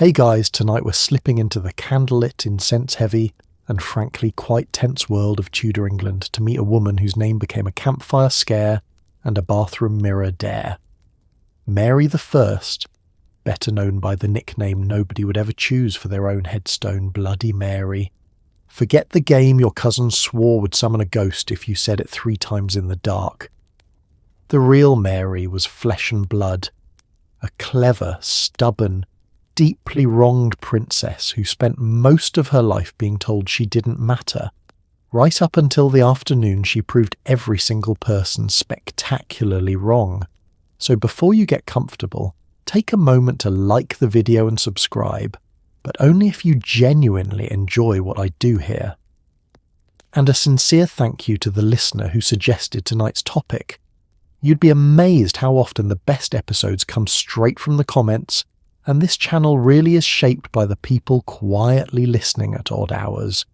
Hey guys, tonight we're slipping into the candlelit, incense-heavy, and frankly quite tense world of Tudor England to meet a woman whose name became a campfire scare and a bathroom mirror dare. Mary I, better known by the nickname nobody would ever choose for their own headstone, Bloody Mary. Forget the game your cousin swore would summon a ghost if you said it 3 times in the dark. The real Mary was flesh and blood, a clever, stubborn, deeply wronged princess who spent most of her life being told she didn't matter. Right up until the afternoon she proved every single person spectacularly wrong. So before you get comfortable, take a moment to like the video and subscribe, but only if you genuinely enjoy what I do here. And a sincere thank you to the listener who suggested tonight's topic. You'd be amazed how often the best episodes come straight from the comments, and this channel really is shaped by the people quietly listening at odd hours.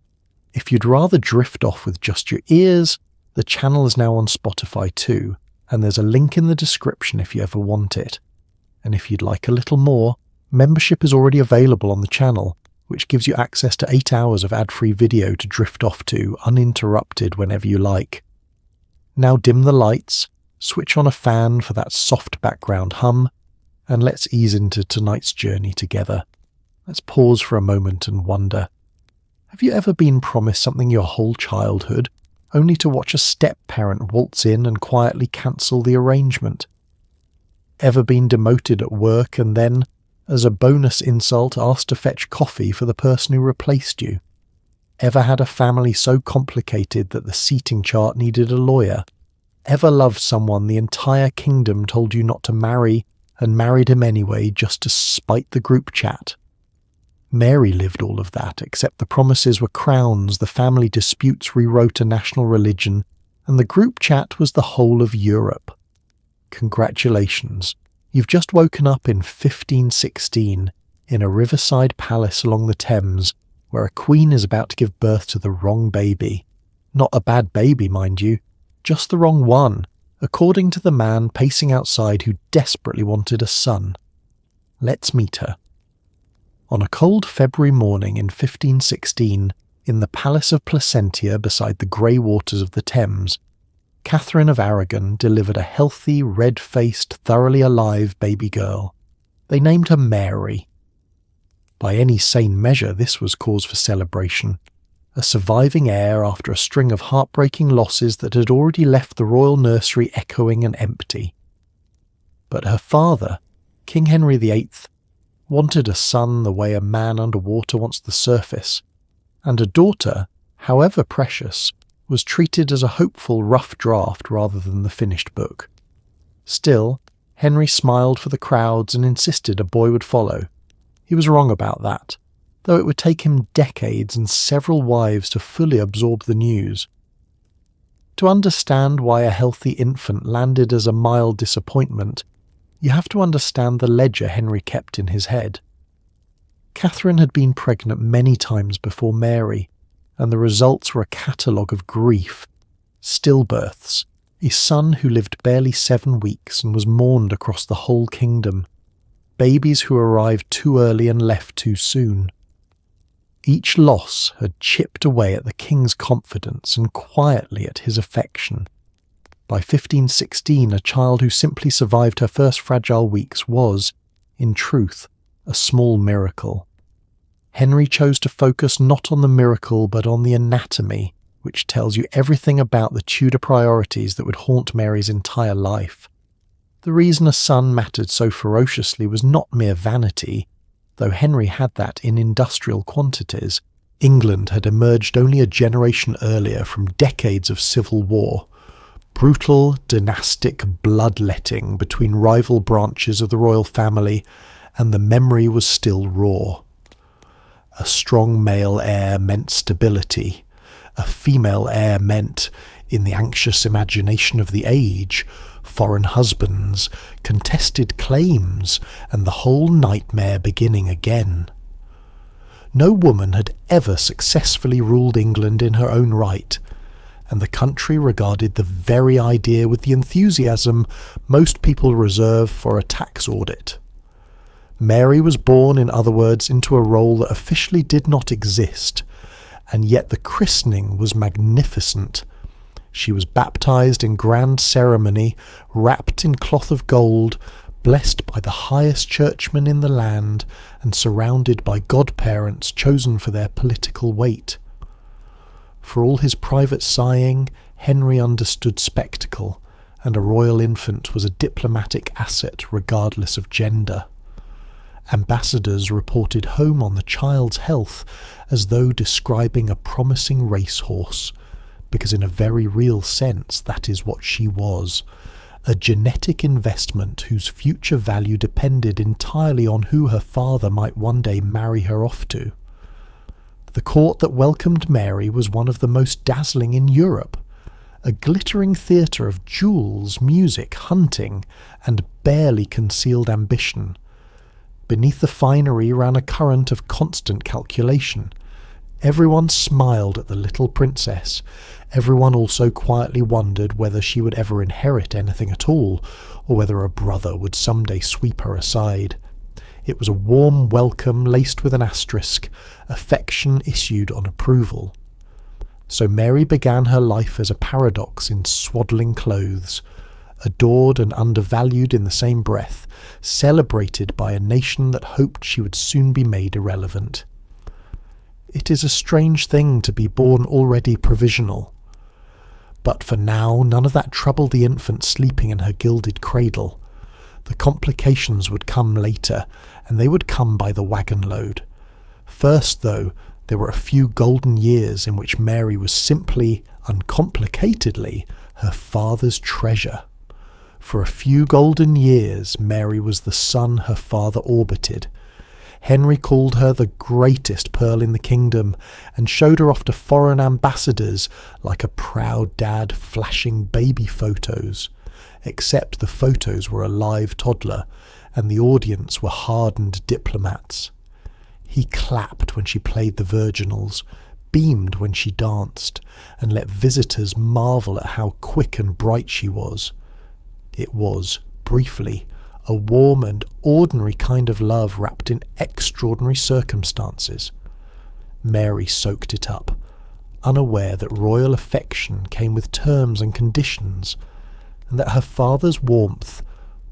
If you'd rather drift off with just your ears, the channel is now on Spotify too, and there's a link in the description if you ever want it. And if you'd like a little more, membership is already available on the channel, which gives you access to 8 hours of ad-free video to drift off to uninterrupted whenever you like. Now dim the lights, switch on a fan for that soft background hum, and let's ease into tonight's journey together. Let's pause for a moment and wonder. Have you ever been promised something your whole childhood, only to watch a step-parent waltz in and quietly cancel the arrangement? Ever been demoted at work and then, as a bonus insult, asked to fetch coffee for the person who replaced you? Ever had a family so complicated that the seating chart needed a lawyer? Ever loved someone the entire kingdom told you not to marry and married him anyway just to spite the group chat? Mary lived all of that, except the promises were crowns, the family disputes rewrote a national religion, and the group chat was the whole of Europe. Congratulations, you've just woken up in 1516 in a riverside palace along the Thames, where a queen is about to give birth to the wrong baby. Not a bad baby, mind you, just the wrong one, according to the man pacing outside who desperately wanted a son. Let's meet her. On a cold February morning in 1516, in the Palace of Placentia beside the grey waters of the Thames, Catherine of Aragon delivered a healthy, red-faced, thoroughly alive baby girl. They named her Mary. By any sane measure, this was cause for celebration. A surviving heir after a string of heartbreaking losses that had already left the royal nursery echoing and empty. But her father, King Henry VIII, wanted a son the way a man under water wants the surface, and a daughter, however precious, was treated as a hopeful rough draft rather than the finished book. Still, Henry smiled for the crowds and insisted a boy would follow. He was wrong about that, though it would take him decades and several wives to fully absorb the news. To understand why a healthy infant landed as a mild disappointment, you have to understand the ledger Henry kept in his head. Catherine had been pregnant many times before Mary, and the results were a catalogue of grief. Stillbirths, a son who lived barely 7 weeks and was mourned across the whole kingdom, babies who arrived too early and left too soon. Each loss had chipped away at the king's confidence and quietly at his affection. By 1516, a child who simply survived her first fragile weeks was, in truth, a small miracle. Henry chose to focus not on the miracle but on the anatomy, which tells you everything about the Tudor priorities that would haunt Mary's entire life. The reason a son mattered so ferociously was not mere vanity, though Henry had that in industrial quantities. England had emerged only a generation earlier from decades of civil war, brutal dynastic bloodletting between rival branches of the royal family, and the memory was still raw. A strong male heir meant stability. A female heir meant, in the anxious imagination of the age, foreign husbands, contested claims, and the whole nightmare beginning again. No woman had ever successfully ruled England in her own right, and the country regarded the very idea with the enthusiasm most people reserve for a tax audit. Mary was born, in other words, into a role that officially did not exist, and yet the christening was magnificent. She was baptized in grand ceremony, wrapped in cloth of gold, blessed by the highest churchmen in the land, and surrounded by godparents chosen for their political weight. For all his private sighing, Henry understood spectacle, and a royal infant was a diplomatic asset regardless of gender. Ambassadors reported home on the child's health as though describing a promising racehorse, because in a very real sense that is what she was, a genetic investment whose future value depended entirely on who her father might one day marry her off to. The court that welcomed Mary was one of the most dazzling in Europe, a glittering theatre of jewels, music, hunting, and barely concealed ambition. Beneath the finery ran a current of constant calculation. Everyone smiled at the little princess. Everyone also quietly wondered whether she would ever inherit anything at all, or whether a brother would someday sweep her aside. It was a warm welcome laced with an asterisk, affection issued on approval. So Mary began her life as a paradox in swaddling clothes, adored and undervalued in the same breath, celebrated by a nation that hoped she would soon be made irrelevant. It is a strange thing to be born already provisional. But for now, none of that troubled the infant sleeping in her gilded cradle. The complications would come later, and they would come by the wagon load. First, though, there were a few golden years in which Mary was simply, uncomplicatedly, her father's treasure. For a few golden years, Mary was the sun her father orbited. Henry called her the greatest pearl in the kingdom, and showed her off to foreign ambassadors like a proud dad flashing baby photos, except the photos were a live toddler, and the audience were hardened diplomats. He clapped when she played the virginals, beamed when she danced, and let visitors marvel at how quick and bright she was. It was, briefly, a warm and ordinary kind of love wrapped in extraordinary circumstances. Mary soaked it up, unaware that royal affection came with terms and conditions, and that her father's warmth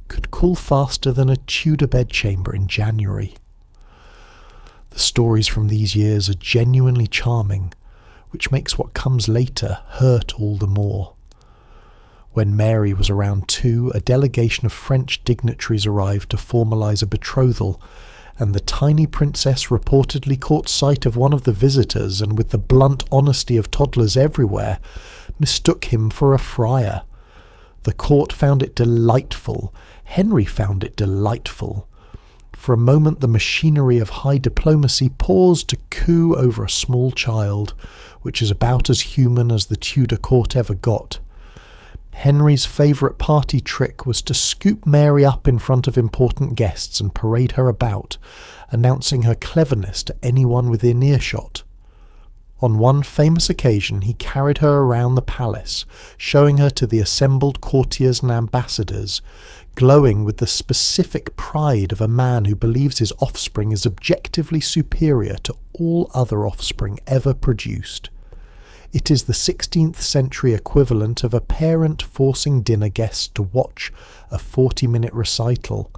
could cool faster than a Tudor bedchamber in January. The stories from these years are genuinely charming, which makes what comes later hurt all the more. When Mary was around 2, a delegation of French dignitaries arrived to formalise a betrothal, and the tiny princess reportedly caught sight of one of the visitors and, with the blunt honesty of toddlers everywhere, mistook him for a friar. The court found it delightful. Henry found it delightful. For a moment the machinery of high diplomacy paused to coo over a small child, which is about as human as the Tudor court ever got. Henry's favourite party trick was to scoop Mary up in front of important guests and parade her about, announcing her cleverness to anyone within earshot. On one famous occasion he carried her around the palace, showing her to the assembled courtiers and ambassadors, glowing with the specific pride of a man who believes his offspring is objectively superior to all other offspring ever produced. It is the 16th century equivalent of a parent forcing dinner guests to watch a 40-minute recital,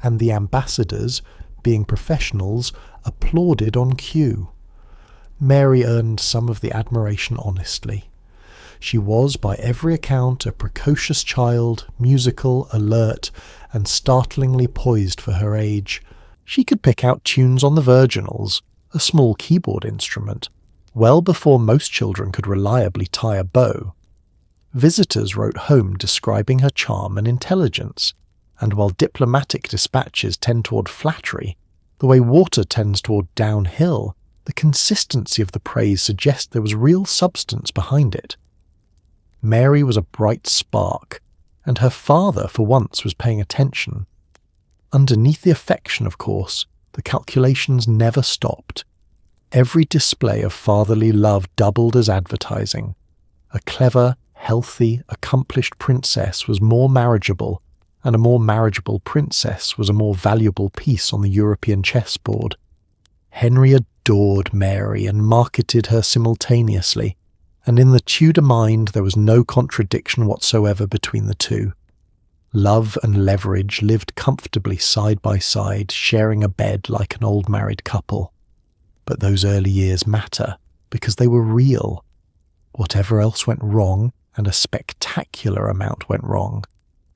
and the ambassadors, being professionals, applauded on cue. Mary earned some of the admiration honestly. She was, by every account, a precocious child, musical, alert, and startlingly poised for her age. She could pick out tunes on the virginals, a small keyboard instrument, well before most children could reliably tie a bow. Visitors wrote home describing her charm and intelligence, and while diplomatic dispatches tend toward flattery, the way water tends toward downhill, the consistency of the praise suggests there was real substance behind it. Mary was a bright spark, and her father for once was paying attention. Underneath the affection, of course, the calculations never stopped. Every display of fatherly love doubled as advertising. A clever, healthy, accomplished princess was more marriageable and a more marriageable princess was a more valuable piece on the European chessboard. Henry adored Mary and marketed her simultaneously, and in the Tudor mind there was no contradiction whatsoever between the two. Love and leverage lived comfortably side by side, sharing a bed like an old married couple. But those early years matter, because they were real. Whatever else went wrong, and a spectacular amount went wrong,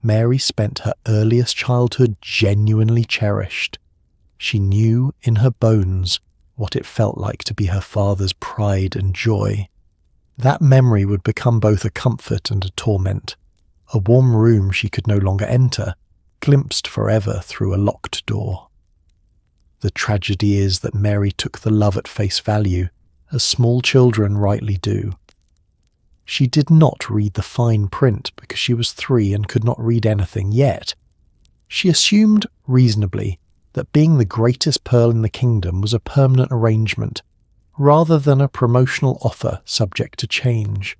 Mary spent her earliest childhood genuinely cherished. She knew in her bones what it felt like to be her father's pride and joy. That memory would become both a comfort and a torment, a warm room she could no longer enter, glimpsed forever through a locked door. The tragedy is that Mary took the love at face value, as small children rightly do. She did not read the fine print because she was 3 and could not read anything yet. She assumed, reasonably, that being the greatest pearl in the kingdom was a permanent arrangement, rather than a promotional offer subject to change.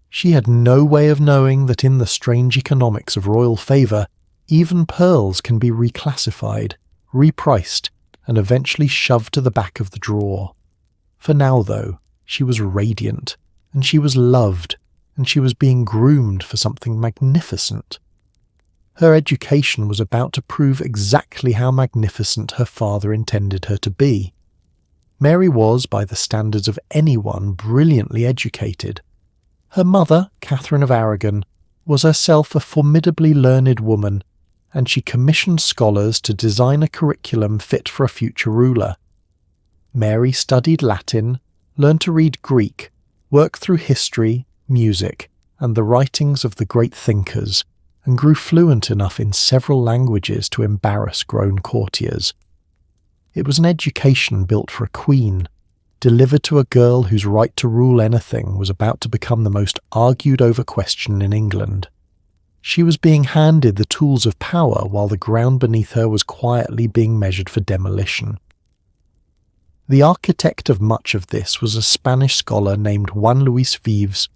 She had no way of knowing that in the strange economics of royal favour, even pearls can be reclassified, repriced, and eventually shoved to the back of the drawer. For now, though, she was radiant, and she was loved, and she was being groomed for something magnificent. Her education was about to prove exactly how magnificent her father intended her to be. Mary was, by the standards of anyone, brilliantly educated. Her mother, Catherine of Aragon, was herself a formidably learned woman, and she commissioned scholars to design a curriculum fit for a future ruler. Mary studied Latin, learned to read Greek, worked through history, music, and the writings of the great thinkers, and grew fluent enough in several languages to embarrass grown courtiers. It was an education built for a queen, delivered to a girl whose right to rule anything was about to become the most argued-over question in England. She was being handed the tools of power while the ground beneath her was quietly being measured for demolition. The architect of much of this was a Spanish scholar named Juan Luis Vives,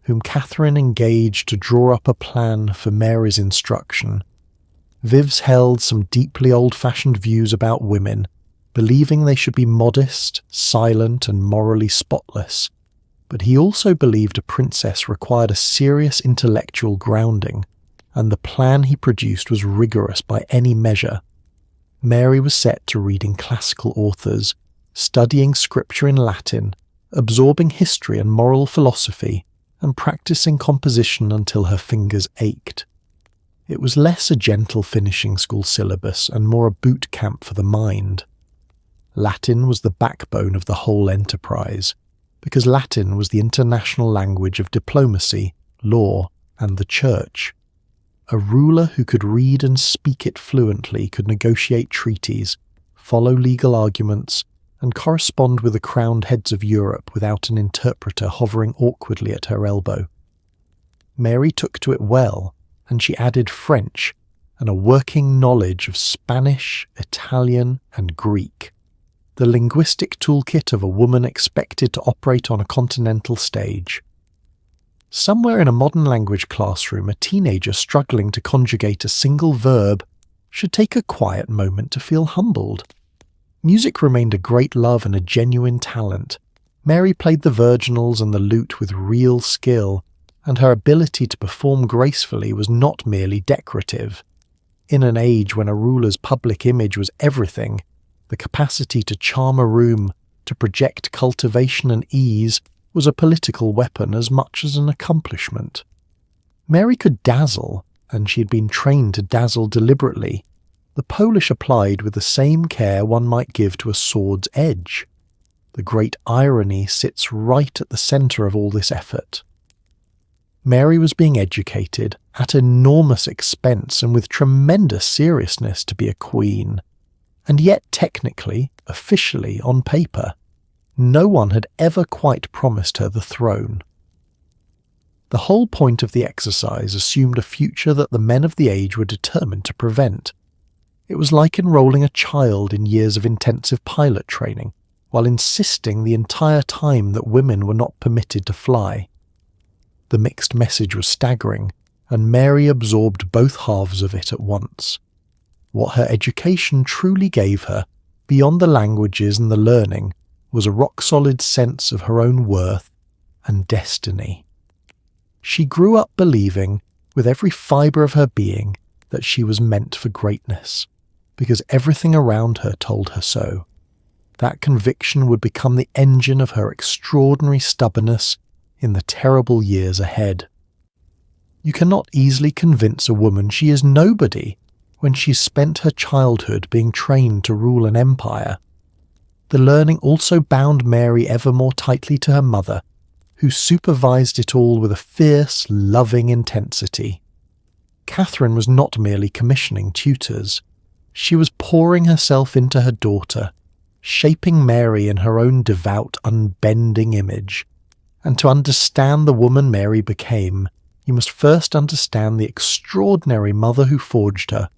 whom Catherine engaged to draw up a plan for Mary's instruction. Vives held some deeply old-fashioned views about women, believing they should be modest, silent, and morally spotless, but he also believed a princess required a serious intellectual grounding, and the plan he produced was rigorous by any measure. Mary was set to reading classical authors, studying scripture in Latin, absorbing history and moral philosophy, and practicing composition until her fingers ached. It was less a gentle finishing school syllabus and more a boot camp for the mind. Latin was the backbone of the whole enterprise, because Latin was the international language of diplomacy, law, and the church. A ruler who could read and speak it fluently could negotiate treaties, follow legal arguments, and correspond with the crowned heads of Europe without an interpreter hovering awkwardly at her elbow. Mary took to it well, and she added French and a working knowledge of Spanish, Italian, and Greek, the linguistic toolkit of a woman expected to operate on a continental stage. Somewhere in a modern language classroom, a teenager struggling to conjugate a single verb should take a quiet moment to feel humbled. Music remained a great love and a genuine talent. Mary played the virginals and the lute with real skill, and her ability to perform gracefully was not merely decorative. In an age when a ruler's public image was everything, the capacity to charm a room, to project cultivation and ease, was a political weapon as much as an accomplishment. Mary could dazzle, and she had been trained to dazzle deliberately. The Polish applied with the same care one might give to a sword's edge. The great irony sits right at the centre of all this effort. Mary was being educated, at enormous expense and with tremendous seriousness, to be a queen. And yet technically, officially, on paper, no one had ever quite promised her the throne. The whole point of the exercise assumed a future that the men of the age were determined to prevent. It was like enrolling a child in years of intensive pilot training, while insisting the entire time that women were not permitted to fly. The mixed message was staggering, and Mary absorbed both halves of it at once. What her education truly gave her, beyond the languages and the learning, was a rock-solid sense of her own worth and destiny. She grew up believing, with every fibre of her being, that she was meant for greatness, because everything around her told her so. That conviction would become the engine of her extraordinary stubbornness in the terrible years ahead. You cannot easily convince a woman she is nobody when she's spent her childhood being trained to rule an empire. The learning also bound Mary ever more tightly to her mother, who supervised it all with a fierce, loving intensity. Catherine was not merely commissioning tutors. She was pouring herself into her daughter, shaping Mary in her own devout, unbending image. And to understand the woman Mary became, you must first understand the extraordinary mother who forged her.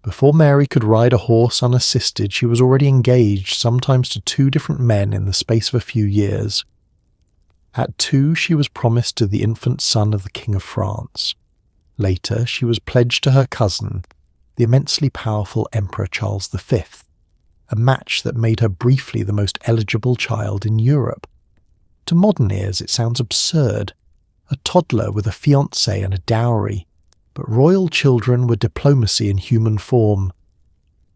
Before Mary could ride a horse unassisted, she was already engaged, sometimes to 2 different men in the space of a few years. At 2, she was promised to the infant son of the King of France. Later, she was pledged to her cousin, the immensely powerful Emperor Charles V, a match that made her briefly the most eligible child in Europe. To modern ears, it sounds absurd. A toddler with a fiancé and a dowry, but royal children were diplomacy in human form.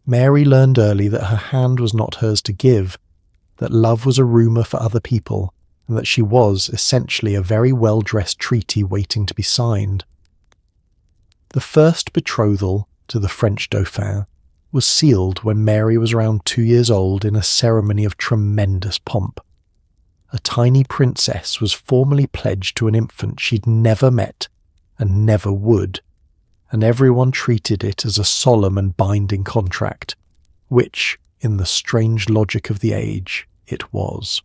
Mary learned early that her hand was not hers to give, that love was a rumour for other people, and that she was, essentially, a very well-dressed treaty waiting to be signed. The first betrothal to the French Dauphin was sealed when Mary was around 2 years old in a ceremony of tremendous pomp. A tiny princess was formally pledged to an infant she'd never met and never would, and everyone treated it as a solemn and binding contract, which, in the strange logic of the age, it was.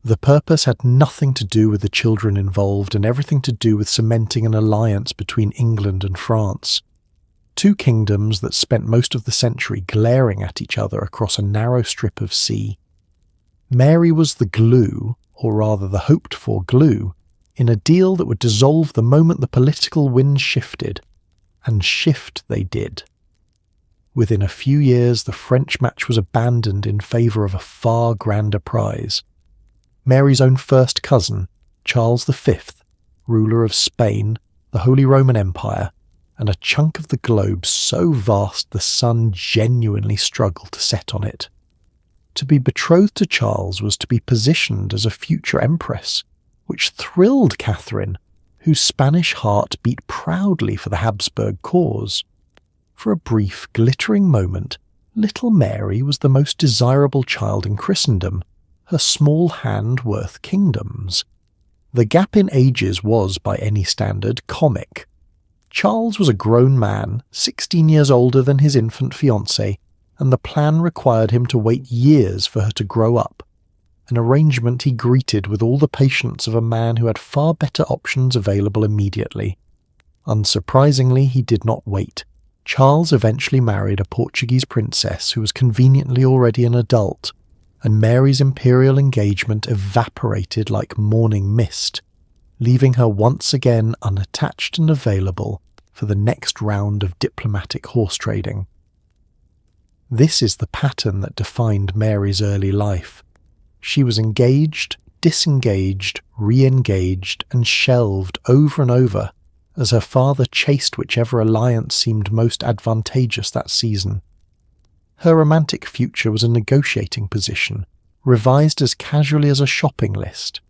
The purpose had nothing to do with the children involved and everything to do with cementing an alliance between England and France, 2 kingdoms that spent most of the century glaring at each other across a narrow strip of sea. Mary was the glue, or rather the hoped-for glue, in a deal that would dissolve the moment the political winds shifted, and shift they did. Within a few years, the French match was abandoned in favour of a far grander prize. Mary's own first cousin, Charles V, ruler of Spain, the Holy Roman Empire, and a chunk of the globe so vast the sun genuinely struggled to set on it. To be betrothed to Charles was to be positioned as a future empress, which thrilled Catherine, whose Spanish heart beat proudly for the Habsburg cause. For a brief, glittering moment, little Mary was the most desirable child in Christendom, her small hand worth kingdoms. The gap in ages was, by any standard, comic. Charles was a grown man, 16 years older than his infant fiancée, and the plan required him to wait years for her to grow up, an arrangement he greeted with all the patience of a man who had far better options available immediately. Unsurprisingly, he did not wait. Charles eventually married a Portuguese princess who was conveniently already an adult, and Mary's imperial engagement evaporated like morning mist, leaving her once again unattached and available for the next round of diplomatic horse trading. This is the pattern that defined Mary's early life. She was engaged, disengaged, re-engaged, and shelved over and over as her father chased whichever alliance seemed most advantageous that season. Her romantic future was a negotiating position, revised as casually as a shopping list.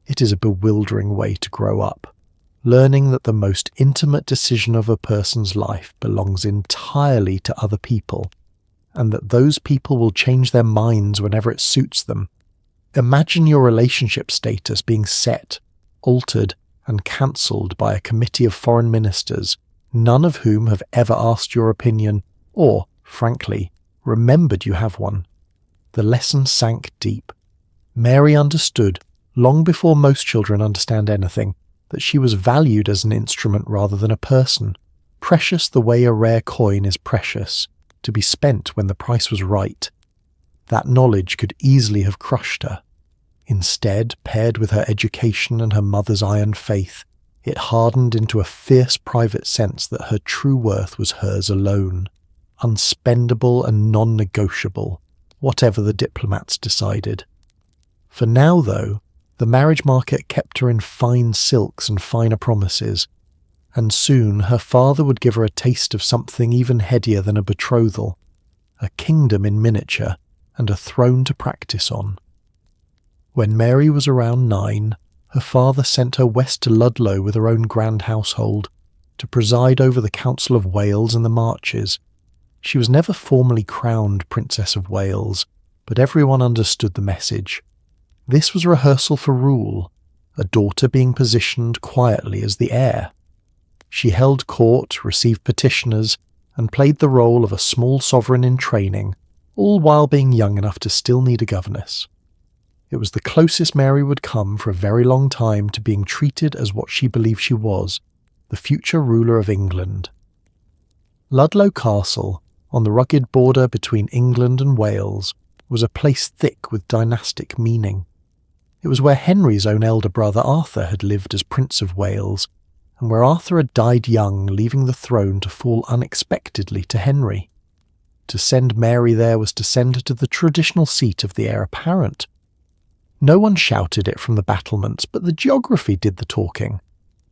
It is a bewildering way to grow up, learning that the most intimate decision of a person's life belongs entirely to other people, and that those people will change their minds whenever it suits them. Imagine your relationship status being set, altered, and cancelled by a committee of foreign ministers, none of whom have ever asked your opinion or, frankly, remembered you have one. The lesson sank deep. Mary understood, long before most children understand anything, that she was valued as an instrument rather than a person, precious the way a rare coin is precious, to be spent when the price was right. That knowledge could easily have crushed her. Instead, paired with her education and her mother's iron faith, it hardened into a fierce private sense that her true worth was hers alone, unspendable and non-negotiable, whatever the diplomats decided. For now, though, the marriage market kept her in fine silks and finer promises, and soon her father would give her a taste of something even headier than a betrothal, a kingdom in miniature and a throne to practice on. When Mary was around 9, her father sent her west to Ludlow with her own grand household, to preside over the Council of Wales and the Marches. She was never formally crowned Princess of Wales, but everyone understood the message. This was rehearsal for rule, a daughter being positioned quietly as the heir. She held court, received petitioners, and played the role of a small sovereign in training, all while being young enough to still need a governess. It was the closest Mary would come for a very long time to being treated as what she believed she was, the future ruler of England. Ludlow Castle, on the rugged border between England and Wales, was a place thick with dynastic meaning. It was where Henry's own elder brother Arthur had lived as Prince of Wales, and where Arthur had died young, leaving the throne to fall unexpectedly to Henry. To send Mary there was to send her to the traditional seat of the heir apparent. No one shouted it from the battlements, but the geography did the talking.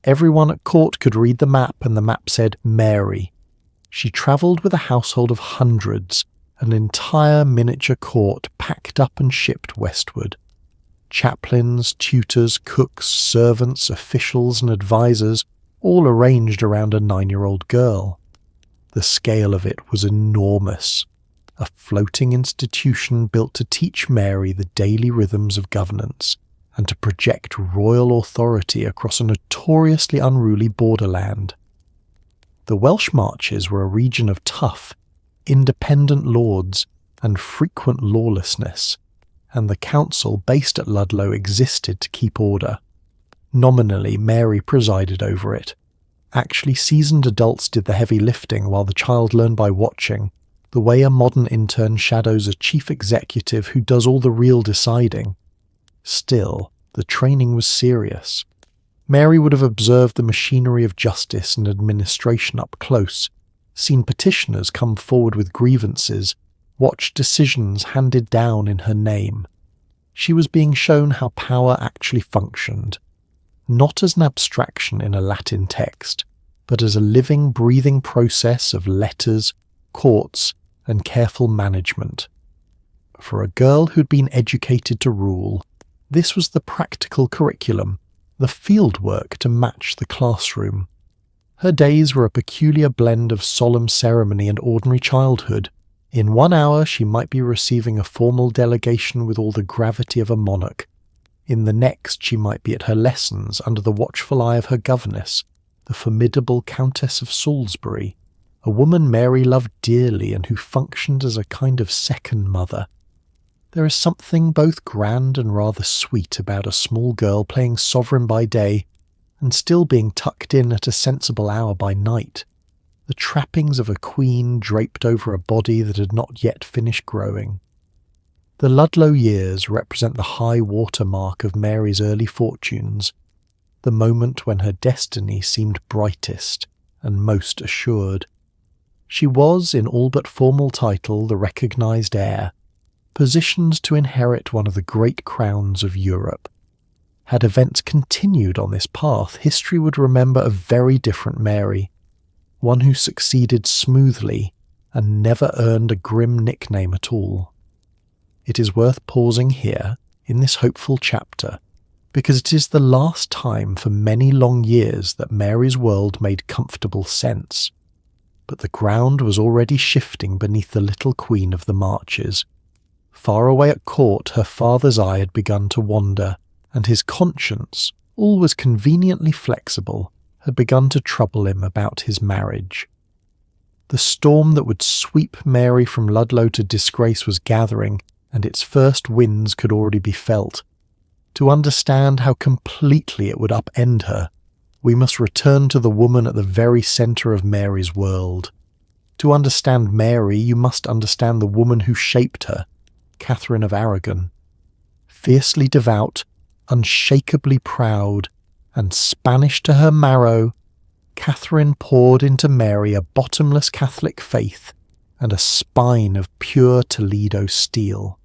Everyone at court could read the map, and the map said Mary. She travelled with a household of hundreds, an entire miniature court packed up and shipped westward. Chaplains, tutors, cooks, servants, officials and advisers, all arranged around a 9-year-old girl. The scale of it was enormous. A floating institution built to teach Mary the daily rhythms of governance and to project royal authority across a notoriously unruly borderland. The Welsh Marches were a region of tough, independent lords and frequent lawlessness, and the council based at Ludlow existed to keep order. Nominally, Mary presided over it. Actually, seasoned adults did the heavy lifting while the child learned by watching, the way a modern intern shadows a chief executive who does all the real deciding. Still, the training was serious. Mary would have observed the machinery of justice and administration up close, seen petitioners come forward with grievances, watched decisions handed down in her name. She was being shown how power actually functioned, not as an abstraction in a Latin text, but as a living, breathing process of letters, courts, and careful management. For a girl who'd been educated to rule, this was the practical curriculum, the field work to match the classroom. Her days were a peculiar blend of solemn ceremony and ordinary childhood. In 1 hour she might be receiving a formal delegation with all the gravity of a monarch. In the next she might be at her lessons under the watchful eye of her governess, the formidable Countess of Salisbury, a woman Mary loved dearly and who functioned as a kind of second mother. There is something both grand and rather sweet about a small girl playing sovereign by day and still being tucked in at a sensible hour by night, the trappings of a queen draped over a body that had not yet finished growing. The Ludlow years represent the high water mark of Mary's early fortunes, the moment when her destiny seemed brightest and most assured. She was, in all but formal title, the recognised heir, positioned to inherit one of the great crowns of Europe. Had events continued on this path, history would remember a very different Mary, one who succeeded smoothly and never earned a grim nickname at all. It is worth pausing here, in this hopeful chapter, because it is the last time for many long years that Mary's world made comfortable sense. But the ground was already shifting beneath the little Queen of the Marches. Far away at court her father's eye had begun to wander, and his conscience, always conveniently flexible, had begun to trouble him about his marriage. The storm that would sweep Mary from Ludlow to disgrace was gathering, and its first winds could already be felt. To understand how completely it would upend her, we must return to the woman at the very centre of Mary's world. To understand Mary, you must understand the woman who shaped her, Catherine of Aragon. Fiercely devout, unshakably proud, and Spanish to her marrow, Catherine poured into Mary a bottomless Catholic faith and a spine of pure Toledo steel.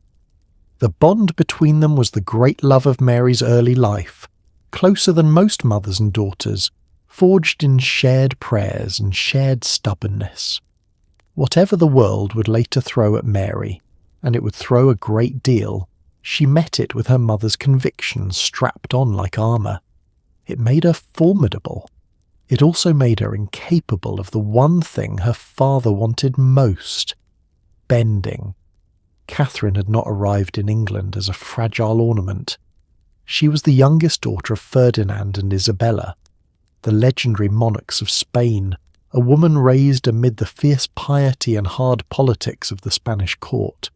The bond between them was the great love of Mary's early life, closer than most mothers and daughters, forged in shared prayers and shared stubbornness. Whatever the world would later throw at Mary, and it would throw a great deal, she met it with her mother's convictions strapped on like armour. It made her formidable. It also made her incapable of the one thing her father wanted most: bending. Catherine had not arrived in England as a fragile ornament. She was the youngest daughter of Ferdinand and Isabella, the legendary monarchs of Spain, a woman raised amid the fierce piety and hard politics of the Spanish court.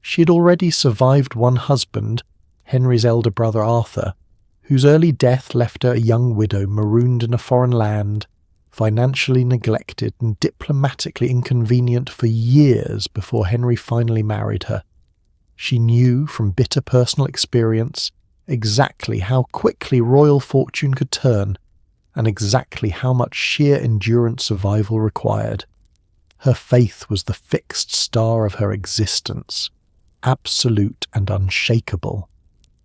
She had already survived one husband, Henry's elder brother Arthur, whose early death left her a young widow marooned in a foreign land, financially neglected and diplomatically inconvenient for years before Henry finally married her. She knew from bitter personal experience exactly how quickly royal fortune could turn, and exactly how much sheer endurance survival required. Her faith was the fixed star of her existence, absolute and unshakable.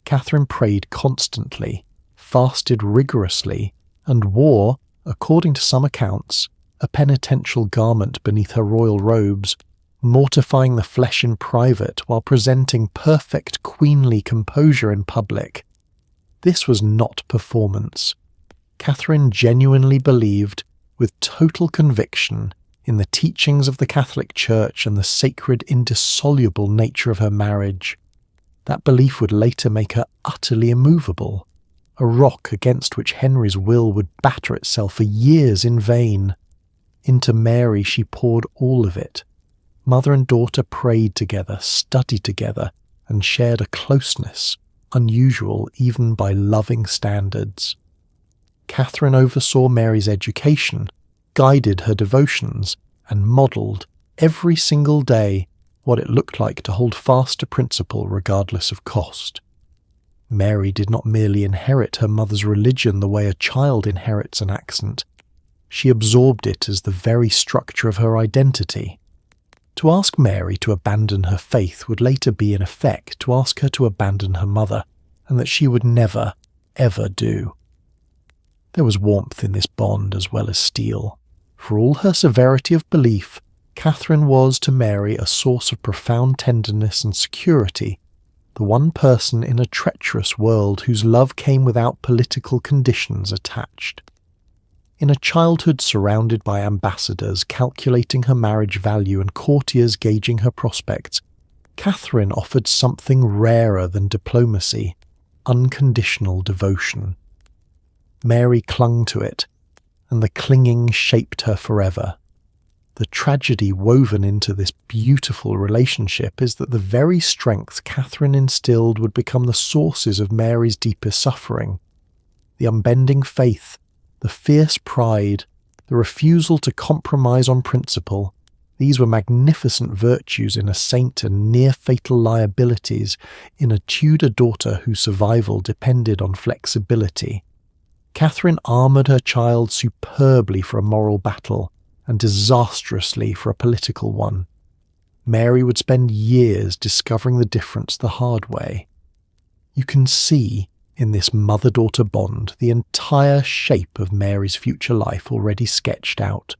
Catherine prayed constantly, fasted rigorously, and wore, according to some accounts, a penitential garment beneath her royal robes, mortifying the flesh in private while presenting perfect queenly composure in public. This was not performance. Catherine genuinely believed, with total conviction, in the teachings of the Catholic Church and the sacred, indissoluble nature of her marriage. That belief would later make her utterly immovable, a rock against which Henry's will would batter itself for years in vain. Into Mary she poured all of it. Mother and daughter prayed together, studied together, and shared a closeness unusual even by loving standards. Catherine oversaw Mary's education, guided her devotions, and modelled, every single day, what it looked like to hold fast to principle regardless of cost. Mary did not merely inherit her mother's religion the way a child inherits an accent. She absorbed it as the very structure of her identity. To ask Mary to abandon her faith would later be in effect to ask her to abandon her mother, and that she would never, ever do. There was warmth in this bond as well as steel. For all her severity of belief, Catherine was to Mary a source of profound tenderness and security, the one person in a treacherous world whose love came without political conditions attached. In a childhood surrounded by ambassadors calculating her marriage value and courtiers gauging her prospects, Catherine offered something rarer than diplomacy: unconditional devotion. Mary clung to it, and the clinging shaped her forever. The tragedy woven into this beautiful relationship is that the very strength Catherine instilled would become the sources of Mary's deepest suffering. The unbending faith, the fierce pride, the refusal to compromise on principle, these were magnificent virtues in a saint and near-fatal liabilities in a Tudor daughter whose survival depended on flexibility. Catherine armoured her child superbly for a moral battle, and disastrously for a political one. Mary would spend years discovering the difference the hard way. You can see, in this mother-daughter bond, the entire shape of Mary's future life already sketched out.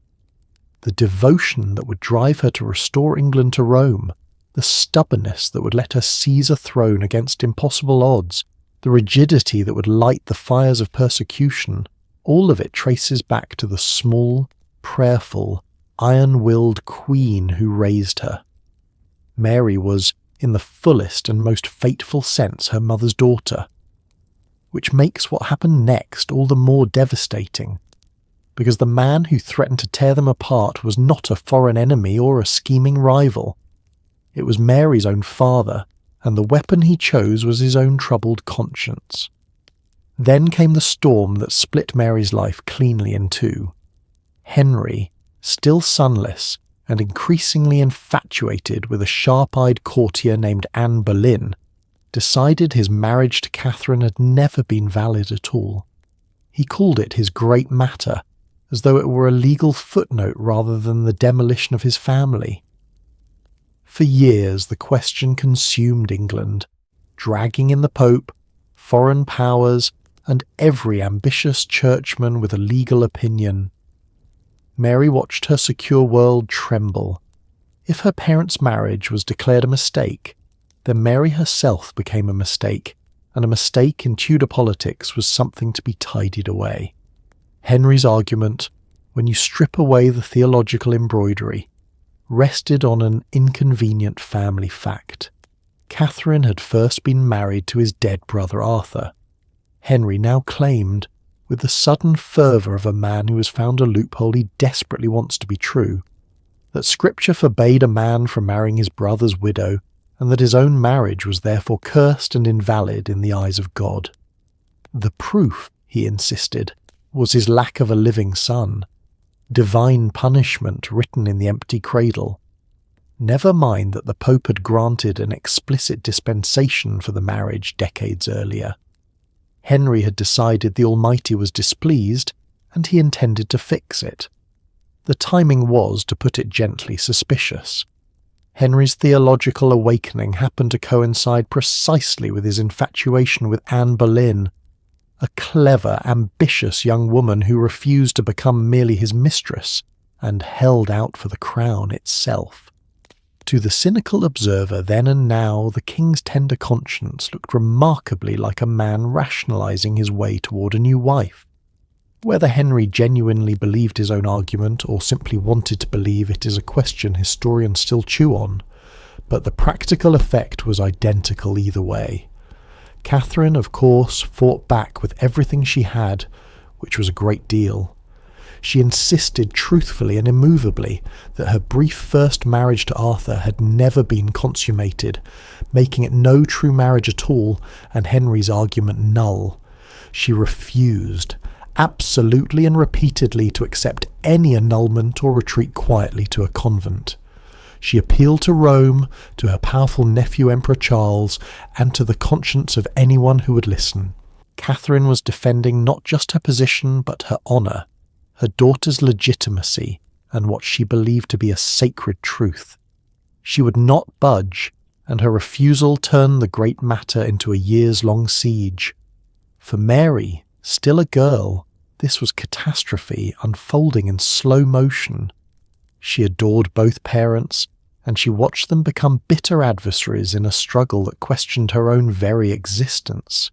The devotion that would drive her to restore England to Rome, the stubbornness that would let her seize a throne against impossible odds, the rigidity that would light the fires of persecution, all of it traces back to the small, prayerful, iron-willed queen who raised her. Mary was, in the fullest and most fateful sense, her mother's daughter, which makes what happened next all the more devastating, because the man who threatened to tear them apart was not a foreign enemy or a scheming rival. It was Mary's own father, and the weapon he chose was his own troubled conscience. Then came the storm that split Mary's life cleanly in two. Henry, still sonless and increasingly infatuated with a sharp-eyed courtier named Anne Boleyn, decided his marriage to Catherine had never been valid at all. He called it his great matter, as though it were a legal footnote rather than the demolition of his family. For years the question consumed England, dragging in the Pope, foreign powers, and every ambitious churchman with a legal opinion. Mary watched her secure world tremble. If her parents' marriage was declared a mistake, then Mary herself became a mistake, and a mistake in Tudor politics was something to be tidied away. Henry's argument, when you strip away the theological embroidery, rested on an inconvenient family fact. Catherine had first been married to his dead brother Arthur. Henry now claimed, with the sudden fervour of a man who has found a loophole he desperately wants to be true, that Scripture forbade a man from marrying his brother's widow, and that his own marriage was therefore cursed and invalid in the eyes of God. The proof, he insisted, was his lack of a living son, divine punishment written in the empty cradle. Never mind that the Pope had granted an explicit dispensation for the marriage decades earlier. Henry had decided the Almighty was displeased, and he intended to fix it. The timing was, to put it gently, suspicious. Henry's theological awakening happened to coincide precisely with his infatuation with Anne Boleyn, a clever, ambitious young woman who refused to become merely his mistress and held out for the crown itself. To the cynical observer then and now, the king's tender conscience looked remarkably like a man rationalising his way toward a new wife. Whether Henry genuinely believed his own argument or simply wanted to believe it is a question historians still chew on, but the practical effect was identical either way. Catherine, of course, fought back with everything she had, which was a great deal. She insisted truthfully and immovably that her brief first marriage to Arthur had never been consummated, making it no true marriage at all, and Henry's argument null. She refused, absolutely and repeatedly, to accept any annulment or retreat quietly to a convent. She appealed to Rome, to her powerful nephew Emperor Charles, and to the conscience of anyone who would listen. Catherine was defending not just her position but her honour, her daughter's legitimacy, and what she believed to be a sacred truth. She would not budge, and her refusal turned the great matter into a years-long siege. For Mary, still a girl, this was catastrophe unfolding in slow motion. She adored both parents, and she watched them become bitter adversaries in a struggle that questioned her own very existence.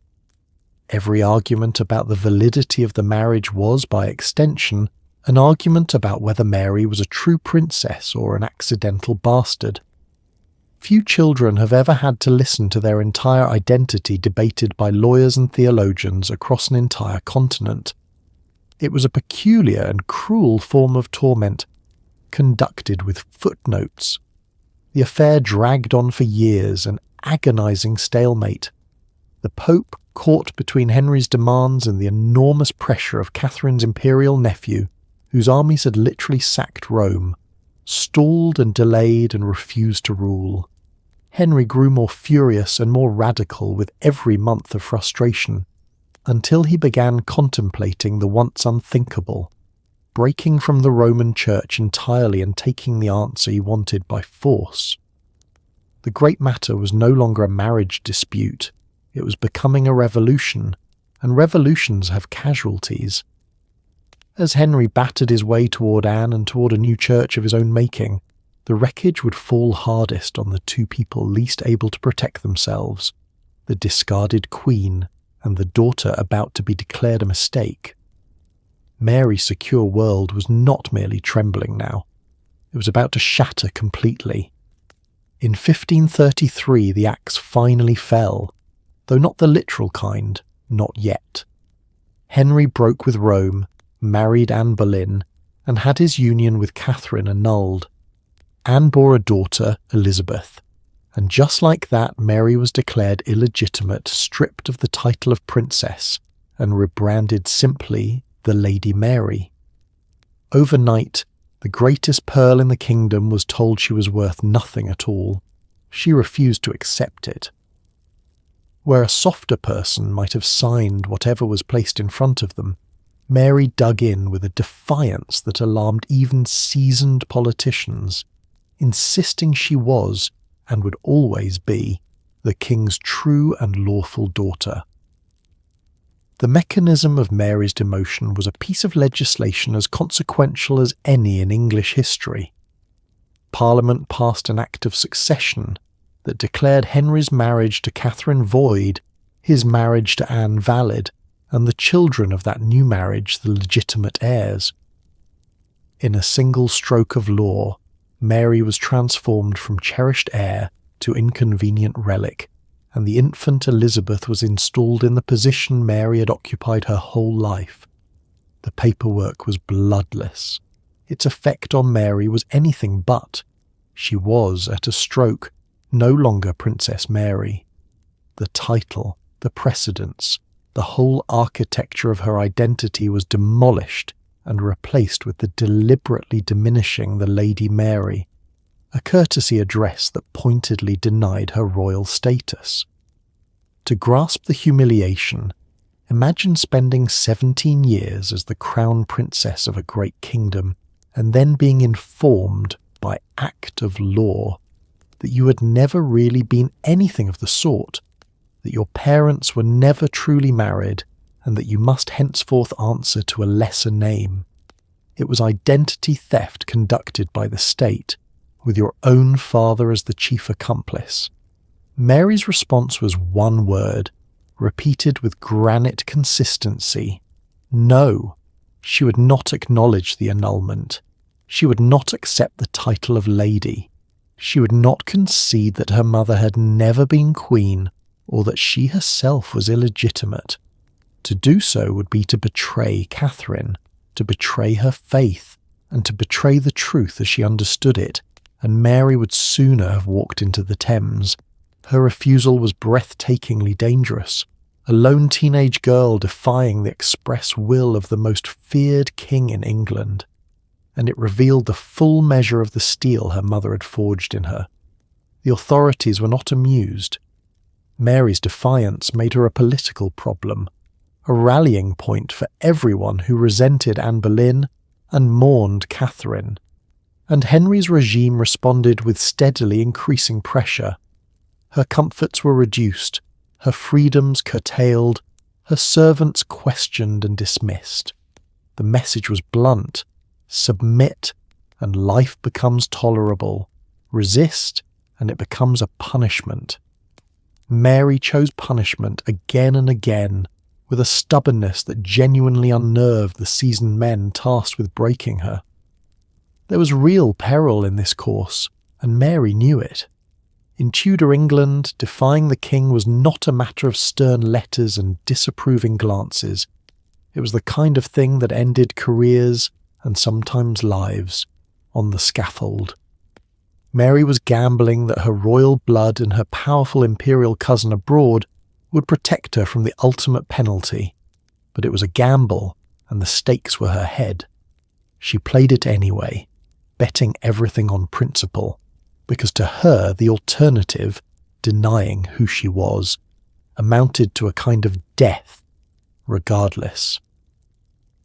Every argument about the validity of the marriage was, by extension, an argument about whether Mary was a true princess or an accidental bastard. Few children have ever had to listen to their entire identity debated by lawyers and theologians across an entire continent. It was a peculiar and cruel form of torment, conducted with footnotes. The affair dragged on for years, an agonizing stalemate. The Pope, caught between Henry's demands and the enormous pressure of Catherine's imperial nephew, whose armies had literally sacked Rome, stalled and delayed and refused to rule. Henry grew more furious and more radical with every month of frustration, until he began contemplating the once unthinkable, breaking from the Roman Church entirely and taking the answer he wanted by force. The great matter was no longer a marriage dispute. It was becoming a revolution, and revolutions have casualties. As Henry battered his way toward Anne and toward a new church of his own making, the wreckage would fall hardest on the two people least able to protect themselves, the discarded queen and the daughter about to be declared a mistake. Mary's secure world was not merely trembling now. It was about to shatter completely. In 1533 the axe finally fell, though not the literal kind, not yet. Henry broke with Rome, married Anne Boleyn, and had his union with Catherine annulled. Anne bore a daughter, Elizabeth, and just like that Mary was declared illegitimate, stripped of the title of princess, and rebranded simply the Lady Mary. Overnight, the greatest pearl in the kingdom was told she was worth nothing at all. She refused to accept it. Where a softer person might have signed whatever was placed in front of them, Mary dug in with a defiance that alarmed even seasoned politicians, insisting she was, and would always be, the king's true and lawful daughter. The mechanism of Mary's demotion was a piece of legislation as consequential as any in English history. Parliament passed an Act of Succession that declared Henry's marriage to Catherine void, his marriage to Anne valid, and the children of that new marriage the legitimate heirs. In a single stroke of law, Mary was transformed from cherished heir to inconvenient relic, and the infant Elizabeth was installed in the position Mary had occupied her whole life. The paperwork was bloodless. Its effect on Mary was anything but. She was, at a stroke, no longer Princess Mary. The title, the precedence, the whole architecture of her identity was demolished and replaced with the deliberately diminishing the Lady Mary, a courtesy address that pointedly denied her royal status. To grasp the humiliation, imagine spending 17 years as the crown princess of a great kingdom and then being informed by act of law that you had never really been anything of the sort, that your parents were never truly married, and that you must henceforth answer to a lesser name. It was identity theft conducted by the state, with your own father as the chief accomplice. Mary's response was one word, repeated with granite consistency. No, she would not acknowledge the annulment. She would not accept the title of lady. She would not concede that her mother had never been queen, or that she herself was illegitimate. To do so would be to betray Catherine, to betray her faith, and to betray the truth as she understood it, and Mary would sooner have walked into the Thames. Her refusal was breathtakingly dangerous, a lone teenage girl defying the express will of the most feared king in England, and it revealed the full measure of the steel her mother had forged in her. The authorities were not amused. Mary's defiance made her a political problem, a rallying point for everyone who resented Anne Boleyn and mourned Catherine. And Henry's regime responded with steadily increasing pressure. Her comforts were reduced, her freedoms curtailed, her servants questioned and dismissed. The message was blunt: submit, and life becomes tolerable. Resist, and it becomes a punishment. Mary chose punishment again and again, with a stubbornness that genuinely unnerved the seasoned men tasked with breaking her. There was real peril in this course, and Mary knew it. In Tudor England, defying the king was not a matter of stern letters and disapproving glances. It was the kind of thing that ended careers, and sometimes lives, on the scaffold. Mary was gambling that her royal blood and her powerful imperial cousin abroad would protect her from the ultimate penalty, but it was a gamble, and the stakes were her head. She played it anyway, betting everything on principle, because to her the alternative, denying who she was, amounted to a kind of death, regardless.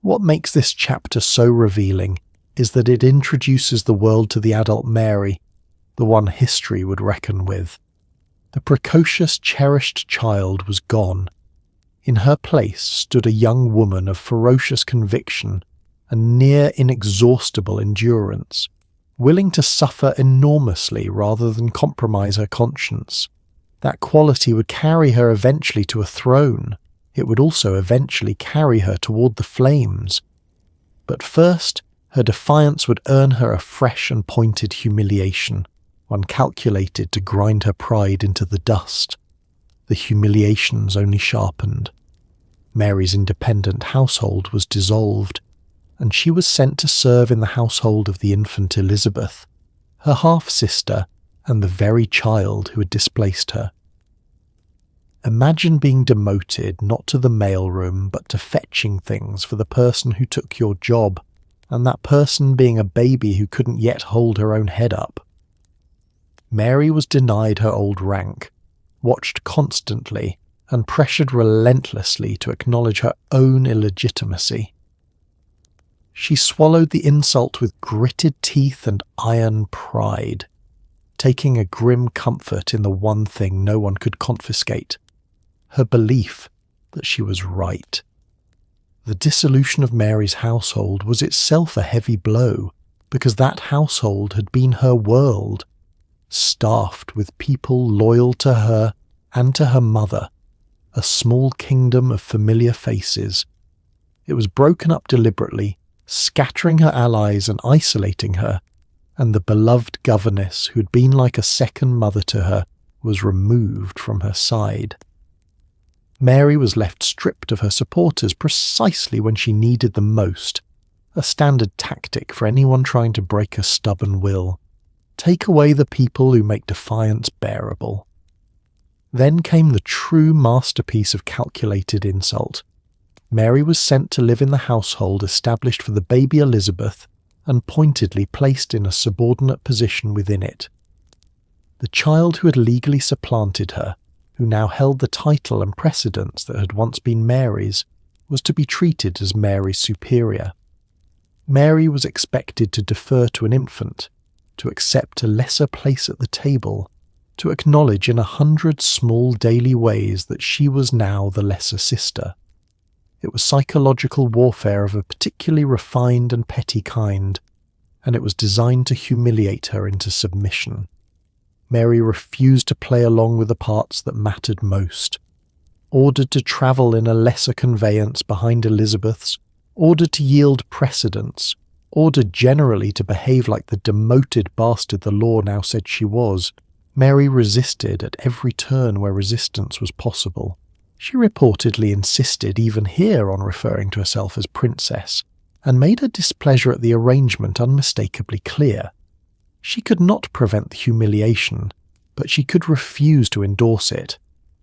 What makes this chapter so revealing is that it introduces the world to the adult Mary, the one history would reckon with. The precocious, cherished child was gone. In her place stood a young woman of ferocious conviction and near inexhaustible endurance, willing to suffer enormously rather than compromise her conscience. That quality would carry her eventually to a throne. It would also eventually carry her toward the flames. But first, her defiance would earn her a fresh and pointed humiliation, one calculated to grind her pride into the dust. The humiliations only sharpened. Mary's independent household was dissolved, and she was sent to serve in the household of the infant Elizabeth, her half-sister and the very child who had displaced her. Imagine being demoted not to the mailroom but to fetching things for the person who took your job, and that person being a baby who couldn't yet hold her own head up. Mary was denied her old rank, watched constantly, and pressured relentlessly to acknowledge her own illegitimacy. She swallowed the insult with gritted teeth and iron pride, taking a grim comfort in the one thing no one could confiscate, her belief that she was right. The dissolution of Mary's household was itself a heavy blow, because that household had been her world, staffed with people loyal to her and to her mother, a small kingdom of familiar faces. It was broken up deliberately, scattering her allies and isolating her, and the beloved governess who had been like a second mother to her was removed from her side. Mary was left stripped of her supporters precisely when she needed them most, a standard tactic for anyone trying to break a stubborn will. Take away the people who make defiance bearable. Then came the true masterpiece of calculated insult. Mary was sent to live in the household established for the baby Elizabeth and pointedly placed in a subordinate position within it. The child who had legally supplanted her, who now held the title and precedence that had once been Mary's, was to be treated as Mary's superior. Mary was expected to defer to an infant, to accept a lesser place at the table, to acknowledge in 100 small daily ways that she was now the lesser sister. It was psychological warfare of a particularly refined and petty kind, and it was designed to humiliate her into submission. Mary refused to play along with the parts that mattered most. Ordered to travel in a lesser conveyance behind Elizabeth's, ordered to yield precedence, ordered generally to behave like the demoted bastard the law now said she was, Mary resisted at every turn where resistance was possible. She reportedly insisted even here on referring to herself as princess, and made her displeasure at the arrangement unmistakably clear. She could not prevent the humiliation, but she could refuse to endorse it,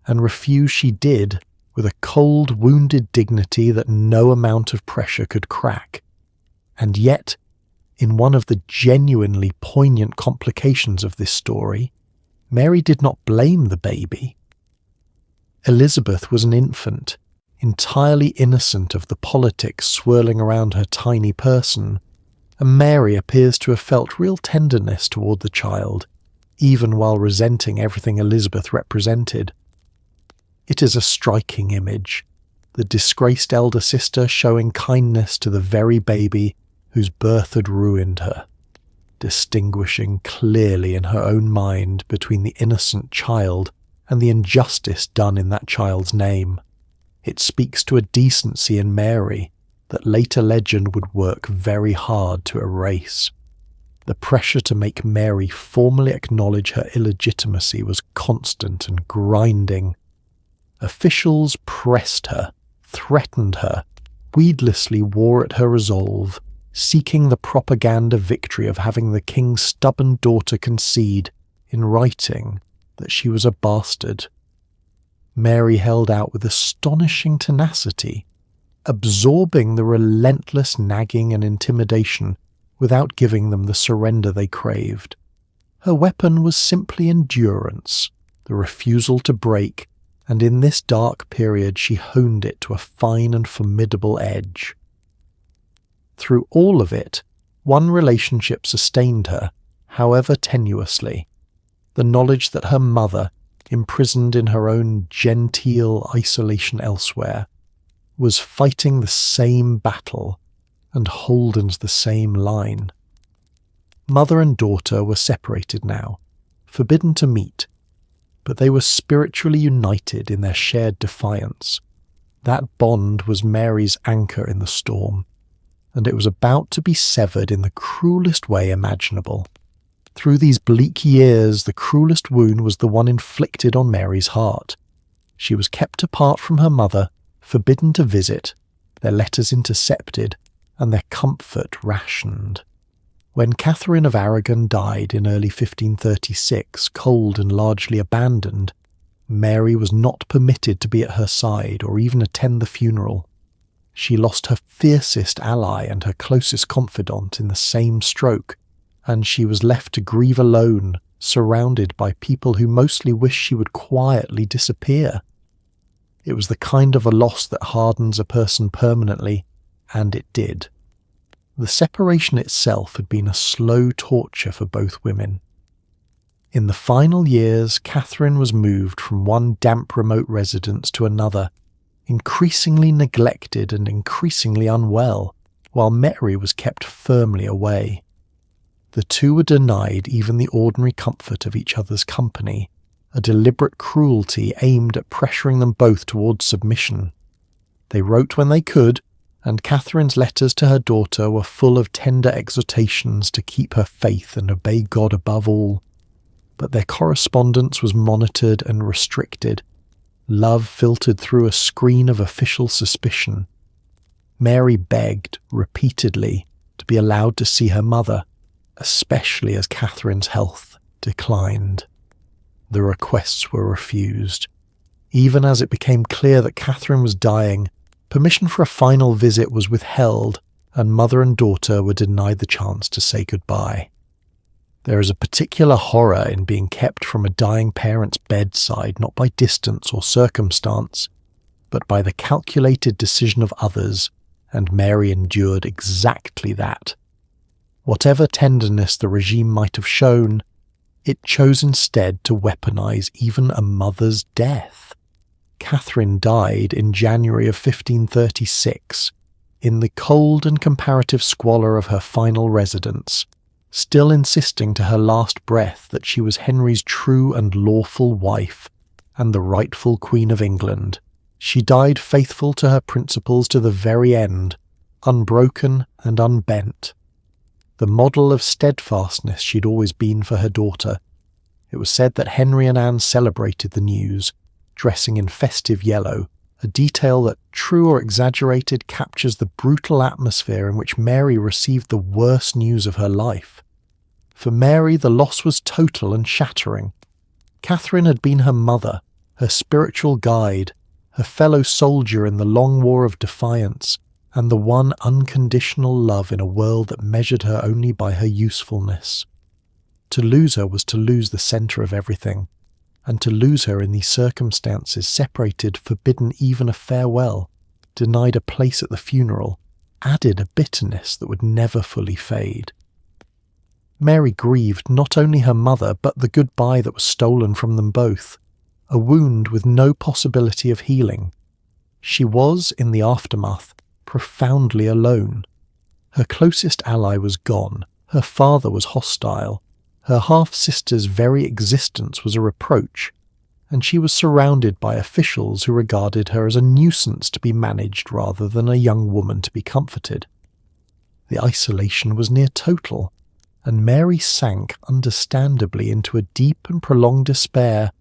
and refuse she did with a cold, wounded dignity that no amount of pressure could crack. And yet, in one of the genuinely poignant complications of this story, Mary did not blame the baby. Elizabeth was an infant, entirely innocent of the politics swirling around her tiny person, and Mary appears to have felt real tenderness toward the child, even while resenting everything Elizabeth represented. It is a striking image, the disgraced elder sister showing kindness to the very baby whose birth had ruined her, distinguishing clearly in her own mind between the innocent child and the injustice done in that child's name. It speaks to a decency in Mary that later legend would work very hard to erase. The pressure to make Mary formally acknowledge her illegitimacy was constant and grinding. Officials pressed her, threatened her, weedlessly wore at her resolve, seeking the propaganda victory of having the king's stubborn daughter concede, in writing, that she was a bastard. Mary held out with astonishing tenacity, absorbing the relentless nagging and intimidation without giving them the surrender they craved. Her weapon was simply endurance, the refusal to break, and in this dark period she honed it to a fine and formidable edge. Through all of it, one relationship sustained her, however tenuously, the knowledge that her mother, imprisoned in her own genteel isolation elsewhere, was fighting the same battle and holding the same line. Mother and daughter were separated now, forbidden to meet, but they were spiritually united in their shared defiance. That bond was Mary's anchor in the storm, and it was about to be severed in the cruelest way imaginable. Through these bleak years, the cruelest wound was the one inflicted on Mary's heart. She was kept apart from her mother, forbidden to visit, their letters intercepted, and their comfort rationed. When Catherine of Aragon died in early 1536, cold and largely abandoned, Mary was not permitted to be at her side or even attend the funeral. She lost her fiercest ally and her closest confidant in the same stroke, and she was left to grieve alone, surrounded by people who mostly wished she would quietly disappear. It was the kind of a loss that hardens a person permanently, and it did. The separation itself had been a slow torture for both women. In the final years, Catherine was moved from one damp remote residence to another, increasingly neglected and increasingly unwell, while Mary was kept firmly away. The two were denied even the ordinary comfort of each other's company, a deliberate cruelty aimed at pressuring them both towards submission. They wrote when they could, and Catherine's letters to her daughter were full of tender exhortations to keep her faith and obey God above all. But their correspondence was monitored and restricted. Love filtered through a screen of official suspicion. Mary begged, repeatedly, to be allowed to see her mother, especially as Catherine's health declined. The requests were refused. Even as it became clear that Catherine was dying, permission for a final visit was withheld, and mother and daughter were denied the chance to say goodbye. There is a particular horror in being kept from a dying parent's bedside not by distance or circumstance, but by the calculated decision of others, and Mary endured exactly that. Whatever tenderness the regime might have shown, it chose instead to weaponize even a mother's death. Catherine died in January of 1536, in the cold and comparative squalor of her final residence, still insisting to her last breath that she was Henry's true and lawful wife, and the rightful Queen of England. She died faithful to her principles to the very end, unbroken and unbent. The model of steadfastness she'd always been for her daughter. It was said that Henry and Anne celebrated the news, dressing in festive yellow, a detail that, true or exaggerated, captures the brutal atmosphere in which Mary received the worst news of her life. For Mary, the loss was total and shattering. Catherine had been her mother, her spiritual guide, her fellow soldier in the long war of defiance, and the one unconditional love in a world that measured her only by her usefulness. To lose her was to lose the centre of everything, and to lose her in these circumstances, separated, forbidden even a farewell, denied a place at the funeral, added a bitterness that would never fully fade. Mary grieved not only her mother, but the goodbye that was stolen from them both, a wound with no possibility of healing. She was, in the aftermath, profoundly alone. Her closest ally was gone, her father was hostile, her half-sister's very existence was a reproach, and she was surrounded by officials who regarded her as a nuisance to be managed rather than a young woman to be comforted. The isolation was near total, and Mary sank understandably into a deep and prolonged despair,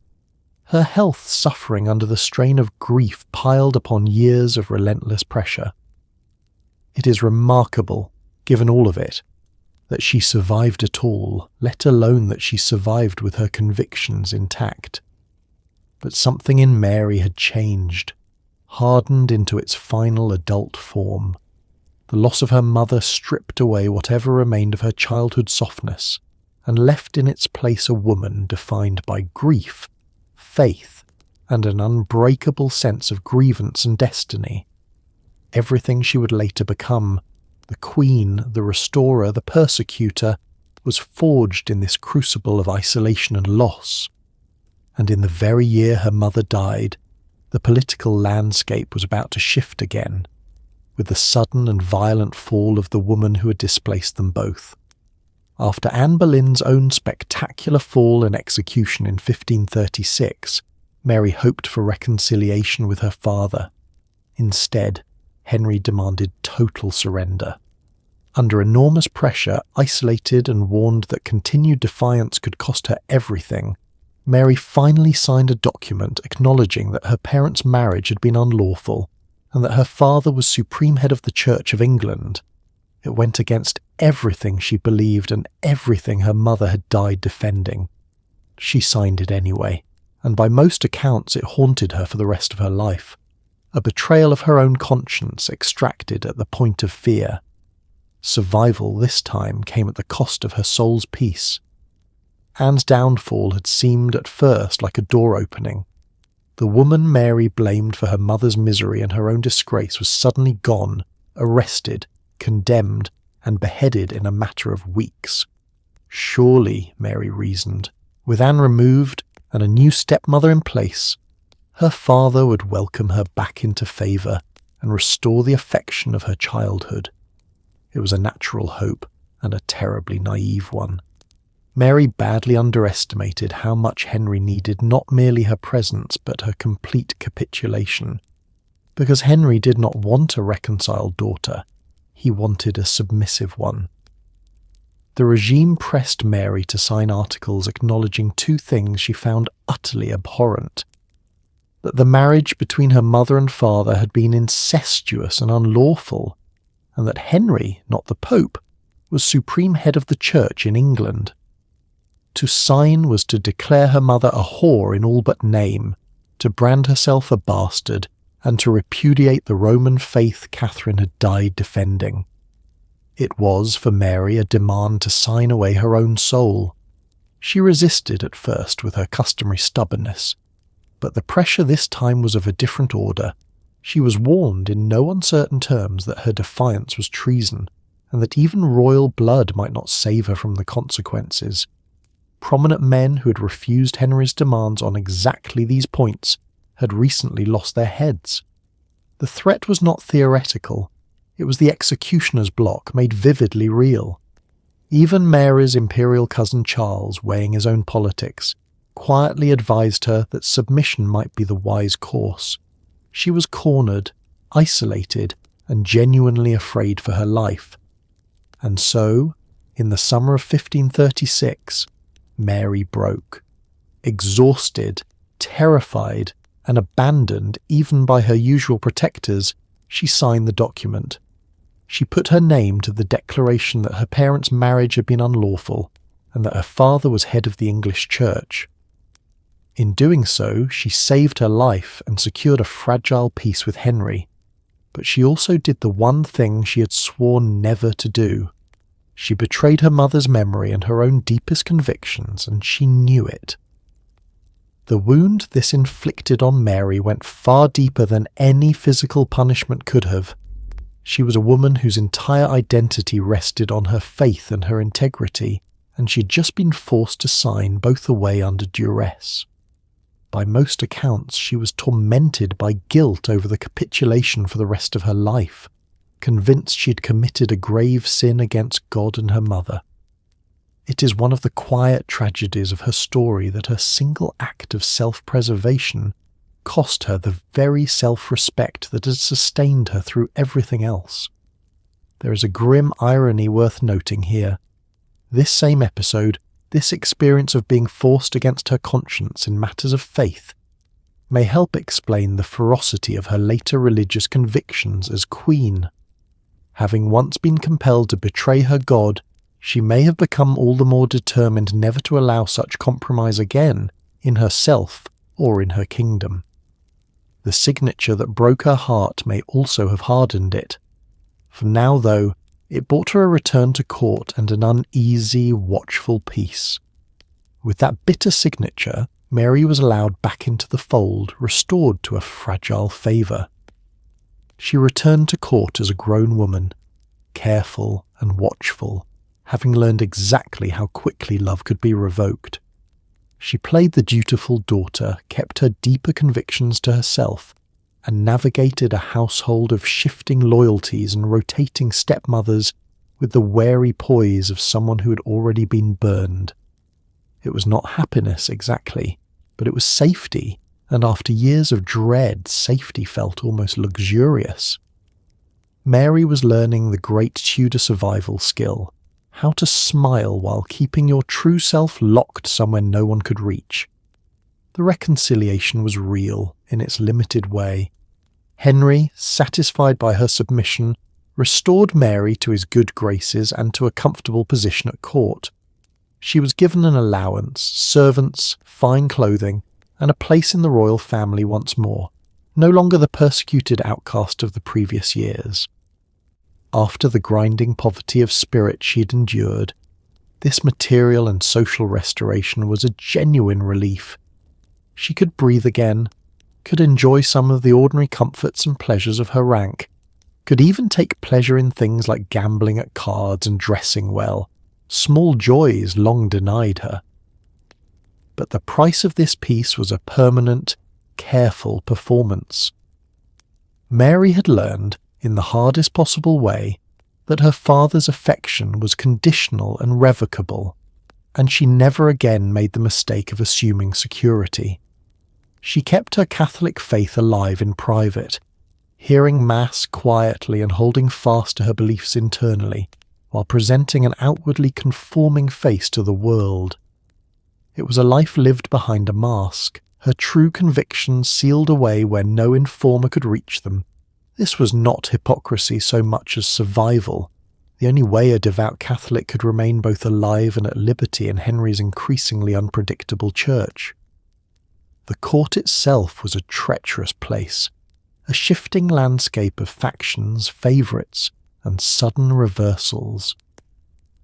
her health suffering under the strain of grief piled upon years of relentless pressure. It is remarkable, given all of it, that she survived at all, let alone that she survived with her convictions intact. But something in Mary had changed, hardened into its final adult form. The loss of her mother stripped away whatever remained of her childhood softness, and left in its place a woman defined by grief, faith, and an unbreakable sense of grievance and destiny. Everything she would later become, the queen, the restorer, the persecutor, was forged in this crucible of isolation and loss. And in the very year her mother died, the political landscape was about to shift again, with the sudden and violent fall of the woman who had displaced them both. After Anne Boleyn's own spectacular fall and execution in 1536, Mary hoped for reconciliation with her father. Instead, Henry demanded total surrender. Under enormous pressure, isolated and warned that continued defiance could cost her everything, Mary finally signed a document acknowledging that her parents' marriage had been unlawful and that her father was supreme head of the Church of England. It went against everything she believed and everything her mother had died defending. She signed it anyway, and by most accounts it haunted her for the rest of her life. A betrayal of her own conscience extracted at the point of fear. Survival this time came at the cost of her soul's peace. Anne's downfall had seemed at first like a door opening. The woman Mary blamed for her mother's misery and her own disgrace was suddenly gone, arrested, condemned, and beheaded in a matter of weeks. Surely, Mary reasoned, with Anne removed and a new stepmother in place, her father would welcome her back into favour and restore the affection of her childhood. It was a natural hope, and a terribly naive one. Mary badly underestimated how much Henry needed not merely her presence but her complete capitulation. Because Henry did not want a reconciled daughter, he wanted a submissive one. The regime pressed Mary to sign articles acknowledging two things she found utterly abhorrent: that the marriage between her mother and father had been incestuous and unlawful, and that Henry, not the Pope, was supreme head of the Church in England. To sign was to declare her mother a whore in all but name, to brand herself a bastard, and to repudiate the Roman faith Catherine had died defending. It was, for Mary, a demand to sign away her own soul. She resisted at first with her customary stubbornness, but the pressure this time was of a different order. She was warned in no uncertain terms that her defiance was treason, and that even royal blood might not save her from the consequences. Prominent men who had refused Henry's demands on exactly these points had recently lost their heads. The threat was not theoretical. It was the executioner's block made vividly real. Even Mary's imperial cousin Charles, weighing his own politics, quietly advised her that submission might be the wise course. She was cornered, isolated, and genuinely afraid for her life. And so, in the summer of 1536, Mary broke. Exhausted, terrified, and abandoned even by her usual protectors, she signed the document. She put her name to the declaration that her parents' marriage had been unlawful, and that her father was head of the English Church. In doing so, she saved her life and secured a fragile peace with Henry. But she also did the one thing she had sworn never to do. She betrayed her mother's memory and her own deepest convictions, and she knew it. The wound this inflicted on Mary went far deeper than any physical punishment could have. She was a woman whose entire identity rested on her faith and her integrity, and she had just been forced to sign both away under duress. By most accounts, she was tormented by guilt over the capitulation for the rest of her life, convinced she had committed a grave sin against God and her mother. It is one of the quiet tragedies of her story that her single act of self-preservation cost her the very self-respect that had sustained her through everything else. There is a grim irony worth noting here. This same episode, this experience of being forced against her conscience in matters of faith, may help explain the ferocity of her later religious convictions as queen. Having once been compelled to betray her God, she may have become all the more determined never to allow such compromise again in herself or in her kingdom. The signature that broke her heart may also have hardened it. For now, though, it brought her a return to court and an uneasy, watchful peace. With that bitter signature, Mary was allowed back into the fold, restored to a fragile favour. She returned to court as a grown woman, careful and watchful, having learned exactly how quickly love could be revoked. She played the dutiful daughter, kept her deeper convictions to herself, and navigated a household of shifting loyalties and rotating stepmothers with the wary poise of someone who had already been burned. It was not happiness exactly, but it was safety, and after years of dread, safety felt almost luxurious. Mary was learning the great Tudor survival skill: how to smile while keeping your true self locked somewhere no one could reach. The reconciliation was real in its limited way. Henry, satisfied by her submission, restored Mary to his good graces and to a comfortable position at court. She was given an allowance, servants, fine clothing, and a place in the royal family once more, no longer the persecuted outcast of the previous years. After the grinding poverty of spirit she had endured, this material and social restoration was a genuine relief. She could breathe again, could enjoy some of the ordinary comforts and pleasures of her rank, could even take pleasure in things like gambling at cards and dressing well, small joys long denied her. But the price of this peace was a permanent, careful performance. Mary had learned, in the hardest possible way, that her father's affection was conditional and revocable, and she never again made the mistake of assuming security. She kept her Catholic faith alive in private, hearing Mass quietly and holding fast to her beliefs internally, while presenting an outwardly conforming face to the world. It was a life lived behind a mask, her true convictions sealed away where no informer could reach them. This was not hypocrisy so much as survival, the only way a devout Catholic could remain both alive and at liberty in Henry's increasingly unpredictable church. The court itself was a treacherous place, a shifting landscape of factions, favourites, and sudden reversals.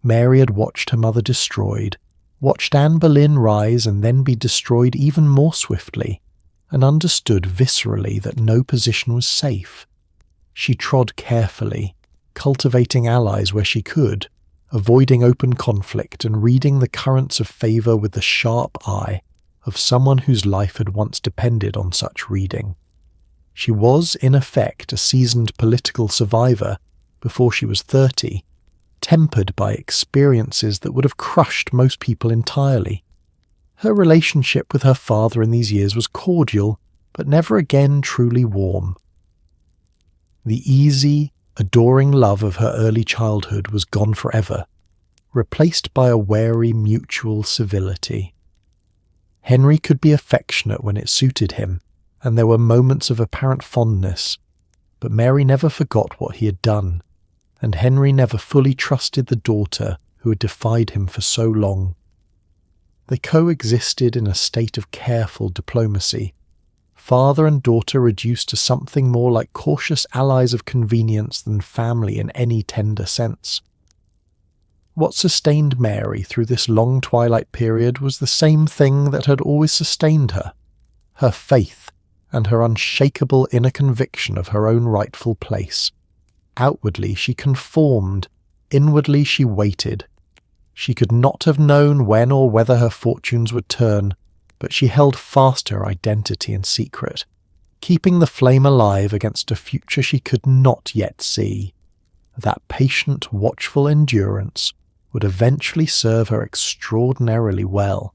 Mary had watched her mother destroyed, watched Anne Boleyn rise and then be destroyed even more swiftly, and understood viscerally that no position was safe. She trod carefully, cultivating allies where she could, avoiding open conflict and reading the currents of favour with the sharp eye of someone whose life had once depended on such reading. She was, in effect, a seasoned political survivor before she was 30, tempered by experiences that would have crushed most people entirely. Her relationship with her father in these years was cordial, but never again truly warm. The easy, adoring love of her early childhood was gone forever, replaced by a wary mutual civility. Henry could be affectionate when it suited him, and there were moments of apparent fondness, but Mary never forgot what he had done, and Henry never fully trusted the daughter who had defied him for so long. They coexisted in a state of careful diplomacy, father and daughter reduced to something more like cautious allies of convenience than family in any tender sense. What sustained Mary through this long twilight period was the same thing that had always sustained her, her faith and her unshakable inner conviction of her own rightful place. Outwardly she conformed, inwardly she waited. She could not have known when or whether her fortunes would turn, but she held fast her identity in secret, keeping the flame alive against a future she could not yet see. That patient, watchful endurance would eventually serve her extraordinarily well.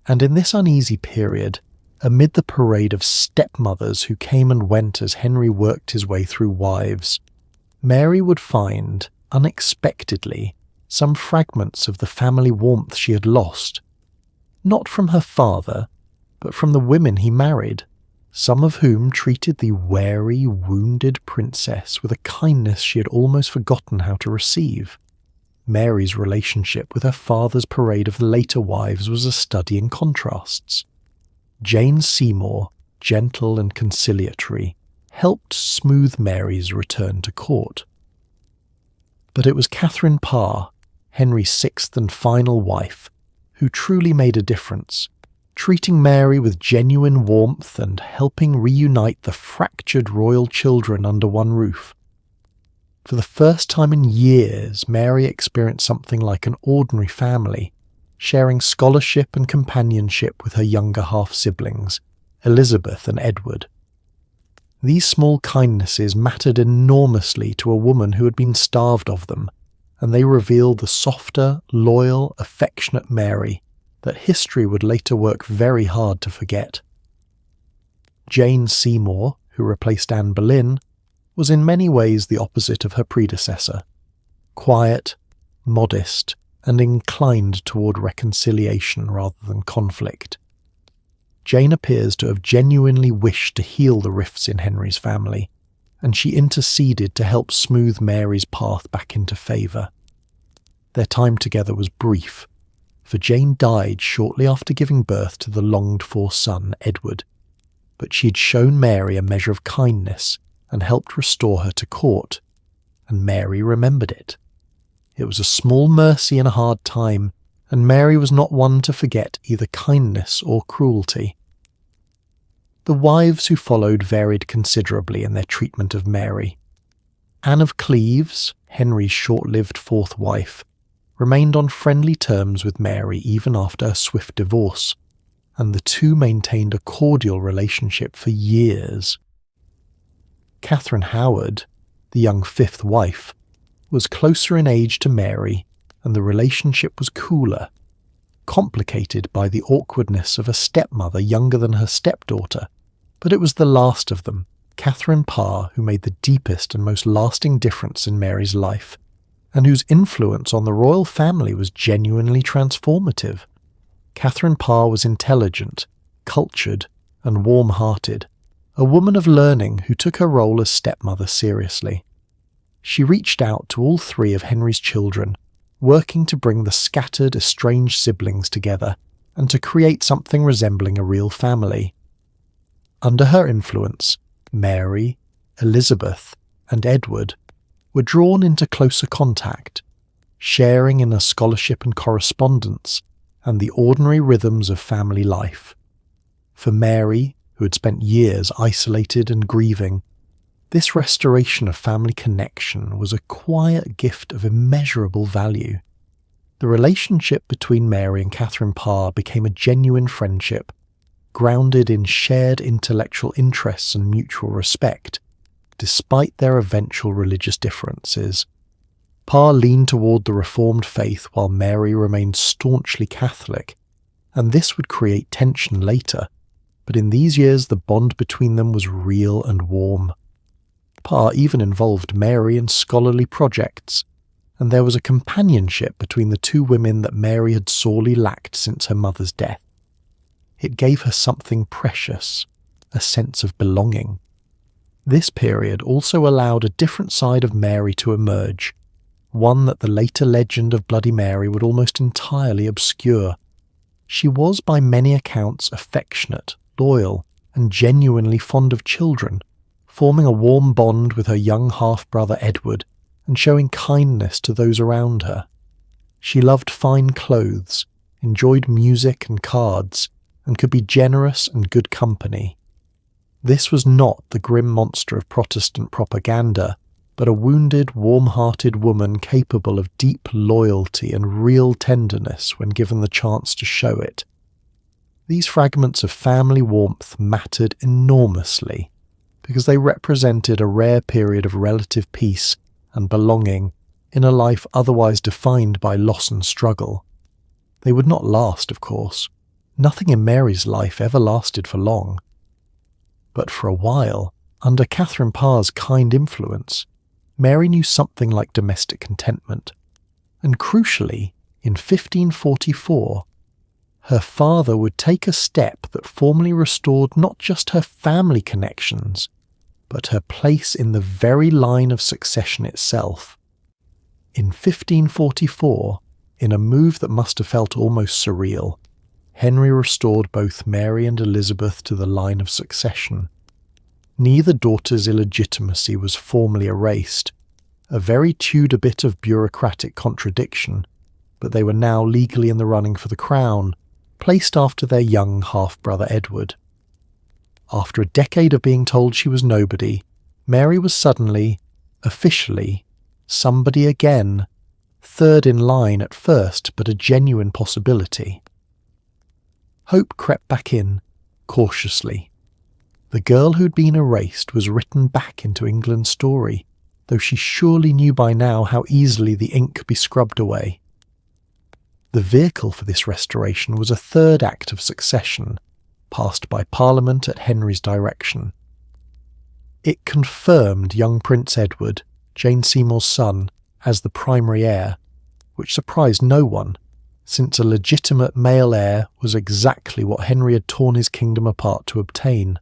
And in this uneasy period, amid the parade of stepmothers who came and went as Henry worked his way through wives, Mary would find, unexpectedly, some fragments of the family warmth she had lost, not from her father, but from the women he married, some of whom treated the wary, wounded princess with a kindness she had almost forgotten how to receive. Mary's relationship with her father's parade of later wives was a study in contrasts. Jane Seymour, gentle and conciliatory, helped smooth Mary's return to court. But it was Catherine Parr, Henry's sixth and final wife, who truly made a difference, treating Mary with genuine warmth and helping reunite the fractured royal children under one roof. For the first time in years, Mary experienced something like an ordinary family, sharing scholarship and companionship with her younger half-siblings, Elizabeth and Edward. These small kindnesses mattered enormously to a woman who had been starved of them, and they revealed the softer, loyal, affectionate Mary that history would later work very hard to forget. Jane Seymour, who replaced Anne Boleyn, was in many ways the opposite of her predecessor, quiet, modest, and inclined toward reconciliation rather than conflict. Jane appears to have genuinely wished to heal the rifts in Henry's family, and she interceded to help smooth Mary's path back into favour. Their time together was brief, for Jane died shortly after giving birth to the longed-for son, Edward, but she had shown Mary a measure of kindness and helped restore her to court, and Mary remembered it. It was a small mercy in a hard time, and Mary was not one to forget either kindness or cruelty. The wives who followed varied considerably in their treatment of Mary. Anne of Cleves, Henry's short-lived fourth wife, remained on friendly terms with Mary even after a swift divorce, and the two maintained a cordial relationship for years. Catherine Howard, the young fifth wife, was closer in age to Mary, and the relationship was cooler, complicated by the awkwardness of a stepmother younger than her stepdaughter, but it was the last of them, Catherine Parr, who made the deepest and most lasting difference in Mary's life, and whose influence on the royal family was genuinely transformative. Catherine Parr was intelligent, cultured, and warm-hearted, a woman of learning who took her role as stepmother seriously. She reached out to all three of Henry's children, working to bring the scattered, estranged siblings together and to create something resembling a real family. Under her influence, Mary, Elizabeth, and Edward were drawn into closer contact, sharing in a scholarship and correspondence and the ordinary rhythms of family life. For Mary, who had spent years isolated and grieving, this restoration of family connection was a quiet gift of immeasurable value. The relationship between Mary and Catherine Parr became a genuine friendship, grounded in shared intellectual interests and mutual respect, despite their eventual religious differences. Parr leaned toward the Reformed faith while Mary remained staunchly Catholic, and this would create tension later, but in these years the bond between them was real and warm. Parr even involved Mary in scholarly projects, and there was a companionship between the two women that Mary had sorely lacked since her mother's death. It gave her something precious, a sense of belonging. This period also allowed a different side of Mary to emerge, one that the later legend of Bloody Mary would almost entirely obscure. She was by many accounts affectionate, loyal, and genuinely fond of children, forming a warm bond with her young half-brother Edward and showing kindness to those around her. She loved fine clothes, enjoyed music and cards, and could be generous and good company. This was not the grim monster of Protestant propaganda, but a wounded, warm-hearted woman capable of deep loyalty and real tenderness when given the chance to show it. These fragments of family warmth mattered enormously, because they represented a rare period of relative peace and belonging in a life otherwise defined by loss and struggle. They would not last, of course. Nothing in Mary's life ever lasted for long. But for a while, under Catherine Parr's kind influence, Mary knew something like domestic contentment. And crucially, in 1544, her father would take a step that formally restored not just her family connections, but her place in the very line of succession itself. In 1544, in a move that must have felt almost surreal, Henry restored both Mary and Elizabeth to the line of succession. Neither daughter's illegitimacy was formally erased, a very Tudor bit of bureaucratic contradiction, but they were now legally in the running for the crown, placed after their young half-brother Edward. After a decade of being told she was nobody, Mary was suddenly, officially, somebody again, third in line at first, but a genuine possibility. Hope crept back in, cautiously. The girl who'd been erased was written back into England's story, though she surely knew by now how easily the ink could be scrubbed away. The vehicle for this restoration was a third act of succession, passed by Parliament at Henry's direction. It confirmed young Prince Edward, Jane Seymour's son, as the primary heir, which surprised no one, since a legitimate male heir was exactly what Henry had torn his kingdom apart to obtain.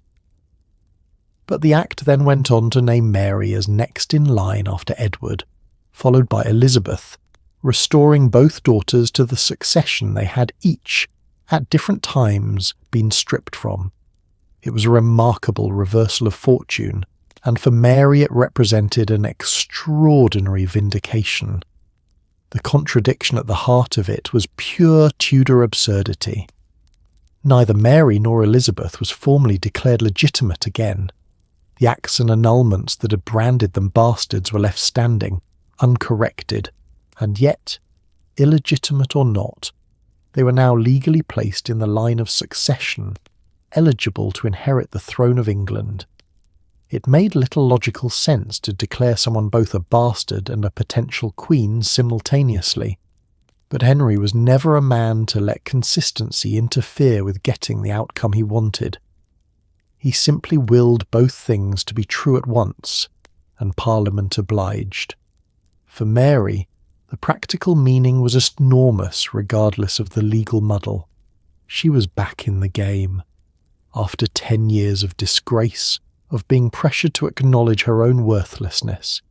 But the act then went on to name Mary as next in line after Edward, followed by Elizabeth, restoring both daughters to the succession they had each, at different times, been stripped from. It was a remarkable reversal of fortune, and for Mary it represented an extraordinary vindication. The contradiction at the heart of it was pure Tudor absurdity. Neither Mary nor Elizabeth was formally declared legitimate again. The acts and annulments that had branded them bastards were left standing, uncorrected, and yet, illegitimate or not, they were now legally placed in the line of succession, eligible to inherit the throne of England. It made little logical sense to declare someone both a bastard and a potential queen simultaneously, but Henry was never a man to let consistency interfere with getting the outcome he wanted. He simply willed both things to be true at once, and Parliament obliged. For Mary, the practical meaning was enormous regardless of the legal muddle. She was back in the game. After 10 years of disgrace, of being pressured to acknowledge her own worthlessness,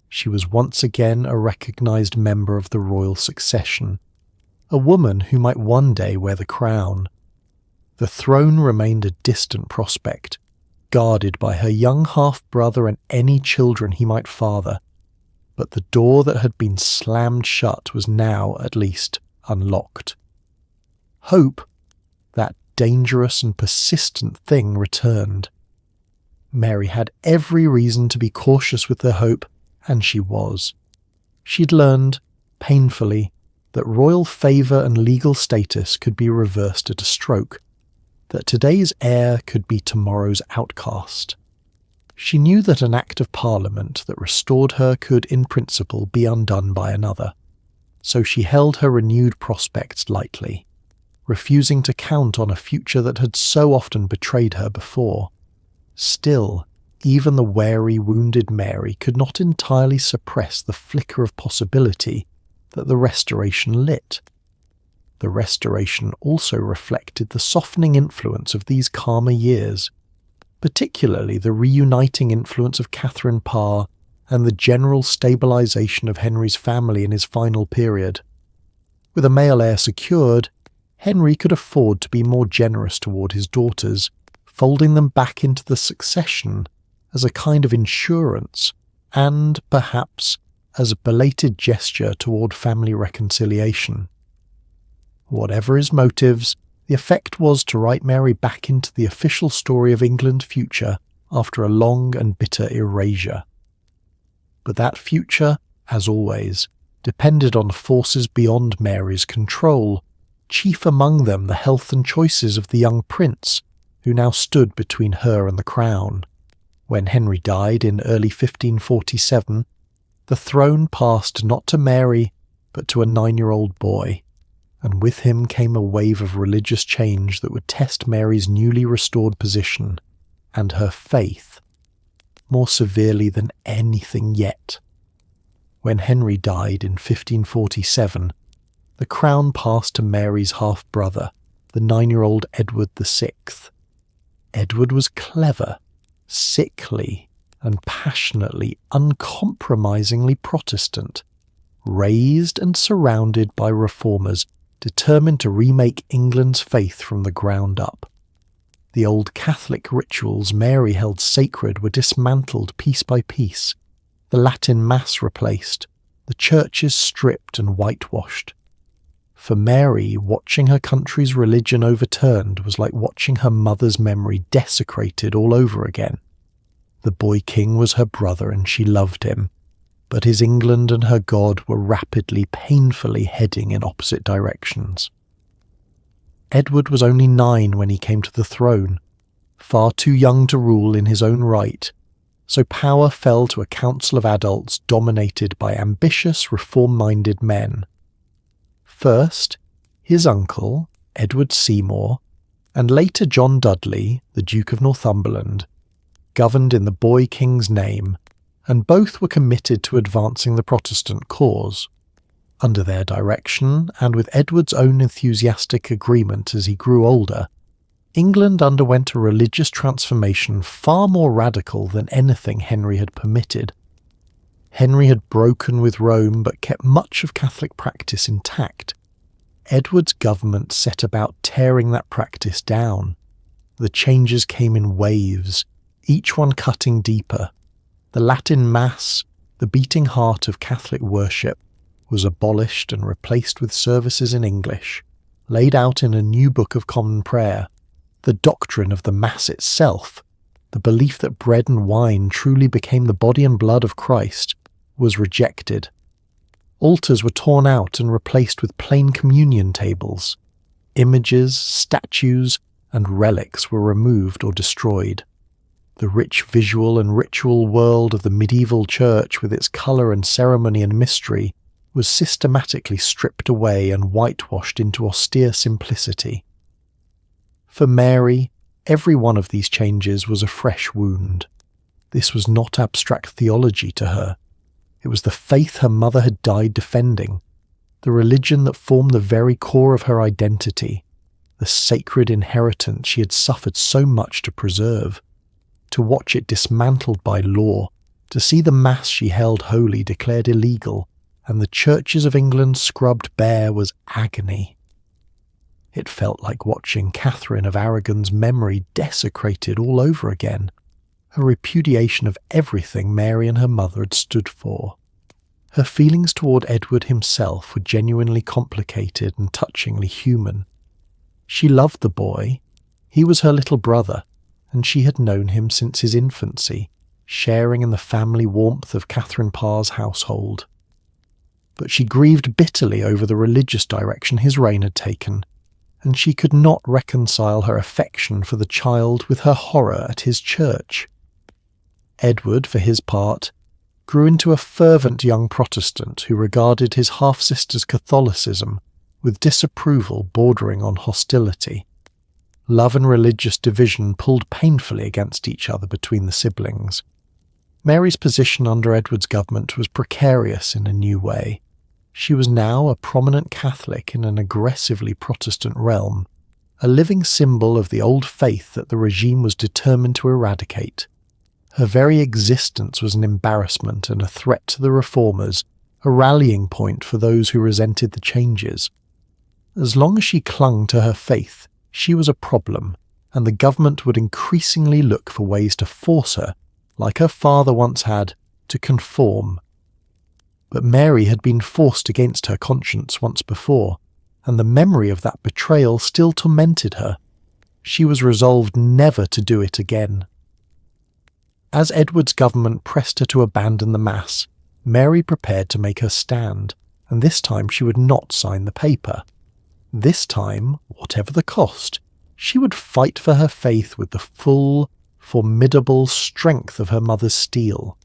she was once again a recognised member of the royal succession, a woman who might one day wear the crown. The throne remained a distant prospect, guarded by her young half-brother and any children he might father, but the door that had been slammed shut was now, at least, unlocked. Hope, that dangerous and persistent thing, returned. Mary had every reason to be cautious with her hope, and she was. She'd learned, painfully, that royal favour and legal status could be reversed at a stroke, that today's heir could be tomorrow's outcast. She knew that an Act of Parliament that restored her could, in principle, be undone by another, so she held her renewed prospects lightly, refusing to count on a future that had so often betrayed her before. Still, even the wary, wounded Mary could not entirely suppress the flicker of possibility that the Restoration lit. The Restoration also reflected the softening influence of these calmer years, particularly the reuniting influence of Catherine Parr and the general stabilisation of Henry's family in his final period. With a male heir secured, Henry could afford to be more generous toward his daughters, folding them back into the succession as a kind of insurance and, perhaps, as a belated gesture toward family reconciliation. Whatever his motives, the effect was to write Mary back into the official story of England's future after a long and bitter erasure. But that future, as always, depended on forces beyond Mary's control, chief among them the health and choices of the young prince, who now stood between her and the crown. When Henry died in early 1547, the throne passed not to Mary, but to a 9-year-old boy, and with him came a wave of religious change that would test Mary's newly restored position, and her faith, more severely than anything yet. When Henry died in 1547, the crown passed to Mary's half-brother, the 9-year-old Edward VI. Edward was clever, sickly, and passionately, uncompromisingly Protestant, raised and surrounded by reformers determined to remake England's faith from the ground up. The old Catholic rituals Mary held sacred were dismantled piece by piece, the Latin Mass replaced, the churches stripped and whitewashed. For Mary, watching her country's religion overturned was like watching her mother's memory desecrated all over again. The boy king was her brother and she loved him, but his England and her God were rapidly, painfully heading in opposite directions. Edward was only 9 when he came to the throne, far too young to rule in his own right, so power fell to a council of adults dominated by ambitious, reform-minded men. First, his uncle, Edward Seymour, and later John Dudley, the Duke of Northumberland, governed in the boy king's name, and both were committed to advancing the Protestant cause. Under their direction, and with Edward's own enthusiastic agreement as he grew older, England underwent a religious transformation far more radical than anything Henry had permitted. Henry had broken with Rome but kept much of Catholic practice intact. Edward's government set about tearing that practice down. The changes came in waves, each one cutting deeper. The Latin Mass, the beating heart of Catholic worship, was abolished and replaced with services in English, laid out in a new Book of Common Prayer. The doctrine of the Mass itself, the belief that bread and wine truly became the body and blood of Christ, was rejected. Altars were torn out and replaced with plain communion tables. Images, statues, and relics were removed or destroyed. The rich visual and ritual world of the medieval church, with its colour and ceremony and mystery, was systematically stripped away and whitewashed into austere simplicity. For Mary, every one of these changes was a fresh wound. This was not abstract theology to her. It was the faith her mother had died defending, the religion that formed the very core of her identity, the sacred inheritance she had suffered so much to preserve. To watch it dismantled by law, to see the Mass she held holy declared illegal, and the churches of England scrubbed bare was agony. It felt like watching Catherine of Aragon's memory desecrated all over again, a repudiation of everything Mary and her mother had stood for. Her feelings toward Edward himself were genuinely complicated and touchingly human. She loved the boy. He was her little brother, and she had known him since his infancy, sharing in the family warmth of Catherine Parr's household. But she grieved bitterly over the religious direction his reign had taken, and she could not reconcile her affection for the child with her horror at his church. Edward, for his part, grew into a fervent young Protestant who regarded his half-sister's Catholicism with disapproval bordering on hostility. Love and religious division pulled painfully against each other between the siblings. Mary's position under Edward's government was precarious in a new way. She was now a prominent Catholic in an aggressively Protestant realm, a living symbol of the old faith that the regime was determined to eradicate. Her very existence was an embarrassment and a threat to the reformers, a rallying point for those who resented the changes. As long as she clung to her faith, she was a problem, and the government would increasingly look for ways to force her, like her father once had, to conform. But Mary had been forced against her conscience once before, and the memory of that betrayal still tormented her. She was resolved never to do it again. As Edward's government pressed her to abandon the Mass, Mary prepared to make her stand, and this time she would not sign the paper. This time, whatever the cost, she would fight for her faith with the full, formidable strength of her mother's steel.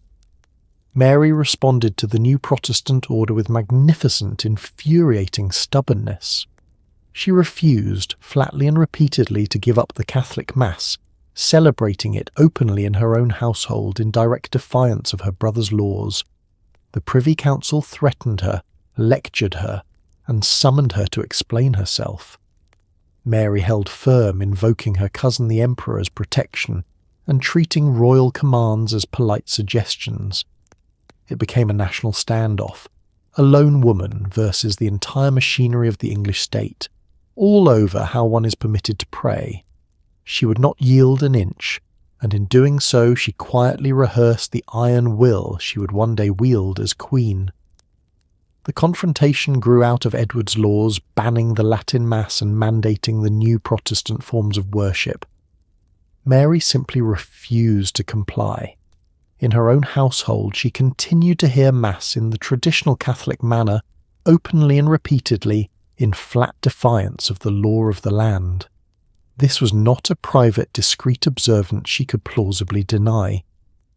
Mary responded to the new Protestant order with magnificent, infuriating stubbornness. She refused, flatly and repeatedly, to give up the Catholic Mass, celebrating it openly in her own household in direct defiance of her brother's laws. The Privy Council threatened her, lectured her, and summoned her to explain herself. Mary held firm, invoking her cousin the Emperor as protection, and treating royal commands as polite suggestions. It became a national standoff, a lone woman versus the entire machinery of the English state, all over how one is permitted to pray. She would not yield an inch, and in doing so she quietly rehearsed the iron will she would one day wield as queen. The confrontation grew out of Edward's laws banning the Latin Mass and mandating the new Protestant forms of worship. Mary simply refused to comply. In her own household, she continued to hear Mass in the traditional Catholic manner, openly and repeatedly, in flat defiance of the law of the land. This was not a private, discreet observance she could plausibly deny.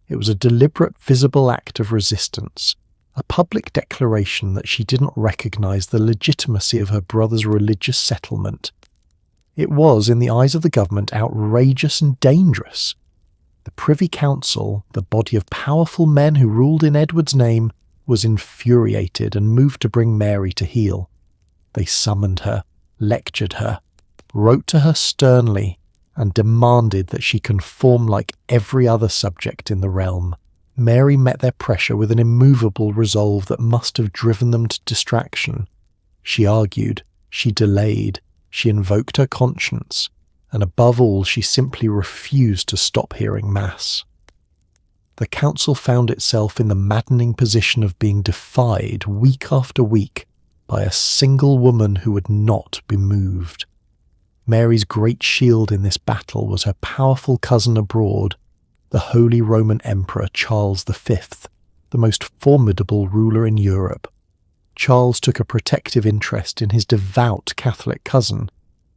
It was a deliberate, visible act of resistance, a public declaration that she didn't recognize the legitimacy of her brother's religious settlement. It was, in the eyes of the government, outrageous and dangerous. The Privy Council, the body of powerful men who ruled in Edward's name, was infuriated and moved to bring Mary to heel. They summoned her, lectured her, wrote to her sternly, and demanded that she conform like every other subject in the realm. Mary met their pressure with an immovable resolve that must have driven them to distraction. She argued, she delayed, she invoked her conscience, and above all she simply refused to stop hearing Mass. The council found itself in the maddening position of being defied week after week by a single woman who would not be moved. Mary's great shield in this battle was her powerful cousin abroad, the Holy Roman Emperor Charles V, the most formidable ruler in Europe. Charles took a protective interest in his devout Catholic cousin,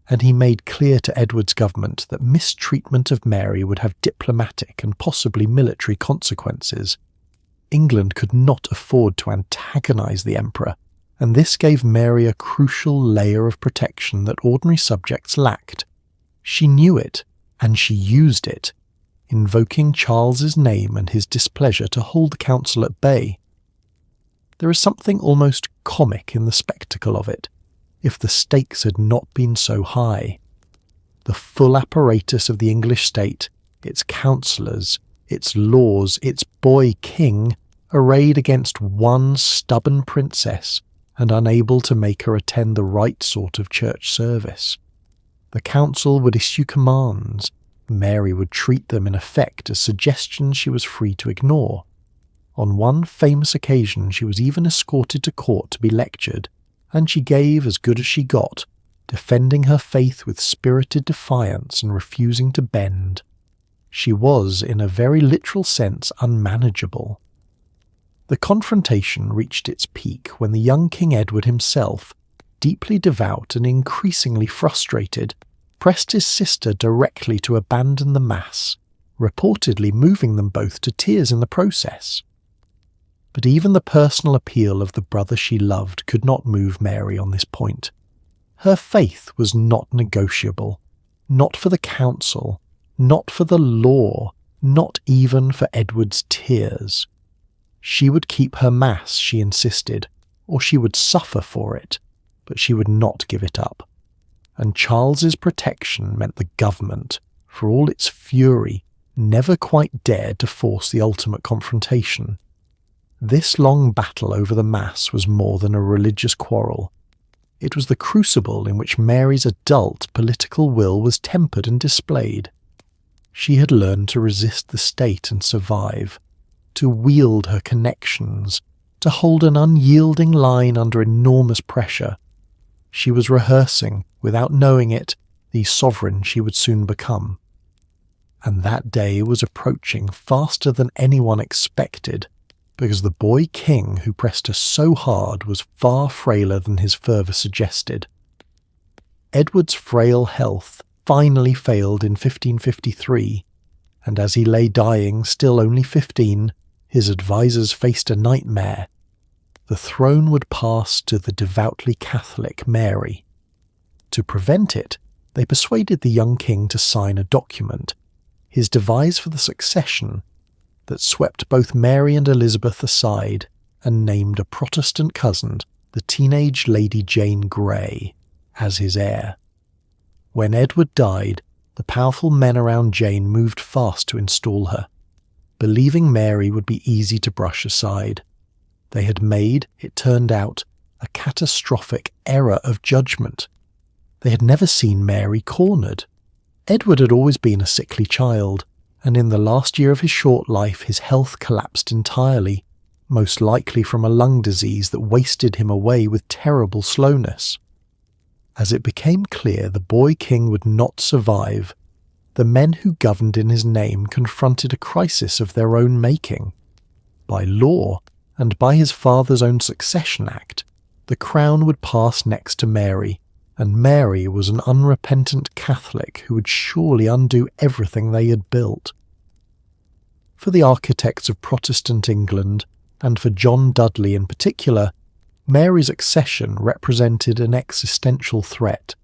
and he made clear to Edward's government that mistreatment of Mary would have diplomatic and possibly military consequences. England could not afford to antagonise the emperor, and this gave Mary a crucial layer of protection that ordinary subjects lacked. She knew it, and she used it, invoking Charles's name and his displeasure to hold the council at bay. There is something almost comic in the spectacle of it, if the stakes had not been so high. The full apparatus of the English state, its councillors, its laws, its boy king, arrayed against one stubborn princess and unable to make her attend the right sort of church service. The council would issue commands. Mary would treat them in effect as suggestions she was free to ignore. On one famous occasion she was even escorted to court to be lectured, and she gave as good as she got, defending her faith with spirited defiance and refusing to bend. She was, in a very literal sense, unmanageable. The confrontation reached its peak when the young King Edward himself, deeply devout and increasingly frustrated, pressed his sister directly to abandon the Mass, reportedly moving them both to tears in the process. But even the personal appeal of the brother she loved could not move Mary on this point. Her faith was not negotiable, not for the council, not for the law, not even for Edward's tears. She would keep her Mass, she insisted, or she would suffer for it, but she would not give it up. And Charles's protection meant the government, for all its fury, never quite dared to force the ultimate confrontation. This long battle over the Mass was more than a religious quarrel. It was the crucible in which Mary's adult political will was tempered and displayed. She had learned to resist the state and survive, to wield her connections, to hold an unyielding line under enormous pressure. She was rehearsing, without knowing it, the sovereign she would soon become. And that day was approaching faster than anyone expected, because the boy king who pressed her so hard was far frailer than his fervour suggested. Edward's frail health finally failed in 1553, and as he lay dying, still only 15, his advisers faced a nightmare. The throne would pass to the devoutly Catholic Mary. To prevent it, they persuaded the young king to sign a document, his devise for the succession, that swept both Mary and Elizabeth aside and named a Protestant cousin, the teenage Lady Jane Grey, as his heir. When Edward died, the powerful men around Jane moved fast to install her, believing Mary would be easy to brush aside. They had made, it turned out, a catastrophic error of judgment. They had never seen Mary cornered. Edward had always been a sickly child, and in the last year of his short life his health collapsed entirely, most likely from a lung disease that wasted him away with terrible slowness. As it became clear the boy king would not survive, the men who governed in his name confronted a crisis of their own making. By law, and by his father's own succession act, the crown would pass next to Mary, and Mary was an unrepentant Catholic who would surely undo everything they had built. For the architects of Protestant England, and for John Dudley in particular, Mary's accession represented an existential threat.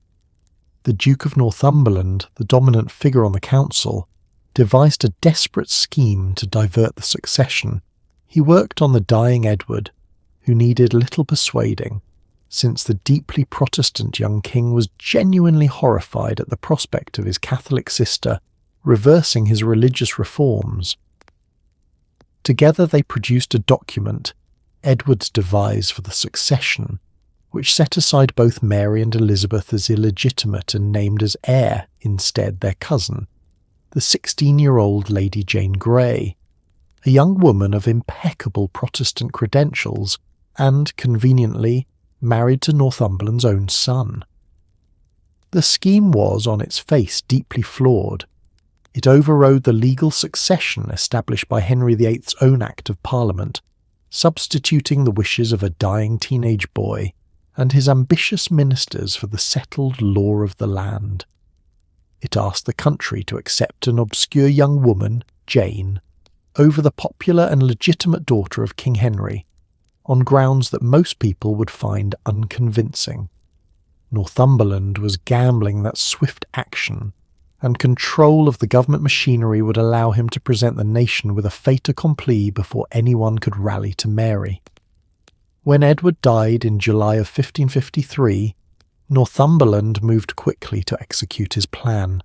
The Duke of Northumberland, the dominant figure on the council, devised a desperate scheme to divert the succession. He worked on the dying Edward, who needed little persuading, since the deeply Protestant young king was genuinely horrified at the prospect of his Catholic sister reversing his religious reforms. Together they produced a document, Edward's devise for the succession, which set aside both Mary and Elizabeth as illegitimate and named as heir instead their cousin, the 16-year-old Lady Jane Grey, a young woman of impeccable Protestant credentials and, conveniently, married to Northumberland's own son. The scheme was, on its face, deeply flawed. It overrode the legal succession established by Henry VIII's own Act of Parliament, substituting the wishes of a dying teenage boy and his ambitious ministers for the settled law of the land. It asked the country to accept an obscure young woman, Jane, over the popular and legitimate daughter of King Henry, on grounds that most people would find unconvincing. Northumberland was gambling that swift action, and control of the government machinery would allow him to present the nation with a fait accompli before anyone could rally to Mary. When Edward died in July of 1553, Northumberland moved quickly to execute his plan.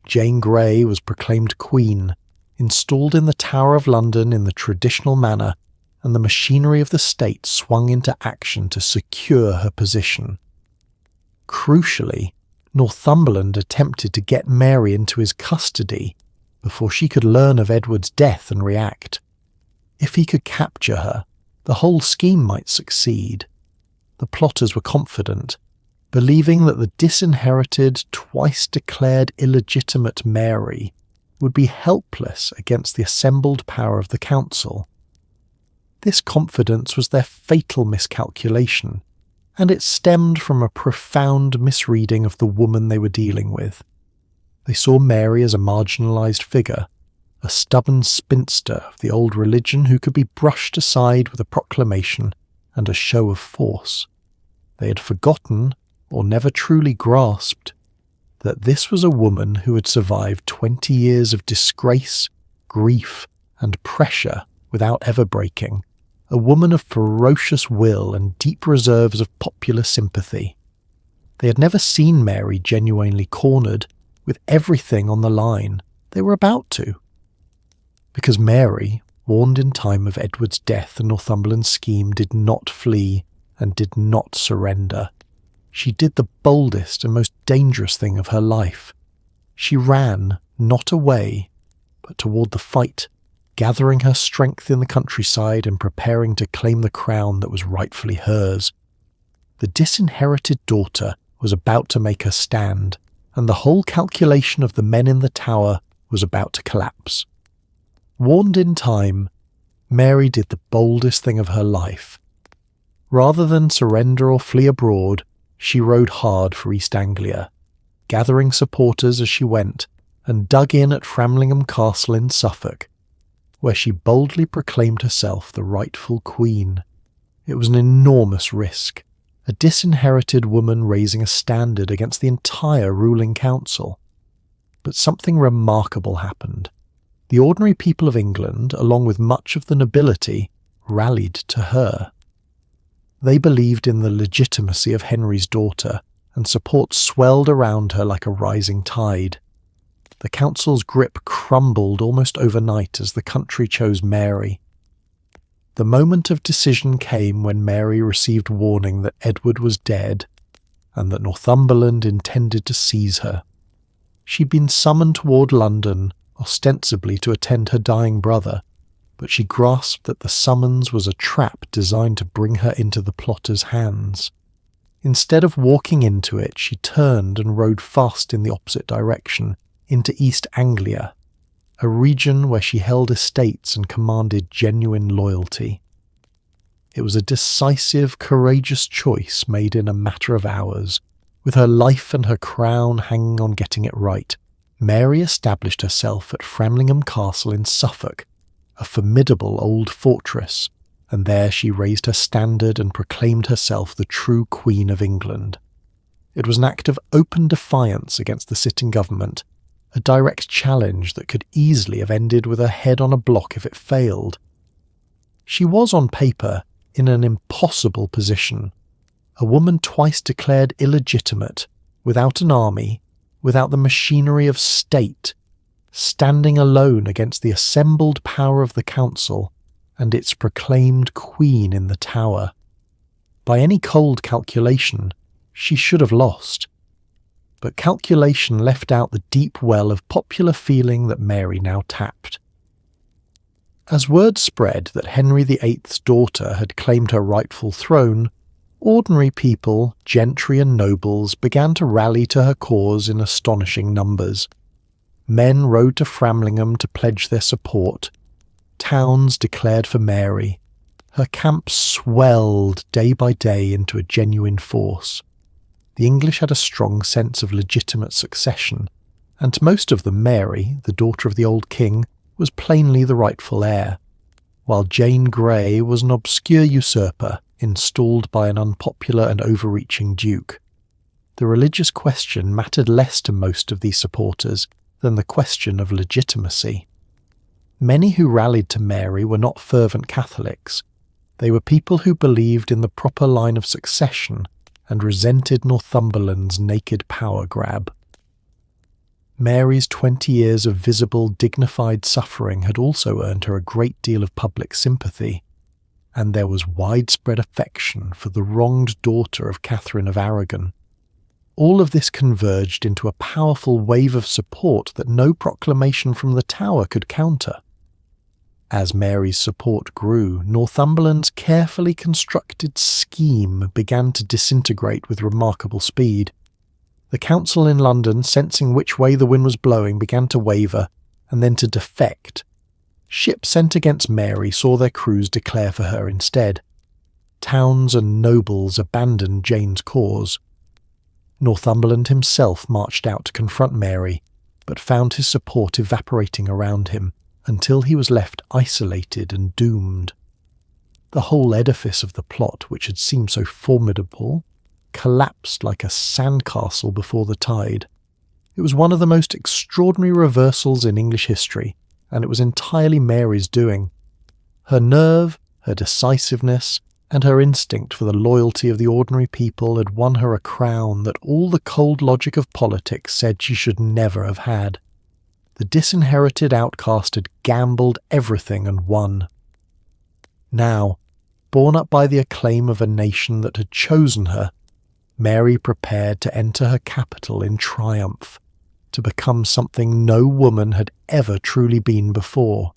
Jane Grey was proclaimed Queen, installed in the Tower of London in the traditional manner, and the machinery of the state swung into action to secure her position. Crucially, Northumberland attempted to get Mary into his custody before she could learn of Edward's death and react. If he could capture her, the whole scheme might succeed. The plotters were confident, believing that the disinherited, twice-declared illegitimate Mary would be helpless against the assembled power of the council. This confidence was their fatal miscalculation, and it stemmed from a profound misreading of the woman they were dealing with. They saw Mary as a marginalised figure, a stubborn spinster of the old religion who could be brushed aside with a proclamation and a show of force. They had forgotten, or never truly grasped, that this was a woman who had survived 20 years of disgrace, grief, and pressure without ever breaking, a woman of ferocious will and deep reserves of popular sympathy. They had never seen Mary genuinely cornered, with everything on the line. They were about to. Because Mary, warned in time of Edward's death and Northumberland's scheme, did not flee and did not surrender. She did the boldest and most dangerous thing of her life. She ran, not away, but toward the fight, gathering her strength in the countryside and preparing to claim the crown that was rightfully hers. The disinherited daughter was about to make her stand, and the whole calculation of the men in the tower was about to collapse. Warned in time, Mary did the boldest thing of her life. Rather than surrender or flee abroad, she rode hard for East Anglia, gathering supporters as she went, and dug in at Framlingham Castle in Suffolk, where she boldly proclaimed herself the rightful queen. It was an enormous risk, a disinherited woman raising a standard against the entire ruling council. But something remarkable happened. The ordinary people of England, along with much of the nobility, rallied to her. They believed in the legitimacy of Henry's daughter, and support swelled around her like a rising tide. The council's grip crumbled almost overnight as the country chose Mary. The moment of decision came when Mary received warning that Edward was dead, and that Northumberland intended to seize her. She'd been summoned toward London, ostensibly to attend her dying brother, but she grasped that the summons was a trap designed to bring her into the plotters' hands. Instead of walking into it, she turned and rode fast in the opposite direction, into East Anglia, a region where she held estates and commanded genuine loyalty. It was a decisive, courageous choice made in a matter of hours. With her life and her crown hanging on getting it right, Mary established herself at Framlingham Castle in Suffolk, a formidable old fortress, and there she raised her standard and proclaimed herself the true Queen of England. It was an act of open defiance against the sitting government, a direct challenge that could easily have ended with her head on a block if it failed. She was, on paper, in an impossible position, a woman twice declared illegitimate, without an army, without the machinery of state, standing alone against the assembled power of the council and its proclaimed queen in the Tower. By any cold calculation, she should have lost. But calculation left out the deep well of popular feeling that Mary now tapped. As word spread that Henry VIII's daughter had claimed her rightful throne, ordinary people, gentry and nobles began to rally to her cause in astonishing numbers. Men rode to Framlingham to pledge their support. Towns declared for Mary. Her camp swelled day by day into a genuine force. The English had a strong sense of legitimate succession, and to most of them Mary, the daughter of the old king, was plainly the rightful heir, while Jane Grey was an obscure usurper installed by an unpopular and overreaching duke. The religious question mattered less to most of these supporters than the question of legitimacy. Many who rallied to Mary were not fervent Catholics. They were people who believed in the proper line of succession and resented Northumberland's naked power grab. Mary's 20 years of visible, dignified suffering had also earned her a great deal of public sympathy, and there was widespread affection for the wronged daughter of Catherine of Aragon. All of this converged into a powerful wave of support that no proclamation from the Tower could counter. As Mary's support grew, Northumberland's carefully constructed scheme began to disintegrate with remarkable speed. The council in London, sensing which way the wind was blowing, began to waver, and then to defect. Ships sent against Mary saw their crews declare for her instead. Towns and nobles abandoned Jane's cause. Northumberland himself marched out to confront Mary, but found his support evaporating around him, until he was left isolated and doomed. The whole edifice of the plot, which had seemed so formidable, collapsed like a sandcastle before the tide. It was one of the most extraordinary reversals in English history, and it was entirely Mary's doing. Her nerve, her decisiveness, and her instinct for the loyalty of the ordinary people had won her a crown that all the cold logic of politics said she should never have had. The disinherited outcast had gambled everything and won. Now, borne up by the acclaim of a nation that had chosen her, Mary prepared to enter her capital in triumph, to become something no woman had ever truly been before,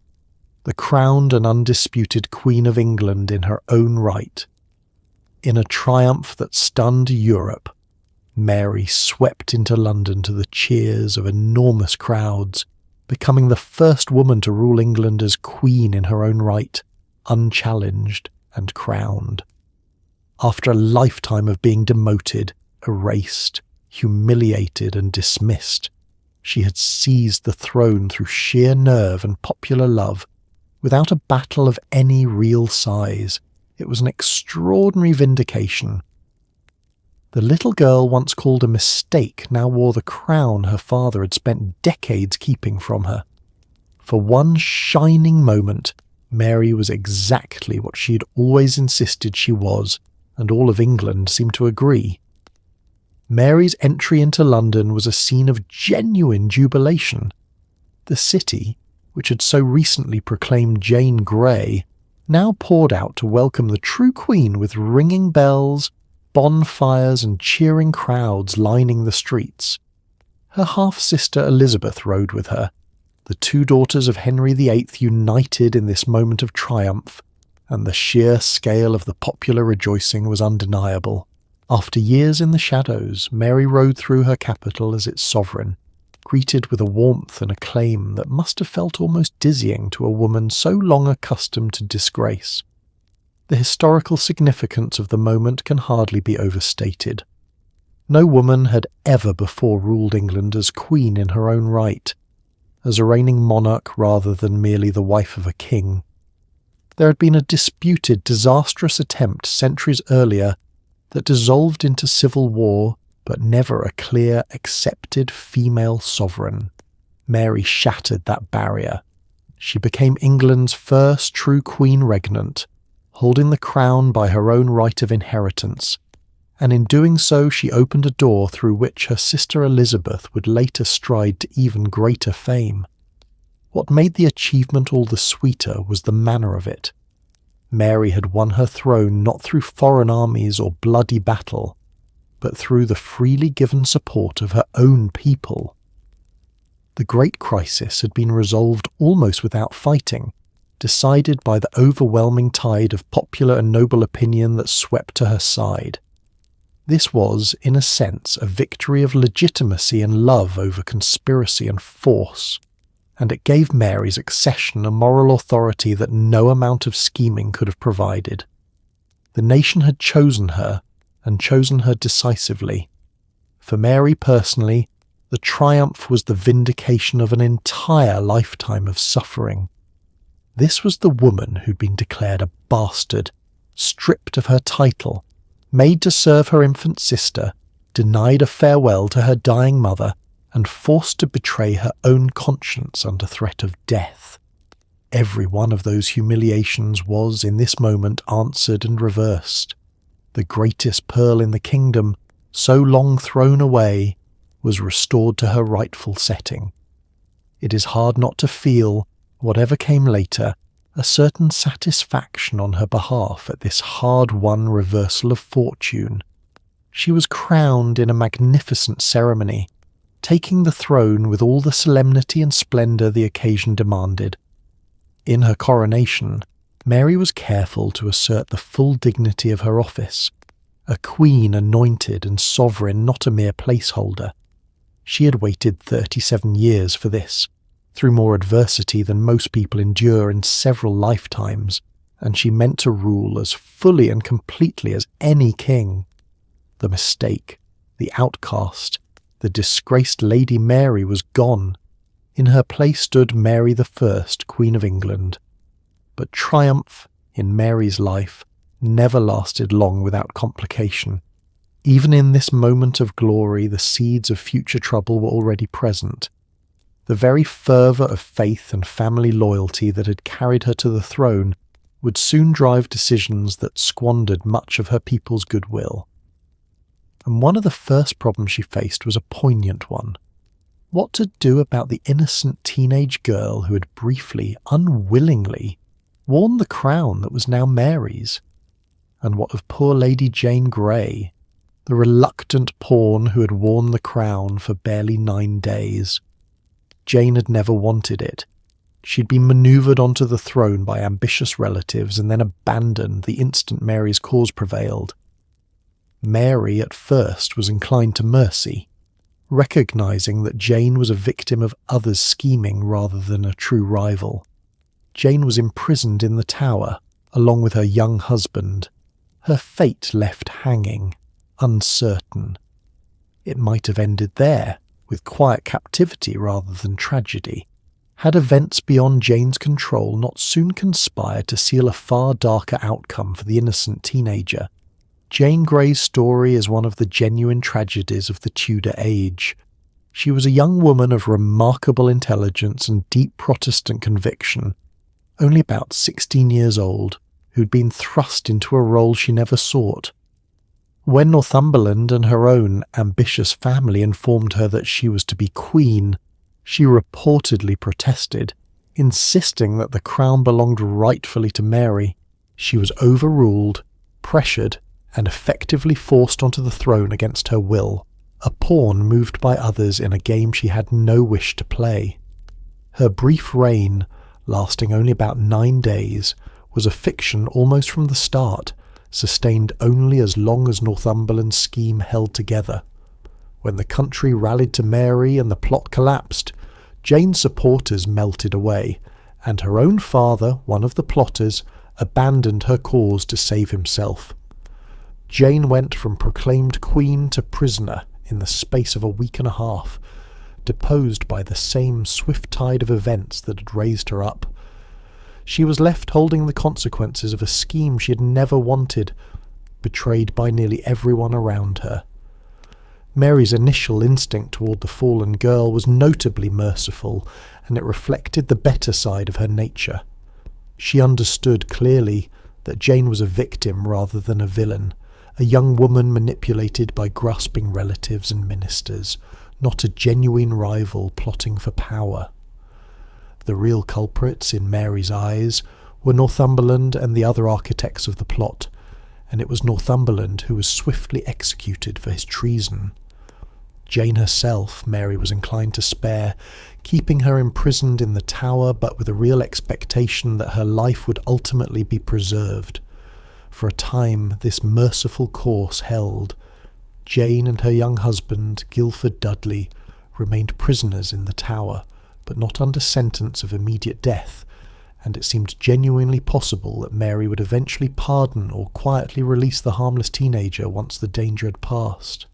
the crowned and undisputed Queen of England in her own right. In a triumph that stunned Europe, Mary swept into London to the cheers of enormous crowds, becoming the first woman to rule England as Queen in her own right, unchallenged and crowned. After a lifetime of being demoted, erased, humiliated and dismissed, she had seized the throne through sheer nerve and popular love, without a battle of any real size. It was an extraordinary vindication. The little girl once called a mistake now wore the crown her father had spent decades keeping from her. For one shining moment, Mary was exactly what she had always insisted she was, and all of England seemed to agree. Mary's entry into London was a scene of genuine jubilation. The city, which had so recently proclaimed Jane Grey, now poured out to welcome the true Queen with ringing bells, bonfires and cheering crowds lining the streets. Her half-sister Elizabeth rode with her, the two daughters of Henry VIII united in this moment of triumph, and the sheer scale of the popular rejoicing was undeniable. After years in the shadows, Mary rode through her capital as its sovereign, greeted with a warmth and acclaim that must have felt almost dizzying to a woman so long accustomed to disgrace. The historical significance of the moment can hardly be overstated. No woman had ever before ruled England as queen in her own right, as a reigning monarch rather than merely the wife of a king. There had been a disputed, disastrous attempt centuries earlier that dissolved into civil war, but never a clear, accepted female sovereign. Mary shattered that barrier. She became England's first true queen regnant, holding the crown by her own right of inheritance, and in doing so she opened a door through which her sister Elizabeth would later stride to even greater fame. What made the achievement all the sweeter was the manner of it. Mary had won her throne not through foreign armies or bloody battle, but through the freely given support of her own people. The great crisis had been resolved almost without fighting, decided by the overwhelming tide of popular and noble opinion that swept to her side. This was, in a sense, a victory of legitimacy and love over conspiracy and force, and it gave Mary's accession a moral authority that no amount of scheming could have provided. The nation had chosen her, and chosen her decisively. For Mary personally, the triumph was the vindication of an entire lifetime of suffering. This was the woman who'd been declared a bastard, stripped of her title, made to serve her infant sister, denied a farewell to her dying mother, and forced to betray her own conscience under threat of death. Every one of those humiliations was, in this moment, answered and reversed. The greatest pearl in the kingdom, so long thrown away, was restored to her rightful setting. It is hard not to feel, whatever came later, a certain satisfaction on her behalf at this hard-won reversal of fortune. She was crowned in a magnificent ceremony, taking the throne with all the solemnity and splendour the occasion demanded. In her coronation, Mary was careful to assert the full dignity of her office, a queen anointed and sovereign, not a mere placeholder. She had waited 37 years for this, through more adversity than most people endure in several lifetimes, and she meant to rule as fully and completely as any king. The mistake, the outcast, the disgraced Lady Mary was gone. In her place stood Mary I, Queen of England. But triumph, in Mary's life, never lasted long without complication. Even in this moment of glory, the seeds of future trouble were already present. The very fervour of faith and family loyalty that had carried her to the throne would soon drive decisions that squandered much of her people's goodwill. And one of the first problems she faced was a poignant one. What to do about the innocent teenage girl who had briefly, unwillingly, worn the crown that was now Mary's? And what of poor Lady Jane Grey, the reluctant pawn who had worn the crown for barely 9 days? Jane had never wanted it. She'd been manoeuvred onto the throne by ambitious relatives and then abandoned the instant Mary's cause prevailed. Mary at first was inclined to mercy, recognising that Jane was a victim of others' scheming rather than a true rival. Jane was imprisoned in the Tower, along with her young husband, her fate left hanging, uncertain. It might have ended there, with quiet captivity rather than tragedy, had events beyond Jane's control not soon conspired to seal a far darker outcome for the innocent teenager. Jane Grey's story is one of the genuine tragedies of the Tudor age. She was a young woman of remarkable intelligence and deep Protestant conviction, only about 16 years old, who'd been thrust into a role she never sought. When Northumberland and her own ambitious family informed her that she was to be queen, she reportedly protested, insisting that the crown belonged rightfully to Mary. She was overruled, pressured, and effectively forced onto the throne against her will, a pawn moved by others in a game she had no wish to play. Her brief reign, lasting only about 9 days, was a fiction almost from the start, sustained only as long as Northumberland's scheme held together. When the country rallied to Mary and the plot collapsed, Jane's supporters melted away, and her own father, one of the plotters, abandoned her cause to save himself. Jane went from proclaimed queen to prisoner in the space of a week and a half, deposed by the same swift tide of events that had raised her up. She was left holding the consequences of a scheme she had never wanted, betrayed by nearly everyone around her. Mary's initial instinct toward the fallen girl was notably merciful, and it reflected the better side of her nature. She understood clearly that Jane was a victim rather than a villain, a young woman manipulated by grasping relatives and ministers, not a genuine rival plotting for power. The real culprits, in Mary's eyes, were Northumberland and the other architects of the plot, and it was Northumberland who was swiftly executed for his treason. Jane herself, Mary was inclined to spare, keeping her imprisoned in the Tower, but with a real expectation that her life would ultimately be preserved. For a time this merciful course held, Jane and her young husband, Guilford Dudley, remained prisoners in the Tower, but not under sentence of immediate death, and it seemed genuinely possible that Mary would eventually pardon or quietly release the harmless teenager once the danger had passed.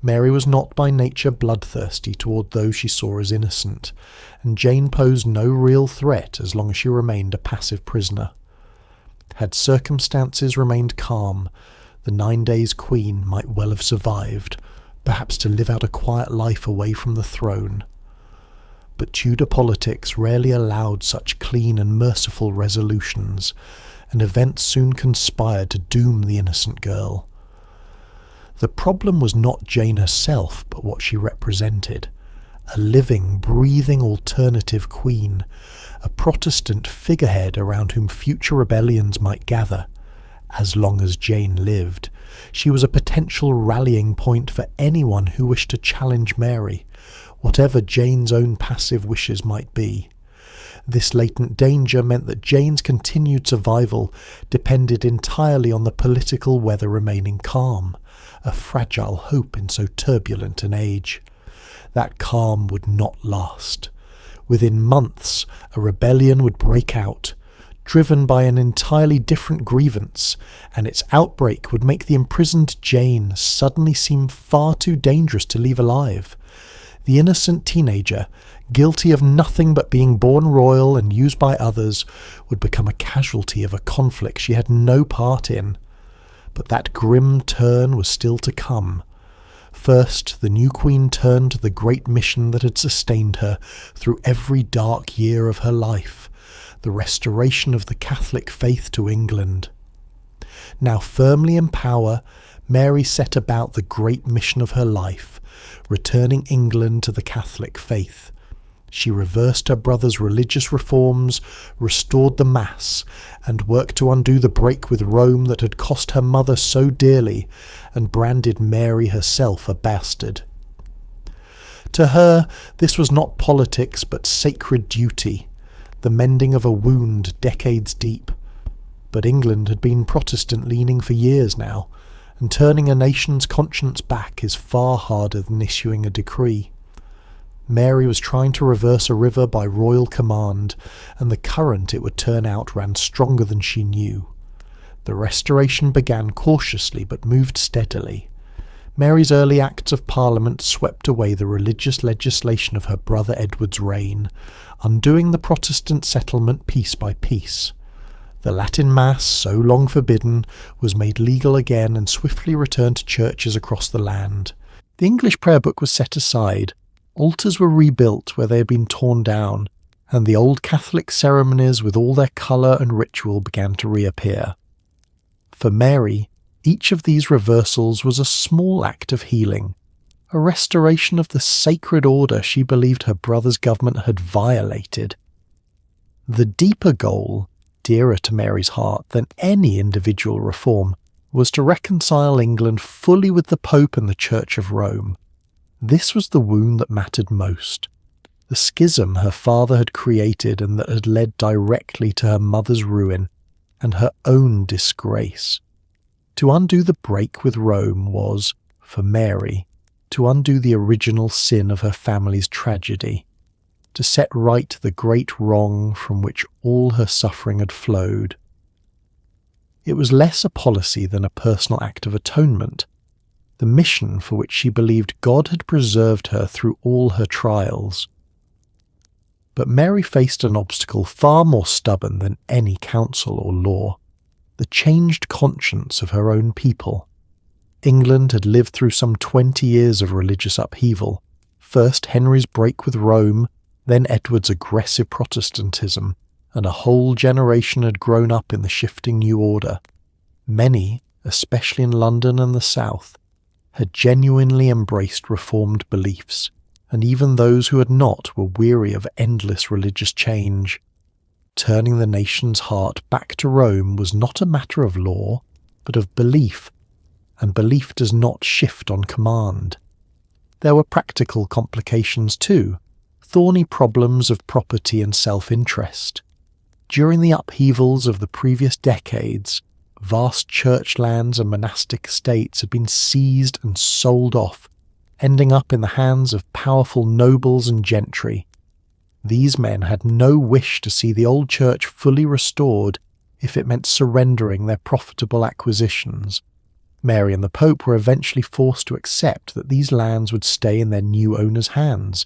Mary was not by nature bloodthirsty toward those she saw as innocent, and Jane posed no real threat as long as she remained a passive prisoner. Had circumstances remained calm, the 9 days queen might well have survived, perhaps to live out a quiet life away from the throne. But Tudor politics rarely allowed such clean and merciful resolutions, and events soon conspired to doom the innocent girl. The problem was not Jane herself, but what she represented. A living, breathing alternative queen, a Protestant figurehead around whom future rebellions might gather. As long as Jane lived, she was a potential rallying point for anyone who wished to challenge Mary, whatever Jane's own passive wishes might be. This latent danger meant that Jane's continued survival depended entirely on the political weather remaining calm, a fragile hope in so turbulent an age. That calm would not last. Within months, a rebellion would break out, driven by an entirely different grievance, and its outbreak would make the imprisoned Jane suddenly seem far too dangerous to leave alive. The innocent teenager, guilty of nothing but being born royal and used by others, would become a casualty of a conflict she had no part in. But that grim turn was still to come. First, the new queen turned to the great mission that had sustained her through every dark year of her life, the restoration of the Catholic faith to England. Now firmly in power, Mary set about the great mission of her life, returning England to the Catholic faith. She reversed her brother's religious reforms, restored the Mass, and worked to undo the break with Rome that had cost her mother so dearly, and branded Mary herself a bastard. To her, this was not politics but sacred duty, the mending of a wound decades deep. But England had been Protestant-leaning for years now, and turning a nation's conscience back is far harder than issuing a decree. Mary was trying to reverse a river by royal command, and the current it would turn out ran stronger than she knew. The restoration began cautiously but moved steadily. Mary's early acts of Parliament swept away the religious legislation of her brother Edward's reign, undoing the Protestant settlement piece by piece. The Latin Mass, so long forbidden, was made legal again and swiftly returned to churches across the land. The English prayer book was set aside, altars were rebuilt where they had been torn down, and the old Catholic ceremonies with all their colour and ritual began to reappear. For Mary, each of these reversals was a small act of healing, a restoration of the sacred order she believed her brother's government had violated. The deeper goal, dearer to Mary's heart than any individual reform, was to reconcile England fully with the Pope and the Church of Rome. This was the wound that mattered most, the schism her father had created and that had led directly to her mother's ruin and her own disgrace. To undo the break with Rome was, for Mary, to undo the original sin of her family's tragedy, to set right the great wrong from which all her suffering had flowed. It was less a policy than a personal act of atonement, the mission for which she believed God had preserved her through all her trials. But Mary faced an obstacle far more stubborn than any council or law, the changed conscience of her own people. England had lived through some 20 years of religious upheaval, first Henry's break with Rome, then Edward's aggressive Protestantism, and a whole generation had grown up in the shifting new order. Many, especially in London and the South, had genuinely embraced reformed beliefs, and even those who had not were weary of endless religious change. Turning the nation's heart back to Rome was not a matter of law, but of belief, and belief does not shift on command. There were practical complications too, thorny problems of property and self-interest. During the upheavals of the previous decades, vast church lands and monastic estates had been seized and sold off, ending up in the hands of powerful nobles and gentry. These men had no wish to see the old church fully restored if it meant surrendering their profitable acquisitions. Mary and the Pope were eventually forced to accept that these lands would stay in their new owners' hands,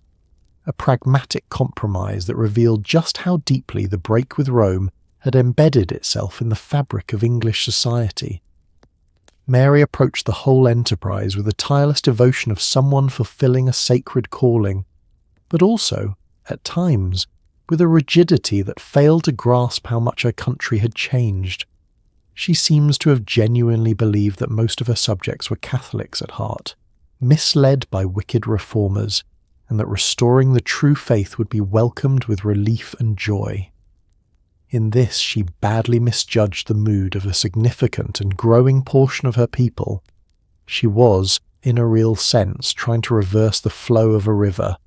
a pragmatic compromise that revealed just how deeply the break with Rome had embedded itself in the fabric of English society. Mary approached the whole enterprise with the tireless devotion of someone fulfilling a sacred calling, but also, at times, with a rigidity that failed to grasp how much her country had changed. She seems to have genuinely believed that most of her subjects were Catholics at heart, misled by wicked reformers, and that restoring the true faith would be welcomed with relief and joy. In this she badly misjudged the mood of a significant and growing portion of her people. She was, in a real sense, trying to reverse the flow of a river,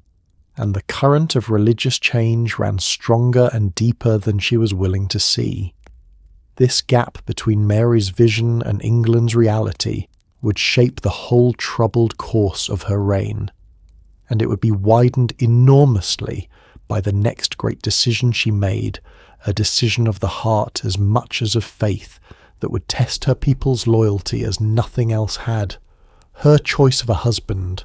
and the current of religious change ran stronger and deeper than she was willing to see. This gap between Mary's vision and England's reality would shape the whole troubled course of her reign, and it would be widened enormously by the next great decision she made, a decision of the heart as much as of faith that would test her people's loyalty as nothing else had. Her choice of a husband.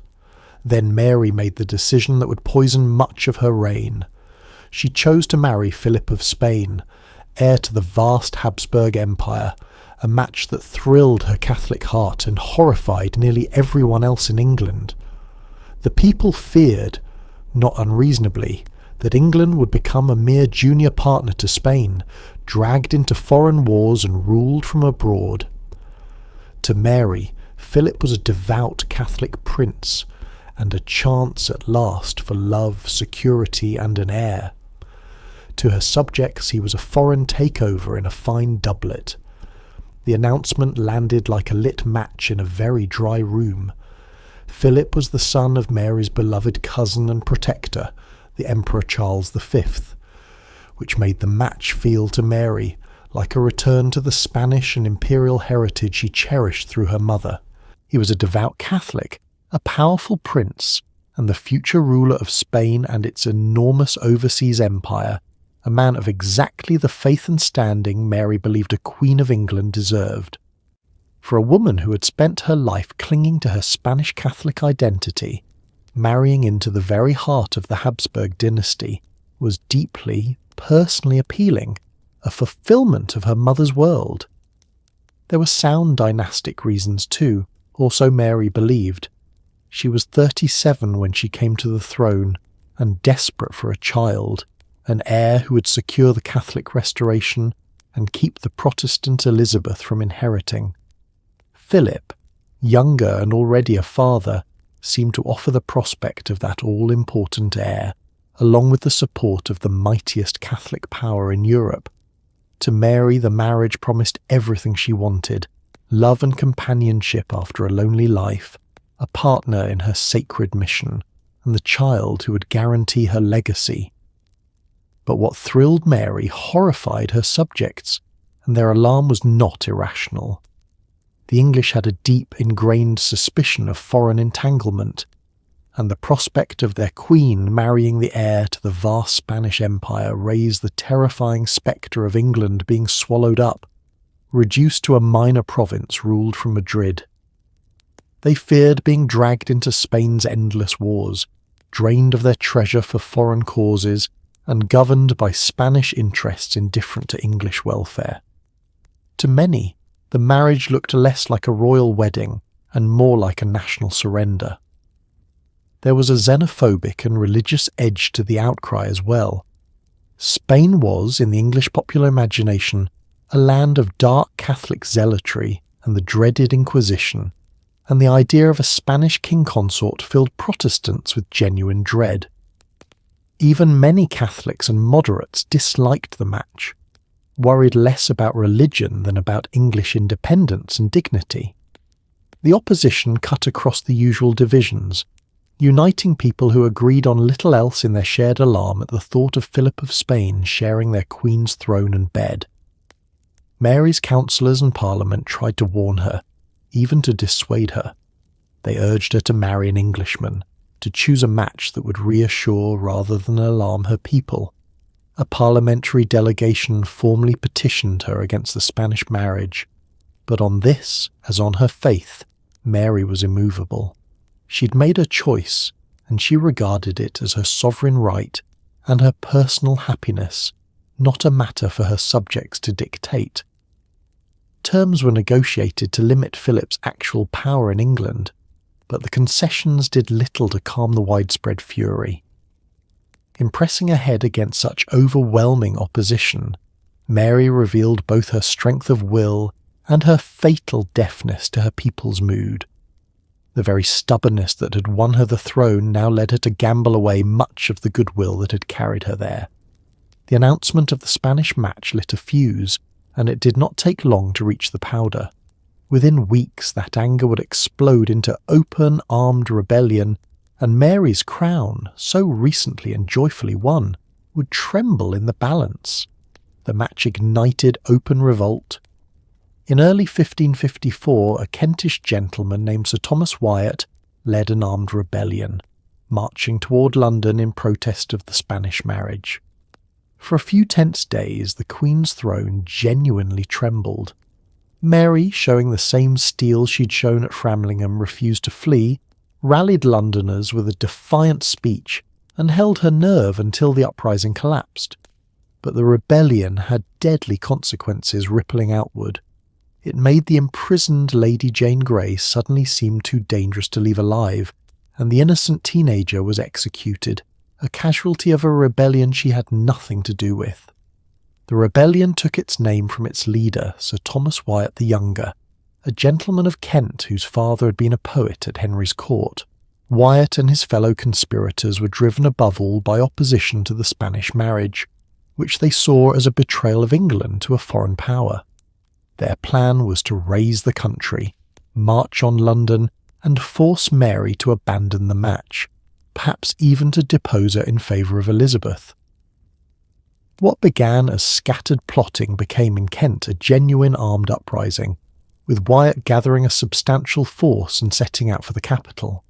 Then Mary made the decision that would poison much of her reign. She chose to marry Philip of Spain, heir to the vast Habsburg Empire, a match that thrilled her Catholic heart and horrified nearly everyone else in England. The people feared, not unreasonably, that England would become a mere junior partner to Spain, dragged into foreign wars and ruled from abroad. To Mary, Philip was a devout Catholic prince, and a chance at last for love, security, and an heir. To her subjects he was a foreign takeover in a fine doublet. The announcement landed like a lit match in a very dry room. Philip was the son of Mary's beloved cousin and protector, the Emperor Charles V, which made the match feel to Mary like a return to the Spanish and imperial heritage she cherished through her mother. He was a devout Catholic, a powerful prince, and the future ruler of Spain and its enormous overseas empire, a man of exactly the faith and standing Mary believed a Queen of England deserved. For a woman who had spent her life clinging to her Spanish Catholic identity, marrying into the very heart of the Habsburg dynasty was deeply, personally appealing, a fulfillment of her mother's world. There were sound dynastic reasons too, also Mary believed. She was 37 when she came to the throne, and desperate for a child, an heir who would secure the Catholic restoration and keep the Protestant Elizabeth from inheriting. Philip, younger and already a father, seemed to offer the prospect of that all-important heir, along with the support of the mightiest Catholic power in Europe. To Mary the marriage promised everything she wanted, love and companionship after a lonely life, a partner in her sacred mission, and the child who would guarantee her legacy. But what thrilled Mary horrified her subjects, and their alarm was not irrational. The English had a deep ingrained suspicion of foreign entanglement, and the prospect of their queen marrying the heir to the vast Spanish Empire raised the terrifying spectre of England being swallowed up, reduced to a minor province ruled from Madrid. They feared being dragged into Spain's endless wars, drained of their treasure for foreign causes, and governed by Spanish interests indifferent to English welfare. To many, the marriage looked less like a royal wedding and more like a national surrender. There was a xenophobic and religious edge to the outcry as well. Spain was, in the English popular imagination, a land of dark Catholic zealotry and the dreaded Inquisition, and the idea of a Spanish king consort filled Protestants with genuine dread. Even many Catholics and moderates disliked the match, worried less about religion than about English independence and dignity. The opposition cut across the usual divisions, uniting people who agreed on little else in their shared alarm at the thought of Philip of Spain sharing their queen's throne and bed. Mary's councillors and Parliament tried to warn her, even to dissuade her. They urged her to marry an Englishman, to choose a match that would reassure rather than alarm her people. A parliamentary delegation formally petitioned her against the Spanish marriage, but on this, as on her faith, Mary was immovable. She'd made her choice, and she regarded it as her sovereign right and her personal happiness, not a matter for her subjects to dictate. Terms were negotiated to limit Philip's actual power in England, but the concessions did little to calm the widespread fury. In pressing ahead against such overwhelming opposition, Mary revealed both her strength of will and her fatal deafness to her people's mood. The very stubbornness that had won her the throne now led her to gamble away much of the goodwill that had carried her there. The announcement of the Spanish match lit a fuse, and it did not take long to reach the powder. Within weeks that anger would explode into open armed rebellion, and Mary's crown, so recently and joyfully won, would tremble in the balance. The match ignited open revolt. In early 1554, a Kentish gentleman named Sir Thomas Wyatt led an armed rebellion, marching toward London in protest of the Spanish marriage. For a few tense days, the Queen's throne genuinely trembled. Mary, showing the same steel she'd shown at Framlingham, refused to flee, rallied Londoners with a defiant speech, and held her nerve until the uprising collapsed. But the rebellion had deadly consequences rippling outward. It made the imprisoned Lady Jane Grey suddenly seem too dangerous to leave alive, and the innocent teenager was executed, a casualty of a rebellion she had nothing to do with. The rebellion took its name from its leader, Sir Thomas Wyatt the Younger, a gentleman of Kent whose father had been a poet at Henry's court. Wyatt and his fellow conspirators were driven above all by opposition to the Spanish marriage, which they saw as a betrayal of England to a foreign power. Their plan was to raise the country, march on London, and force Mary to abandon the match, perhaps even to depose her in favour of Elizabeth. What began as scattered plotting became in Kent a genuine armed uprising, with Wyatt gathering a substantial force and setting out for the capital.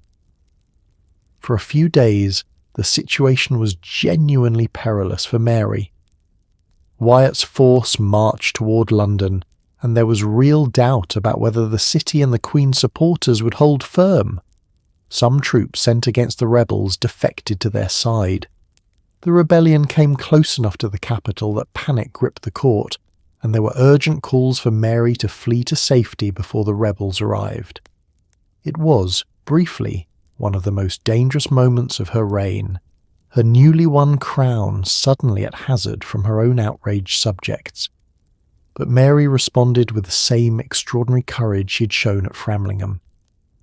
For a few days, the situation was genuinely perilous for Mary. Wyatt's force marched toward London, and there was real doubt about whether the city and the Queen's supporters would hold firm. Some troops sent against the rebels defected to their side. The rebellion came close enough to the capital that panic gripped the court, and there were urgent calls for Mary to flee to safety before the rebels arrived. It was, briefly, one of the most dangerous moments of her reign, her newly won crown suddenly at hazard from her own outraged subjects. But Mary responded with the same extraordinary courage she had shown at Framlingham.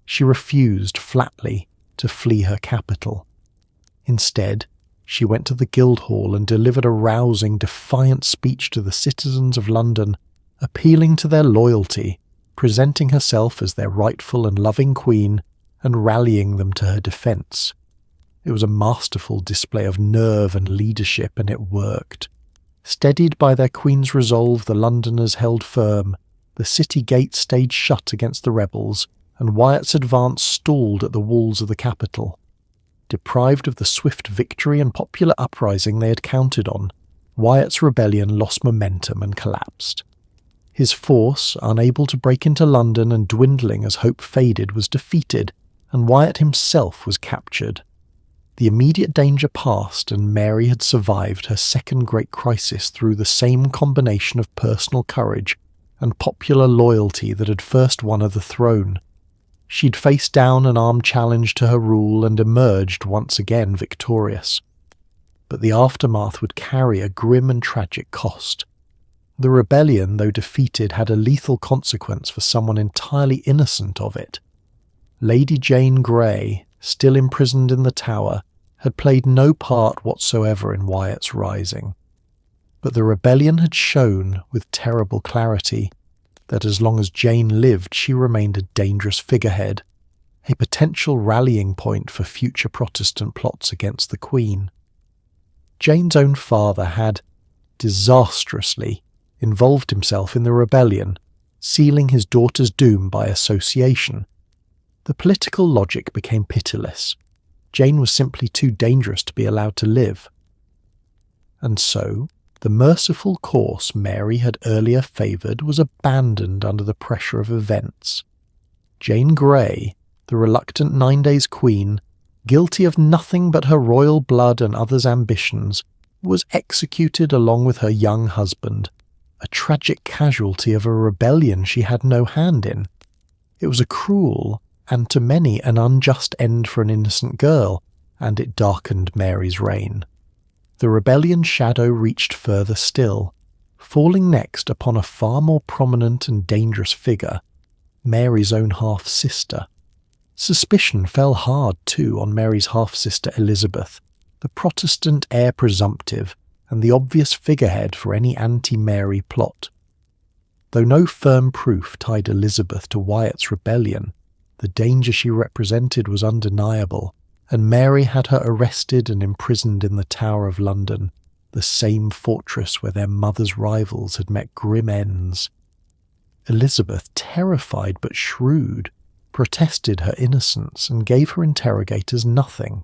She refused flatly to flee her capital. Instead, she went to the Guildhall and delivered a rousing, defiant speech to the citizens of London, appealing to their loyalty, presenting herself as their rightful and loving queen, and rallying them to her defence. It was a masterful display of nerve and leadership, and it worked. Steadied by their queen's resolve, the Londoners held firm, the city gates stayed shut against the rebels, and Wyatt's advance stalled at the walls of the capital. Deprived of the swift victory and popular uprising they had counted on, Wyatt's rebellion lost momentum and collapsed. His force, unable to break into London and dwindling as hope faded, was defeated, and Wyatt himself was captured. The immediate danger passed, and Mary had survived her second great crisis through the same combination of personal courage and popular loyalty that had first won her the throne. She'd faced down an armed challenge to her rule and emerged once again victorious. But the aftermath would carry a grim and tragic cost. The rebellion, though defeated, had a lethal consequence for someone entirely innocent of it. Lady Jane Grey, still imprisoned in the Tower, had played no part whatsoever in Wyatt's rising. But the rebellion had shown, with terrible clarity, that as long as Jane lived she remained a dangerous figurehead, a potential rallying point for future Protestant plots against the Queen. Jane's own father had, disastrously, involved himself in the rebellion, sealing his daughter's doom by association. The political logic became pitiless. Jane was simply too dangerous to be allowed to live. And so, the merciful course Mary had earlier favoured was abandoned under the pressure of events. Jane Grey, the reluctant 9 Days Queen, guilty of nothing but her royal blood and others' ambitions, was executed along with her young husband, a tragic casualty of a rebellion she had no hand in. It was a cruel, and to many an unjust end for an innocent girl, and it darkened Mary's reign. The rebellion's shadow reached further still, falling next upon a far more prominent and dangerous figure, Mary's own half-sister. Suspicion fell hard, too, on Mary's half-sister Elizabeth, the Protestant heir presumptive and the obvious figurehead for any anti-Mary plot. Though no firm proof tied Elizabeth to Wyatt's rebellion, the danger she represented was undeniable, and Mary had her arrested and imprisoned in the Tower of London, the same fortress where their mother's rivals had met grim ends. Elizabeth, terrified but shrewd, protested her innocence and gave her interrogators nothing.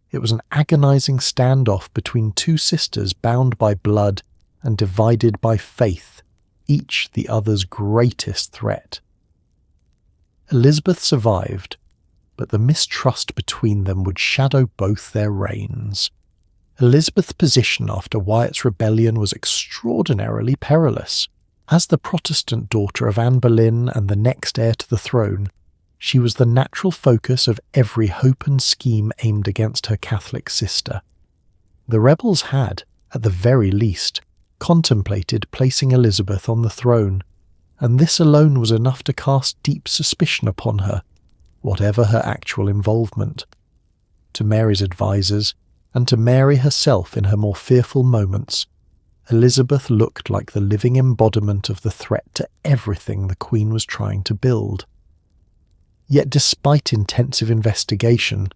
It was an agonizing standoff between two sisters bound by blood and divided by faith, each the other's greatest threat. Elizabeth survived, but the mistrust between them would shadow both their reigns. Elizabeth's position after Wyatt's rebellion was extraordinarily perilous. As the Protestant daughter of Anne Boleyn and the next heir to the throne, she was the natural focus of every hope and scheme aimed against her Catholic sister. The rebels had, at the very least, contemplated placing Elizabeth on the throne, and this alone was enough to cast deep suspicion upon her, whatever her actual involvement. To Mary's advisers, and to Mary herself in her more fearful moments, Elizabeth looked like the living embodiment of the threat to everything the Queen was trying to build. Yet despite intensive investigation,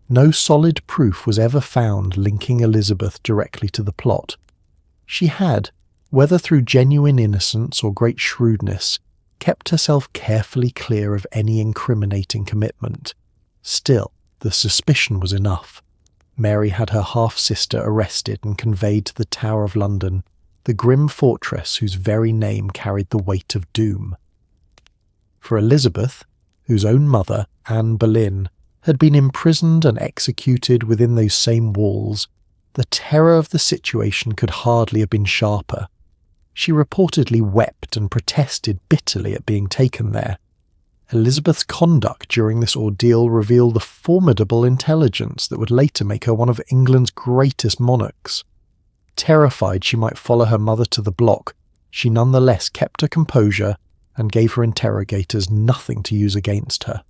no solid proof was ever found linking Elizabeth directly to the plot. She had, whether through genuine innocence or great shrewdness, kept herself carefully clear of any incriminating commitment. Still, the suspicion was enough. Mary had her half-sister arrested and conveyed to the Tower of London, the grim fortress whose very name carried the weight of doom. For Elizabeth, whose own mother, Anne Boleyn, had been imprisoned and executed within those same walls, the terror of the situation could hardly have been sharper. She reportedly wept and protested bitterly at being taken there. Elizabeth's conduct during this ordeal revealed the formidable intelligence that would later make her one of England's greatest monarchs. Terrified she might follow her mother to the block, she nonetheless kept her composure and gave her interrogators nothing to use against her.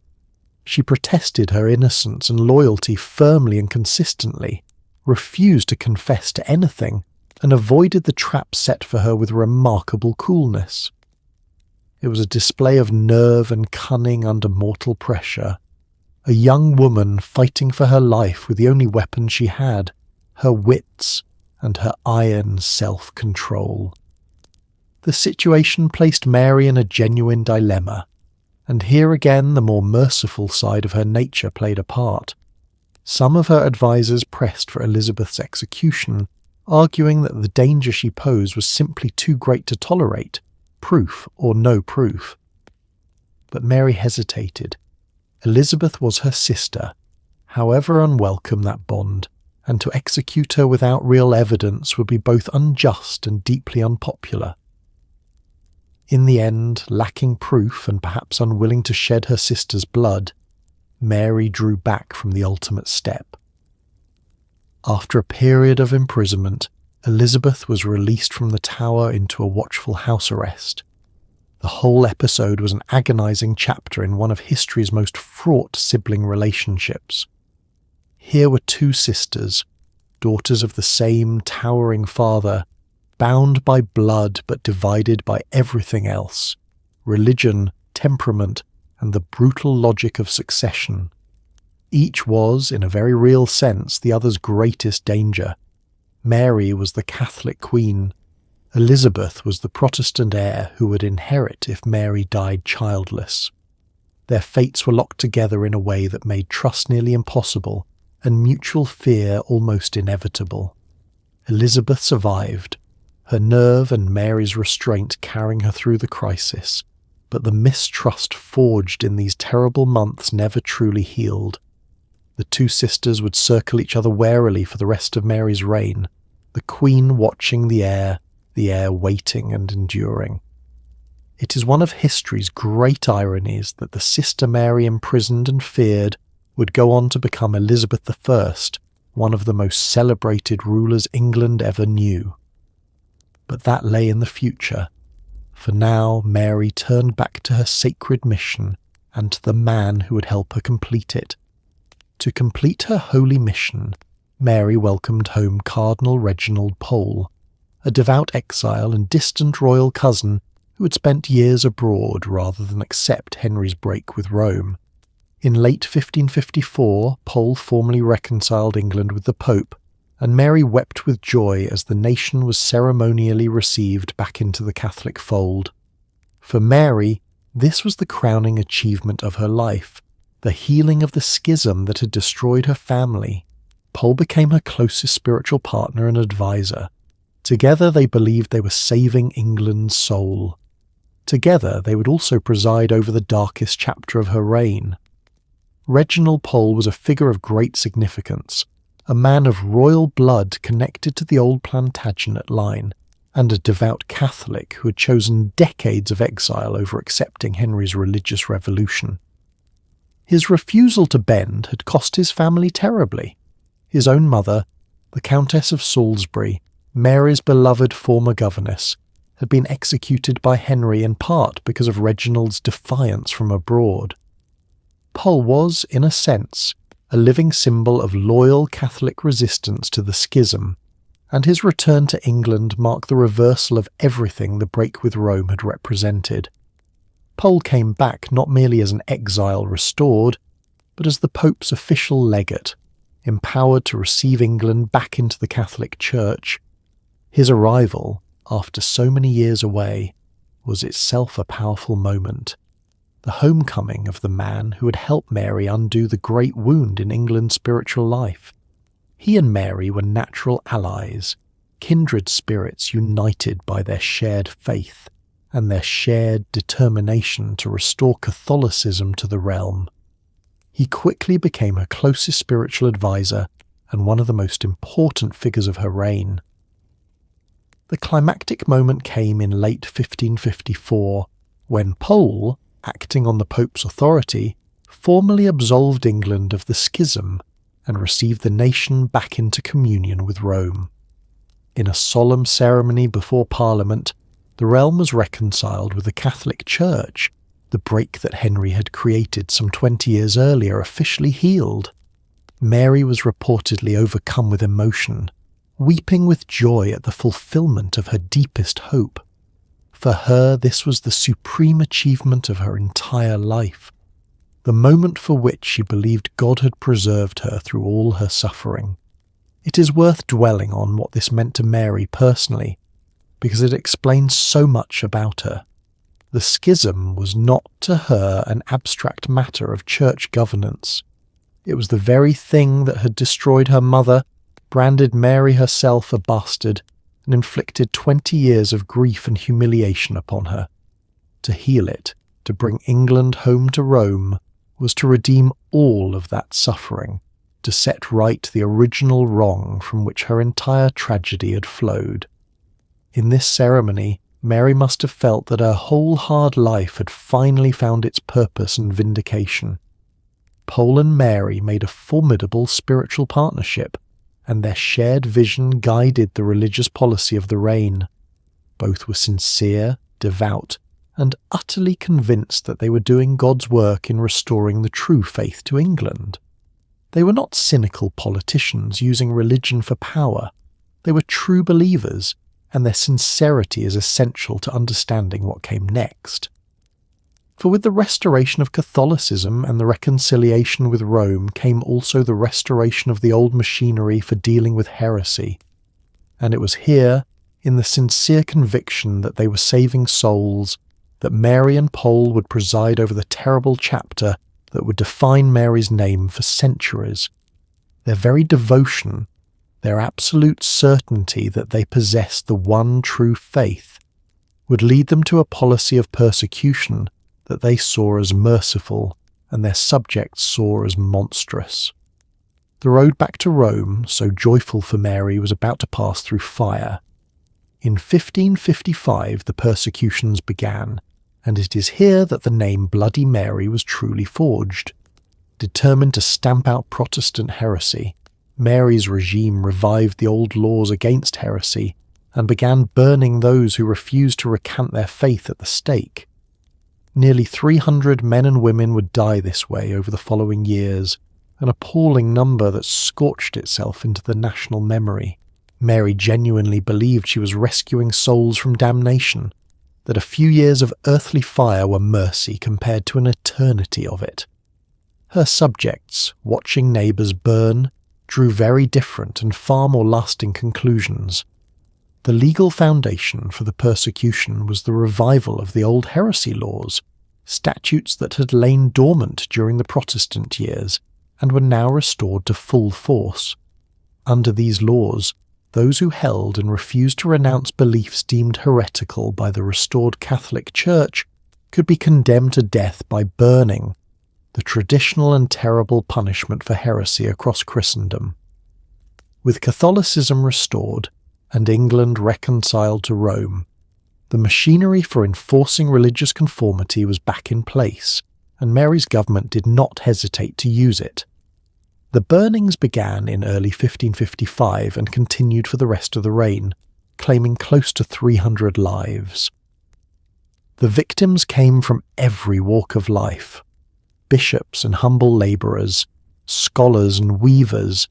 She protested her innocence and loyalty firmly and consistently, refused to confess to anything, and avoided the traps set for her with remarkable coolness. It was a display of nerve and cunning under mortal pressure. A young woman fighting for her life with the only weapon she had, her wits and her iron self-control. The situation placed Mary in a genuine dilemma, and here again the more merciful side of her nature played a part. Some of her advisers pressed for Elizabeth's execution, arguing that the danger she posed was simply too great to tolerate, proof or no proof. But Mary hesitated. Elizabeth was her sister, however unwelcome that bond, and to execute her without real evidence would be both unjust and deeply unpopular. In the end, lacking proof and perhaps unwilling to shed her sister's blood, Mary drew back from the ultimate step. After a period of imprisonment, Elizabeth was released from the Tower into a watchful house arrest. The whole episode was an agonizing chapter in one of history's most fraught sibling relationships. Here were two sisters, daughters of the same towering father, bound by blood but divided by everything else: religion, temperament, and the brutal logic of succession. Each was, in a very real sense, the other's greatest danger. Mary was the Catholic Queen. Elizabeth was the Protestant heir who would inherit if Mary died childless. Their fates were locked together in a way that made trust nearly impossible and mutual fear almost inevitable. Elizabeth survived, her nerve and Mary's restraint carrying her through the crisis, but the mistrust forged in these terrible months never truly healed. The two sisters would circle each other warily for the rest of Mary's reign, the Queen watching the heir waiting and enduring. It is one of history's great ironies that the sister Mary imprisoned and feared would go on to become Elizabeth I, one of the most celebrated rulers England ever knew. But that lay in the future. For now, Mary turned back to her sacred mission and to the man who would help her complete it. To complete her holy mission, Mary welcomed home Cardinal Reginald Pole, a devout exile and distant royal cousin who had spent years abroad rather than accept Henry's break with Rome. In late 1554, Pole formally reconciled England with the Pope, and Mary wept with joy as the nation was ceremonially received back into the Catholic fold. For Mary, this was the crowning achievement of her life, the healing of the schism that had destroyed her family. Pole became her closest spiritual partner and advisor. Together they believed they were saving England's soul. Together they would also preside over the darkest chapter of her reign. Reginald Pole was a figure of great significance, a man of royal blood connected to the old Plantagenet line, and a devout Catholic who had chosen decades of exile over accepting Henry's religious revolution. His refusal to bend had cost his family terribly. His own mother, the Countess of Salisbury, Mary's beloved former governess, had been executed by Henry in part because of Reginald's defiance from abroad. Pole was, in a sense, a living symbol of loyal Catholic resistance to the schism, and his return to England marked the reversal of everything the break with Rome had represented. Pole came back not merely as an exile restored, but as the Pope's official legate, empowered to receive England back into the Catholic Church. His arrival, after so many years away, was itself a powerful moment. The homecoming of the man who had helped Mary undo the great wound in England's spiritual life. He and Mary were natural allies, kindred spirits united by their shared faith and their shared determination to restore Catholicism to the realm. He quickly became her closest spiritual advisor and one of the most important figures of her reign. The climactic moment came in late 1554, when Pole, acting on the Pope's authority, formally absolved England of the schism and received the nation back into communion with Rome. In a solemn ceremony before Parliament, the realm was reconciled with the Catholic Church, the break that Henry had created some 20 years earlier officially healed. Mary was reportedly overcome with emotion, weeping with joy at the fulfillment of her deepest hope. For her, this was the supreme achievement of her entire life, the moment for which she believed God had preserved her through all her suffering. It is worth dwelling on what this meant to Mary personally, because it explains so much about her. The schism was not to her an abstract matter of church governance. It was the very thing that had destroyed her mother, branded Mary herself a bastard, and inflicted 20 years of grief and humiliation upon her. To heal it, to bring England home to Rome, was to redeem all of that suffering, to set right the original wrong from which her entire tragedy had flowed. In this ceremony, Mary must have felt that her whole hard life had finally found its purpose and vindication. Pole and Mary made a formidable spiritual partnership, and their shared vision guided the religious policy of the reign. Both were sincere, devout, and utterly convinced that they were doing God's work in restoring the true faith to England. They were not cynical politicians using religion for power. They were true believers, and their sincerity is essential to understanding what came next. For with the restoration of Catholicism and the reconciliation with Rome came also the restoration of the old machinery for dealing with heresy. And it was here, in the sincere conviction that they were saving souls, that Mary and Pole would preside over the terrible chapter that would define Mary's name for centuries. Their very devotion, their absolute certainty that they possessed the one true faith, would lead them to a policy of persecution that they saw as merciful and their subjects saw as monstrous. The road back to Rome, so joyful for Mary, was about to pass through fire. In 1555 the persecutions began, and it is here that the name Bloody Mary was truly forged. Determined to stamp out Protestant heresy, Mary's regime revived the old laws against heresy and began burning those who refused to recant their faith at the stake. Nearly 300 men and women would die this way over the following years, an appalling number that scorched itself into the national memory. Mary genuinely believed she was rescuing souls from damnation, that a few years of earthly fire were mercy compared to an eternity of it. Her subjects, watching neighbours burn, drew very different and far more lasting conclusions. The legal foundation for the persecution was the revival of the old heresy laws, statutes that had lain dormant during the Protestant years and were now restored to full force. Under these laws, those who held and refused to renounce beliefs deemed heretical by the restored Catholic Church could be condemned to death by burning, the traditional and terrible punishment for heresy across Christendom. With Catholicism restored and England reconciled to Rome, the machinery for enforcing religious conformity was back in place, and Mary's government did not hesitate to use it. The burnings began in early 1555 and continued for the rest of the reign, claiming close to 300 lives. The victims came from every walk of life: bishops and humble labourers, scholars and weavers,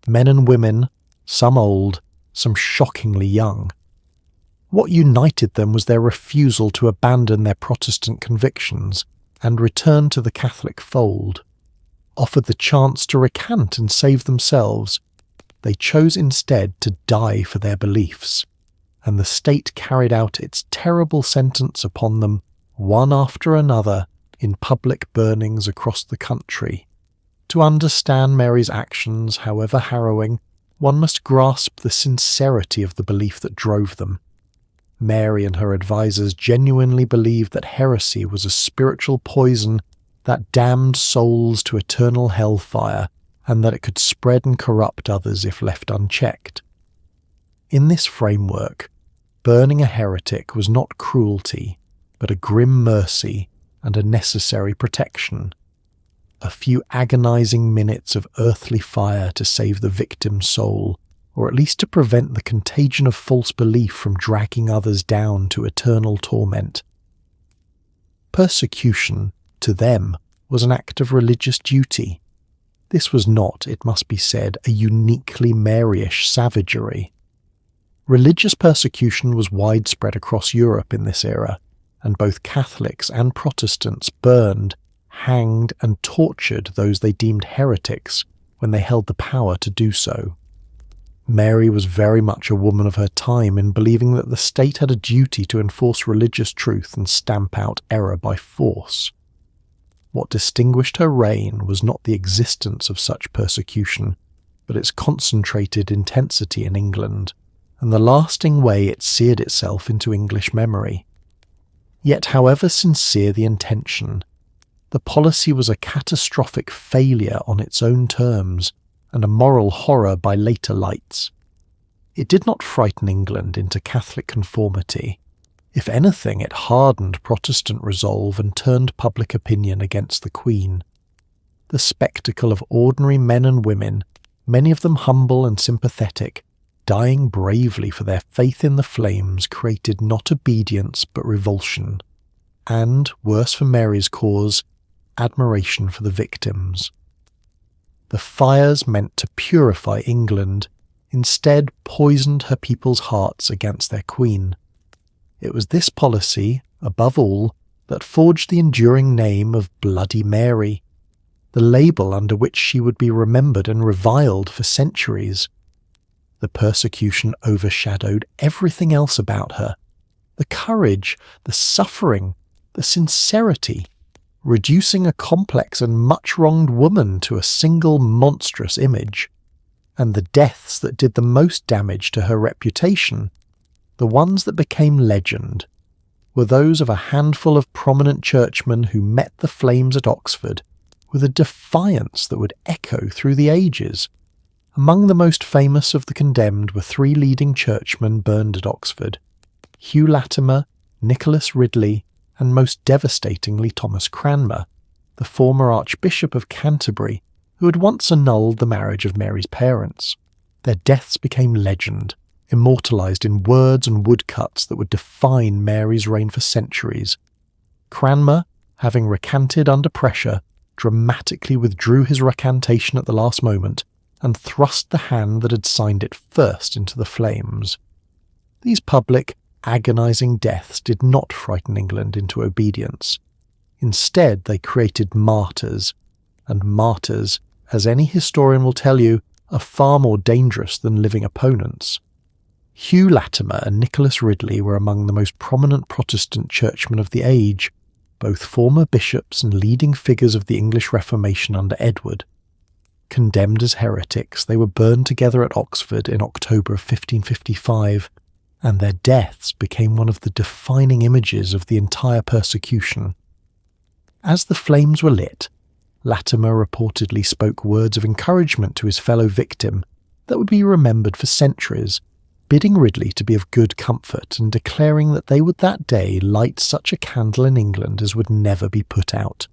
men and women, some old, some shockingly young. What united them was their refusal to abandon their Protestant convictions and return to the Catholic fold. Offered the chance to recant and save themselves, they chose instead to die for their beliefs, and the state carried out its terrible sentence upon them, one after another, in public burnings across the country. To understand Mary's actions, however harrowing, one must grasp the sincerity of the belief that drove them. Mary and her advisers genuinely believed that heresy was a spiritual poison that damned souls to eternal hellfire, and that it could spread and corrupt others if left unchecked. In this framework, burning a heretic was not cruelty, but a grim mercy and a necessary protection. A few agonizing minutes of earthly fire to save the victim's soul, or at least to prevent the contagion of false belief from dragging others down to eternal torment. Persecution, to them, was an act of religious duty. This was not, it must be said, a uniquely Maryish savagery. Religious persecution was widespread across Europe in this era, and both Catholics and Protestants burned, hanged and tortured those they deemed heretics when they held the power to do so. Mary was very much a woman of her time in believing that the state had a duty to enforce religious truth and stamp out error by force. What distinguished her reign was not the existence of such persecution, but its concentrated intensity in England, and the lasting way it seared itself into English memory. Yet however sincere the intention, the policy was a catastrophic failure on its own terms, and a moral horror by later lights. It did not frighten England into Catholic conformity. If anything, it hardened Protestant resolve and turned public opinion against the Queen. The spectacle of ordinary men and women, many of them humble and sympathetic, dying bravely for their faith in the flames created not obedience but revulsion, and, worse for Mary's cause, admiration for the victims. The fires meant to purify England instead poisoned her people's hearts against their Queen. It was this policy, above all, that forged the enduring name of Bloody Mary, the label under which she would be remembered and reviled for centuries. The persecution overshadowed everything else about her. The courage, the suffering, the sincerity, reducing a complex and much-wronged woman to a single monstrous image. And the deaths that did the most damage to her reputation, the ones that became legend, were those of a handful of prominent churchmen who met the flames at Oxford with a defiance that would echo through the ages. Among the most famous of the condemned were three leading churchmen burned at Oxford: Hugh Latimer, Nicholas Ridley, and most devastatingly Thomas Cranmer, the former Archbishop of Canterbury, who had once annulled the marriage of Mary's parents. Their deaths became legend, immortalised in words and woodcuts that would define Mary's reign for centuries. Cranmer, having recanted under pressure, dramatically withdrew his recantation at the last moment and thrust the hand that had signed it first into the flames. These public, agonising deaths did not frighten England into obedience. Instead, they created martyrs, and martyrs, as any historian will tell you, are far more dangerous than living opponents. Hugh Latimer and Nicholas Ridley were among the most prominent Protestant churchmen of the age, both former bishops and leading figures of the English Reformation under Edward. Condemned as heretics, they were burned together at Oxford in October of 1555, and their deaths became one of the defining images of the entire persecution. As the flames were lit, Latimer reportedly spoke words of encouragement to his fellow victim that would be remembered for centuries, bidding Ridley to be of good comfort and declaring that they would that day light such a candle in England as would never be put out.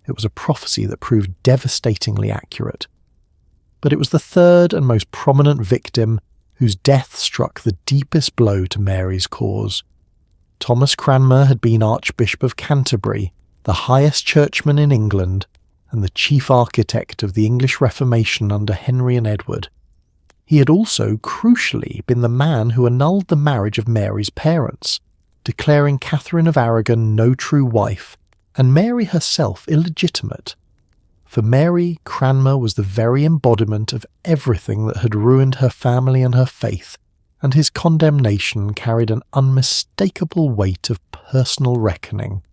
It was a prophecy that proved devastatingly accurate. But it was the third and most prominent victim whose death struck the deepest blow to Mary's cause. Thomas Cranmer had been Archbishop of Canterbury, the highest churchman in England, and the chief architect of the English Reformation under Henry and Edward. He had also, crucially, been the man who annulled the marriage of Mary's parents, declaring Catherine of Aragon no true wife, and Mary herself illegitimate. For Mary, Cranmer was the very embodiment of everything that had ruined her family and her faith, and his condemnation carried an unmistakable weight of personal reckoning.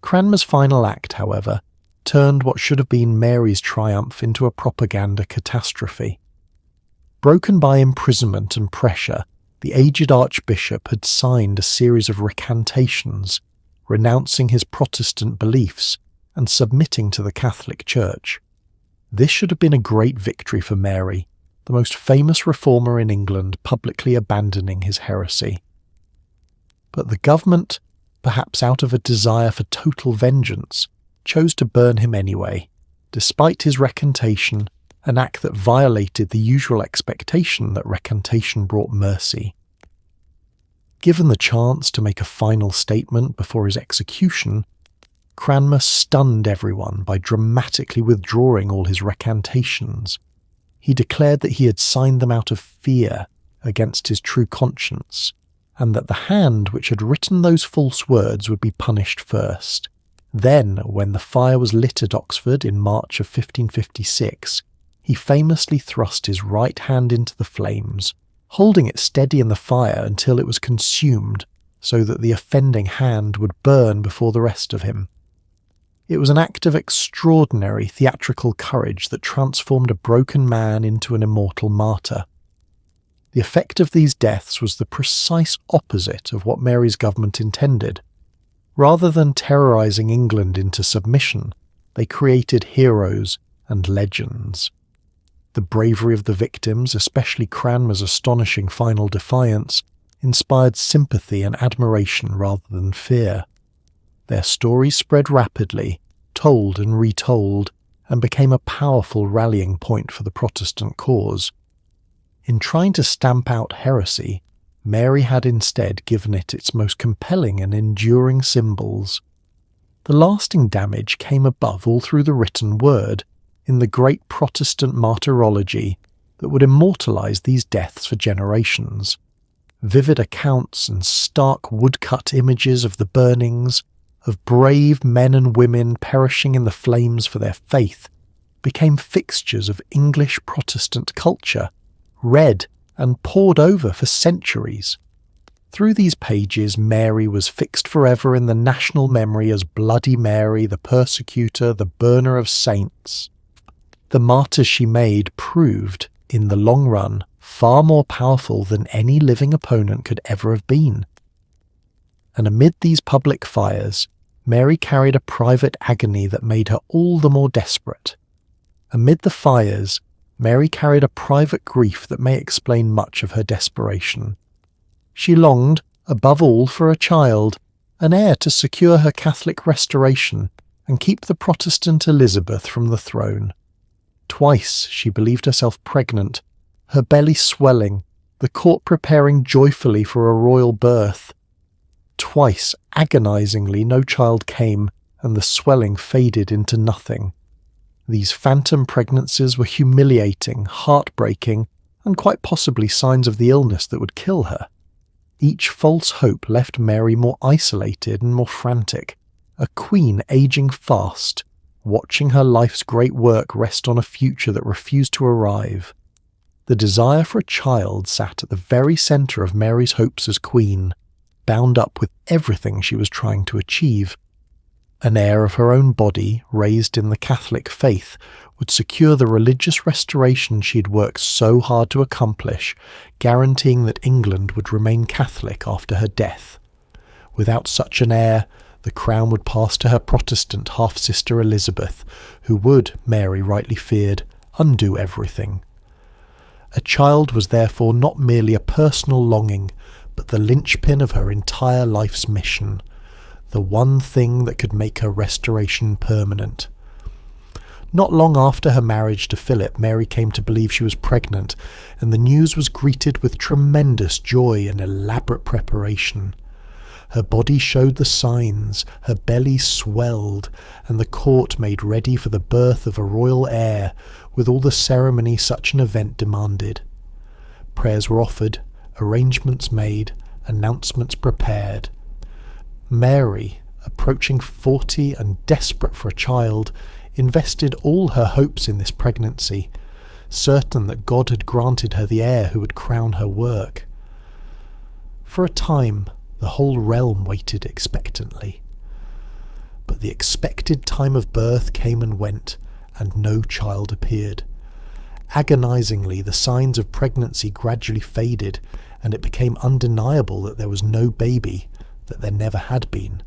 Cranmer's final act, however, turned what should have been Mary's triumph into a propaganda catastrophe. Broken by imprisonment and pressure, the aged archbishop had signed a series of recantations, renouncing his Protestant beliefs and submitting to the Catholic Church. This should have been a great victory for Mary, the most famous reformer in England publicly abandoning his heresy. But the government, perhaps out of a desire for total vengeance, chose to burn him anyway, despite his recantation, an act that violated the usual expectation that recantation brought mercy. Given the chance to make a final statement before his execution, Cranmer stunned everyone by dramatically withdrawing all his recantations. He declared that he had signed them out of fear against his true conscience, and that the hand which had written those false words would be punished first. Then, when the fire was lit at Oxford in March of 1556, he famously thrust his right hand into the flames, holding it steady in the fire until it was consumed, so that the offending hand would burn before the rest of him. It was an act of extraordinary theatrical courage that transformed a broken man into an immortal martyr. The effect of these deaths was the precise opposite of what Mary's government intended. Rather than terrorising England into submission, they created heroes and legends. The bravery of the victims, especially Cranmer's astonishing final defiance, inspired sympathy and admiration rather than fear. Their stories spread rapidly, told and retold, and became a powerful rallying point for the Protestant cause. In trying to stamp out heresy, Mary had instead given it its most compelling and enduring symbols. The lasting damage came above all through the written word, in the great Protestant martyrology that would immortalise these deaths for generations. Vivid accounts and stark woodcut images of the burnings, of brave men and women perishing in the flames for their faith, became fixtures of English Protestant culture, read and pored over for centuries. Through these pages, Mary was fixed forever in the national memory as Bloody Mary, the persecutor, the burner of saints. The martyrs she made proved, in the long run, far more powerful than any living opponent could ever have been. And amid these public fires, Mary carried a private agony that made her all the more desperate. Amid the fires, Mary carried a private grief that may explain much of her desperation. She longed, above all, for a child, an heir to secure her Catholic restoration and keep the Protestant Elizabeth from the throne. Twice she believed herself pregnant, her belly swelling, the court preparing joyfully for a royal birth. Twice, agonizingly, no child came, and the swelling faded into nothing. These phantom pregnancies were humiliating, heartbreaking, and quite possibly signs of the illness that would kill her. Each false hope left Mary more isolated and more frantic, a queen aging fast, watching her life's great work rest on a future that refused to arrive. The desire for a child sat at the very centre of Mary's hopes as queen, bound up with everything she was trying to achieve. An heir of her own body, raised in the Catholic faith, would secure the religious restoration she had worked so hard to accomplish, guaranteeing that England would remain Catholic after her death. Without such an heir, the crown would pass to her Protestant half-sister Elizabeth, who would, Mary rightly feared, undo everything. A child was therefore not merely a personal longing, but the linchpin of her entire life's mission, the one thing that could make her restoration permanent. Not long after her marriage to Philip, Mary came to believe she was pregnant, and the news was greeted with tremendous joy and elaborate preparation. Her body showed the signs, her belly swelled, and the court made ready for the birth of a royal heir, with all the ceremony such an event demanded. Prayers were offered, arrangements made, announcements prepared. Mary, approaching 40 and desperate for a child, invested all her hopes in this pregnancy, certain that God had granted her the heir who would crown her work. For a time, the whole realm waited expectantly. But the expected time of birth came and went, and no child appeared. Agonizingly, the signs of pregnancy gradually faded, and it became undeniable that there was no baby, that there never had been.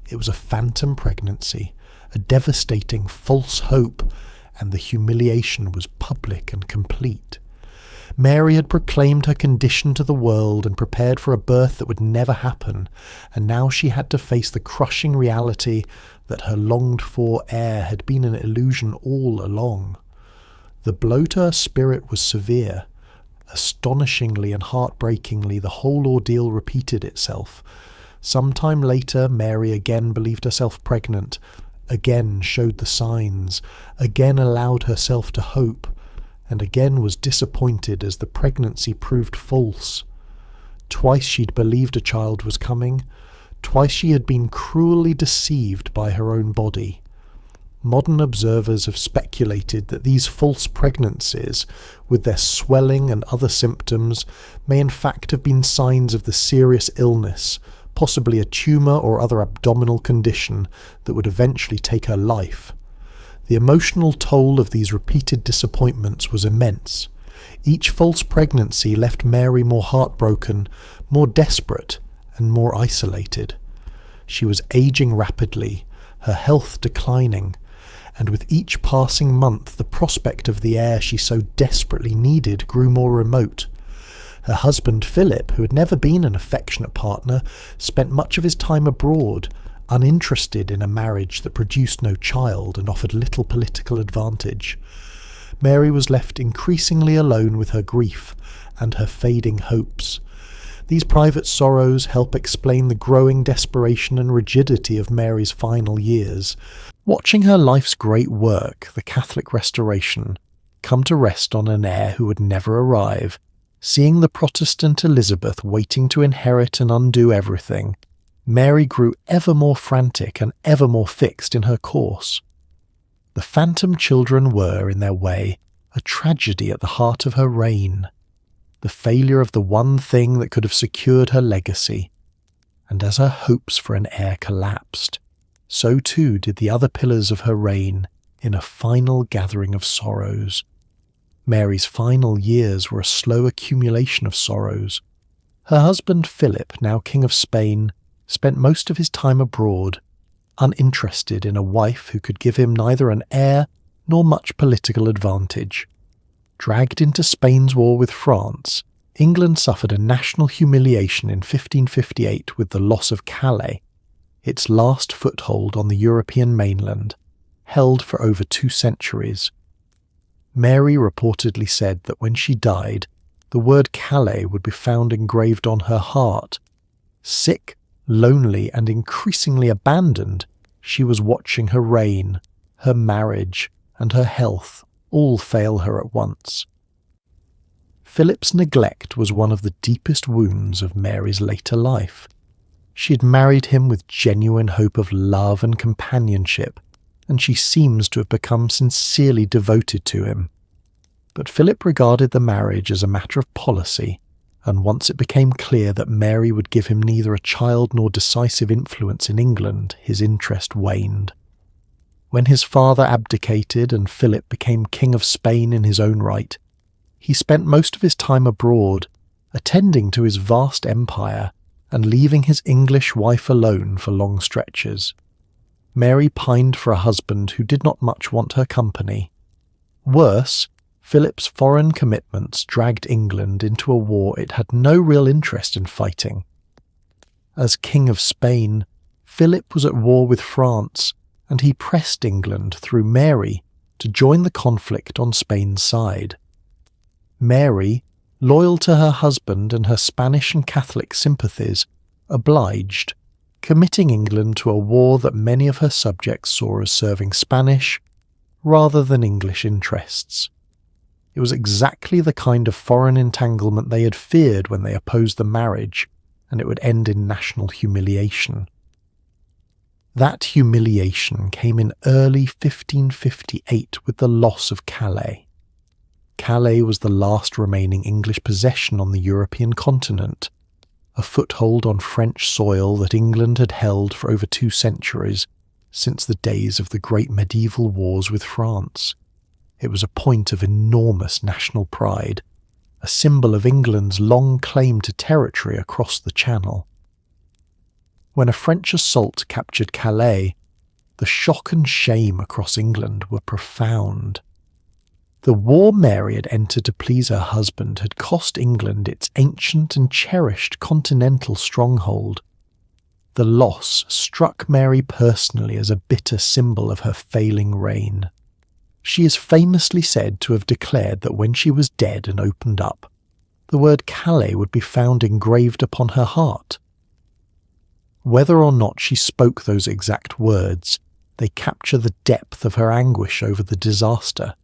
It was a phantom pregnancy, a devastating false hope, and the humiliation was public and complete. Mary had proclaimed her condition to the world and prepared for a birth that would never happen, and now she had to face the crushing reality that her longed-for heir had been an illusion all along. The blow to her spirit was severe. Astonishingly and heartbreakingly, the whole ordeal repeated itself. Some time later, Mary again believed herself pregnant, again showed the signs, again allowed herself to hope, and again was disappointed as the pregnancy proved false. Twice she'd believed a child was coming. Twice she had been cruelly deceived by her own body. Modern observers have speculated that these false pregnancies, with their swelling and other symptoms, may in fact have been signs of the serious illness, possibly a tumour or other abdominal condition that would eventually take her life. The emotional toll of these repeated disappointments was immense. Each false pregnancy left Mary more heartbroken, more desperate, and more isolated. She was aging rapidly, her health declining, and with each passing month the prospect of the heir she so desperately needed grew more remote. Her husband Philip, who had never been an affectionate partner, spent much of his time abroad, uninterested in a marriage that produced no child and offered little political advantage. Mary was left increasingly alone with her grief and her fading hopes. These private sorrows help explain the growing desperation and rigidity of Mary's final years. Watching her life's great work, the Catholic Restoration, come to rest on an heir who would never arrive, seeing the Protestant Elizabeth waiting to inherit and undo everything, Mary grew ever more frantic and ever more fixed in her course. The phantom children were, in their way, a tragedy at the heart of her reign. the failure of the one thing that could have secured her legacy. And as her hopes for an heir collapsed, so too did the other pillars of her reign in a final gathering of sorrows. Mary's final years were a slow accumulation of sorrows. Her husband Philip, now King of Spain, spent most of his time abroad, uninterested in a wife who could give him neither an heir nor much political advantage. Dragged into Spain's war with France, England suffered a national humiliation in 1558 with the loss of Calais, its last foothold on the European mainland, held for over 2 centuries. Mary reportedly said that when she died, the word Calais would be found engraved on her heart. Sick, lonely, and increasingly abandoned, she was watching her reign, her marriage, and her health all fail her at once. Philip's neglect was one of the deepest wounds of Mary's later life. She had married him with genuine hope of love and companionship, and she seems to have become sincerely devoted to him. But Philip regarded the marriage as a matter of policy, and once it became clear that Mary would give him neither a child nor decisive influence in England, his interest waned. When his father abdicated and Philip became King of Spain in his own right, he spent most of his time abroad, attending to his vast empire and leaving his English wife alone for long stretches. Mary pined for a husband who did not much want her company. Worse, Philip's foreign commitments dragged England into a war it had no real interest in fighting. As King of Spain, Philip was at war with France, and he pressed England through Mary to join the conflict on Spain's side. Mary, loyal to her husband and her Spanish and Catholic sympathies, obliged, committing England to a war that many of her subjects saw as serving Spanish rather than English interests. It was exactly the kind of foreign entanglement they had feared when they opposed the marriage, and it would end in national humiliation. That humiliation came in early 1558 with the loss of Calais. Calais was the last remaining English possession on the European continent, a foothold on French soil that England had held for over 2 centuries, since the days of the great medieval wars with France. It was a point of enormous national pride, a symbol of England's long claim to territory across the Channel. When a French assault captured Calais, the shock and shame across England were profound. The war Mary had entered to please her husband had cost England its ancient and cherished continental stronghold. The loss struck Mary personally as a bitter symbol of her failing reign. She is famously said to have declared that when she was dead and opened up, the word Calais would be found engraved upon her heart. Whether or not she spoke those exact words, they capture the depth of her anguish over the disaster.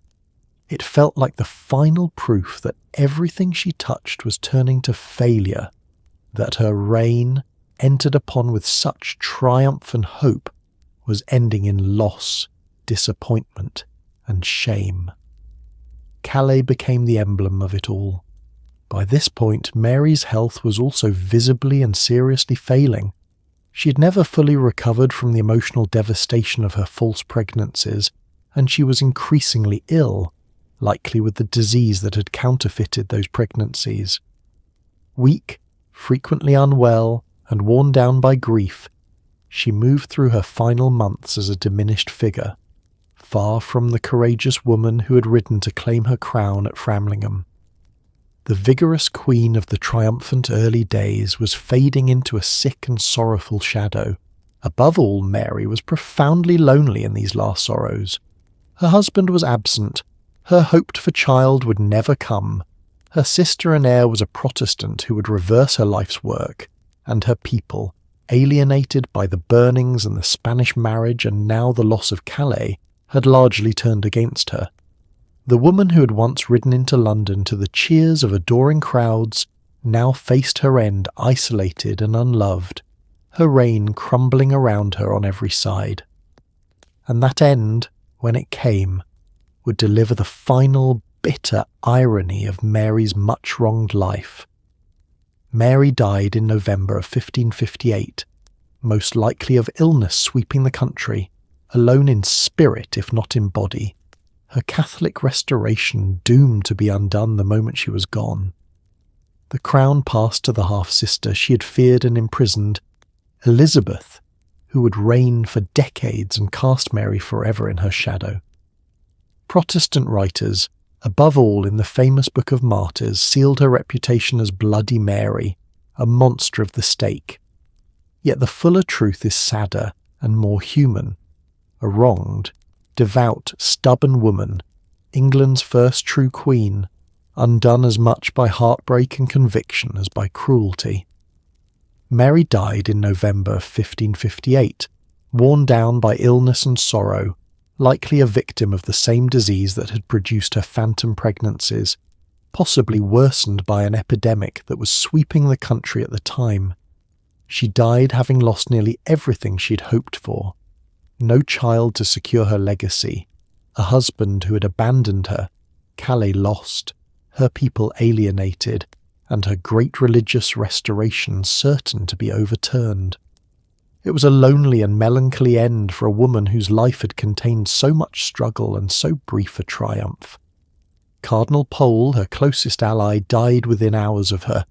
It felt like the final proof that everything she touched was turning to failure, that her reign, entered upon with such triumph and hope, was ending in loss, disappointment, and shame. Calais became the emblem of it all. By this point, Mary's health was also visibly and seriously failing. She had never fully recovered from the emotional devastation of her false pregnancies, and she was increasingly ill, likely with the disease that had counterfeited those pregnancies. Weak, frequently unwell, and worn down by grief, she moved through her final months as a diminished figure, far from the courageous woman who had ridden to claim her crown at Framlingham. The vigorous queen of the triumphant early days was fading into a sick and sorrowful shadow. Above all, Mary was profoundly lonely in these last sorrows. Her husband was absent. Her hoped-for child would never come. Her sister and heir was a Protestant who would reverse her life's work, and her people, alienated by the burnings and the Spanish marriage and now the loss of Calais, had largely turned against her. The woman who had once ridden into London to the cheers of adoring crowds now faced her end isolated and unloved, her reign crumbling around her on every side. And that end, when it came, would deliver the final bitter irony of Mary's much-wronged life. Mary died in November of 1558, most likely of illness sweeping the country, alone in spirit if not in body, her Catholic restoration doomed to be undone the moment she was gone. The crown passed to the half-sister she had feared and imprisoned, Elizabeth, who would reign for decades and cast Mary forever in her shadow. Protestant writers, above all in the famous Book of Martyrs, sealed her reputation as Bloody Mary, a monster of the stake. Yet the fuller truth is sadder and more human. A wronged, devout, stubborn woman, England's first true queen, undone as much by heartbreak and conviction as by cruelty. Mary died in November 1558, worn down by illness and sorrow, likely a victim of the same disease that had produced her phantom pregnancies, possibly worsened by an epidemic that was sweeping the country at the time. She died having lost nearly everything she'd hoped for. No child to secure her legacy, a husband who had abandoned her, Calais lost, her people alienated, and her great religious restoration certain to be overturned. It was a lonely and melancholy end for a woman whose life had contained so much struggle and so brief a triumph. Cardinal Pole, her closest ally, died within hours of her,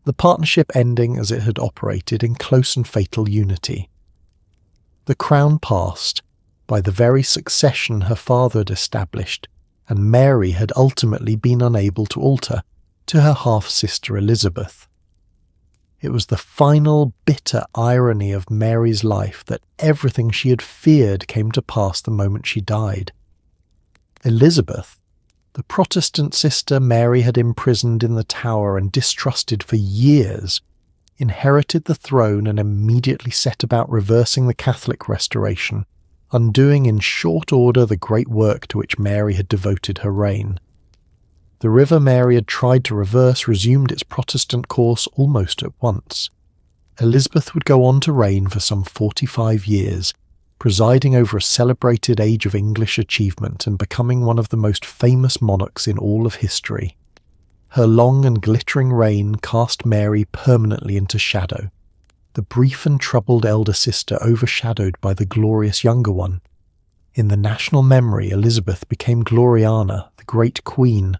the partnership ending as it had operated in close and fatal unity. The crown passed, by the very succession her father had established, and Mary had ultimately been unable to alter, to her half-sister Elizabeth. It was the final bitter irony of Mary's life that everything she had feared came to pass the moment she died. Elizabeth, the Protestant sister Mary had imprisoned in the Tower and distrusted for years, inherited the throne and immediately set about reversing the Catholic restoration, undoing in short order the great work to which Mary had devoted her reign. The river Mary had tried to reverse resumed its Protestant course almost at once. Elizabeth would go on to reign for some 45 years, presiding over a celebrated age of English achievement and becoming one of the most famous monarchs in all of history. Her long and glittering reign cast Mary permanently into shadow, the brief and troubled elder sister overshadowed by the glorious younger one. In the national memory, Elizabeth became Gloriana, the great queen,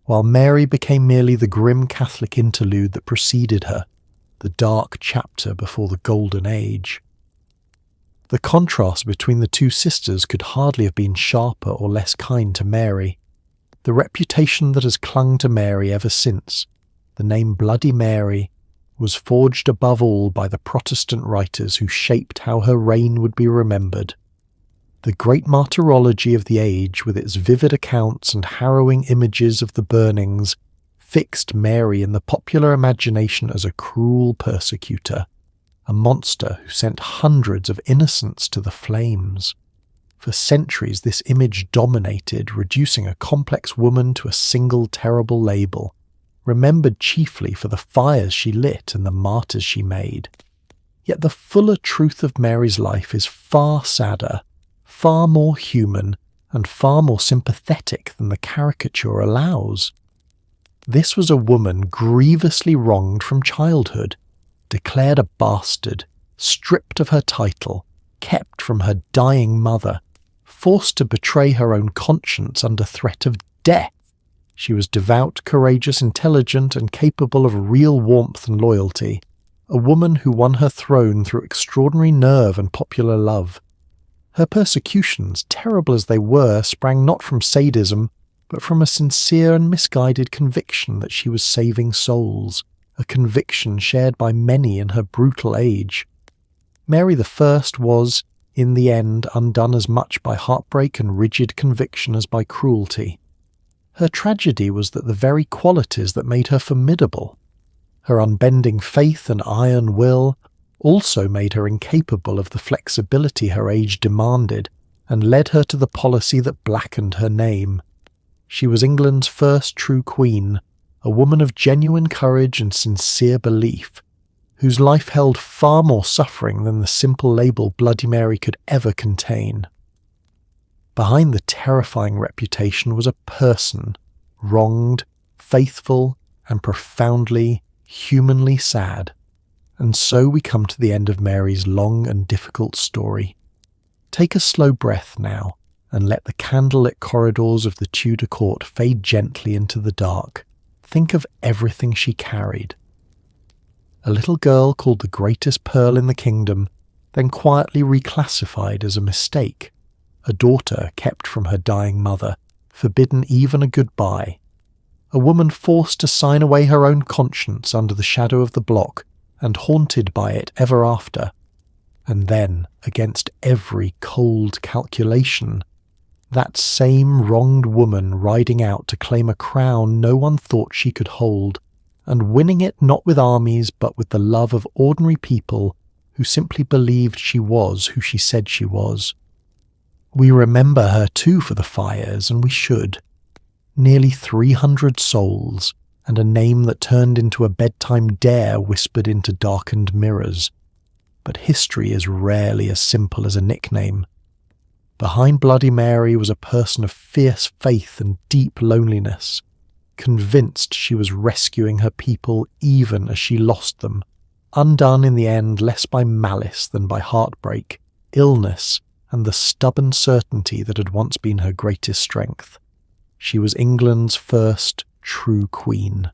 while Mary became merely the grim Catholic interlude that preceded her, the dark chapter before the Golden Age. The contrast between the two sisters could hardly have been sharper or less kind to Mary. The reputation that has clung to Mary ever since, the name Bloody Mary, was forged above all by the Protestant writers who shaped how her reign would be remembered. The great martyrology of the age, with its vivid accounts and harrowing images of the burnings, fixed Mary in the popular imagination as a cruel persecutor, a monster who sent hundreds of innocents to the flames. For centuries this image dominated, reducing a complex woman to a single terrible label, remembered chiefly for the fires she lit and the martyrs she made. Yet the fuller truth of Mary's life is far sadder, far more human, and far more sympathetic than the caricature allows. This was a woman grievously wronged from childhood, declared a bastard, stripped of her title, kept from her dying mother, forced to betray her own conscience under threat of death. She was devout, courageous, intelligent, and capable of real warmth and loyalty, a woman who won her throne through extraordinary nerve and popular love. Her persecutions, terrible as they were, sprang not from sadism, but from a sincere and misguided conviction that she was saving souls, a conviction shared by many in her brutal age. Mary I was, in the end, undone as much by heartbreak and rigid conviction as by cruelty. Her tragedy was that the very qualities that made her formidable, her unbending faith and iron will, also made her incapable of the flexibility her age demanded and led her to the policy that blackened her name. She was England's first true queen, a woman of genuine courage and sincere belief, whose life held far more suffering than the simple label Bloody Mary could ever contain. Behind the terrifying reputation was a person, wronged, faithful, and profoundly, humanly sad. And so we come to the end of Mary's long and difficult story. Take a slow breath now, and let the candlelit corridors of the Tudor court fade gently into the dark. Think of everything she carried. A little girl called the greatest pearl in the kingdom, then quietly reclassified as a mistake. A daughter kept from her dying mother, forbidden even a goodbye. A woman forced to sign away her own conscience under the shadow of the block, and haunted by it ever after. And then, against every cold calculation, that same wronged woman riding out to claim a crown no one thought she could hold, and winning it not with armies but with the love of ordinary people who simply believed she was who she said she was. We remember her too for the fires, and we should. Nearly 300 souls, and a name that turned into a bedtime dare whispered into darkened mirrors. But history is rarely as simple as a nickname. Behind Bloody Mary was a person of fierce faith and deep loneliness, convinced she was rescuing her people even as she lost them, undone in the end less by malice than by heartbreak, illness, and the stubborn certainty that had once been her greatest strength. She was England's first true queen.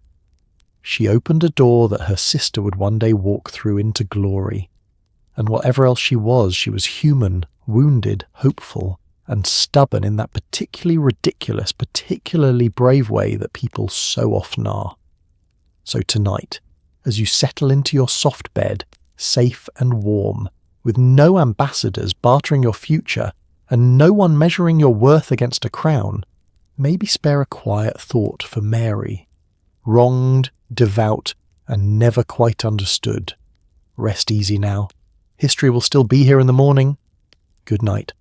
She opened a door that her sister would one day walk through into glory. And whatever else she was human, wounded, hopeful, and stubborn in that particularly ridiculous, particularly brave way that people so often are. So tonight, as you settle into your soft bed, safe and warm, with no ambassadors bartering your future, and no one measuring your worth against a crown, maybe spare a quiet thought for Mary. Wronged, devout, and never quite understood. Rest easy now. History will still be here in the morning. Good night.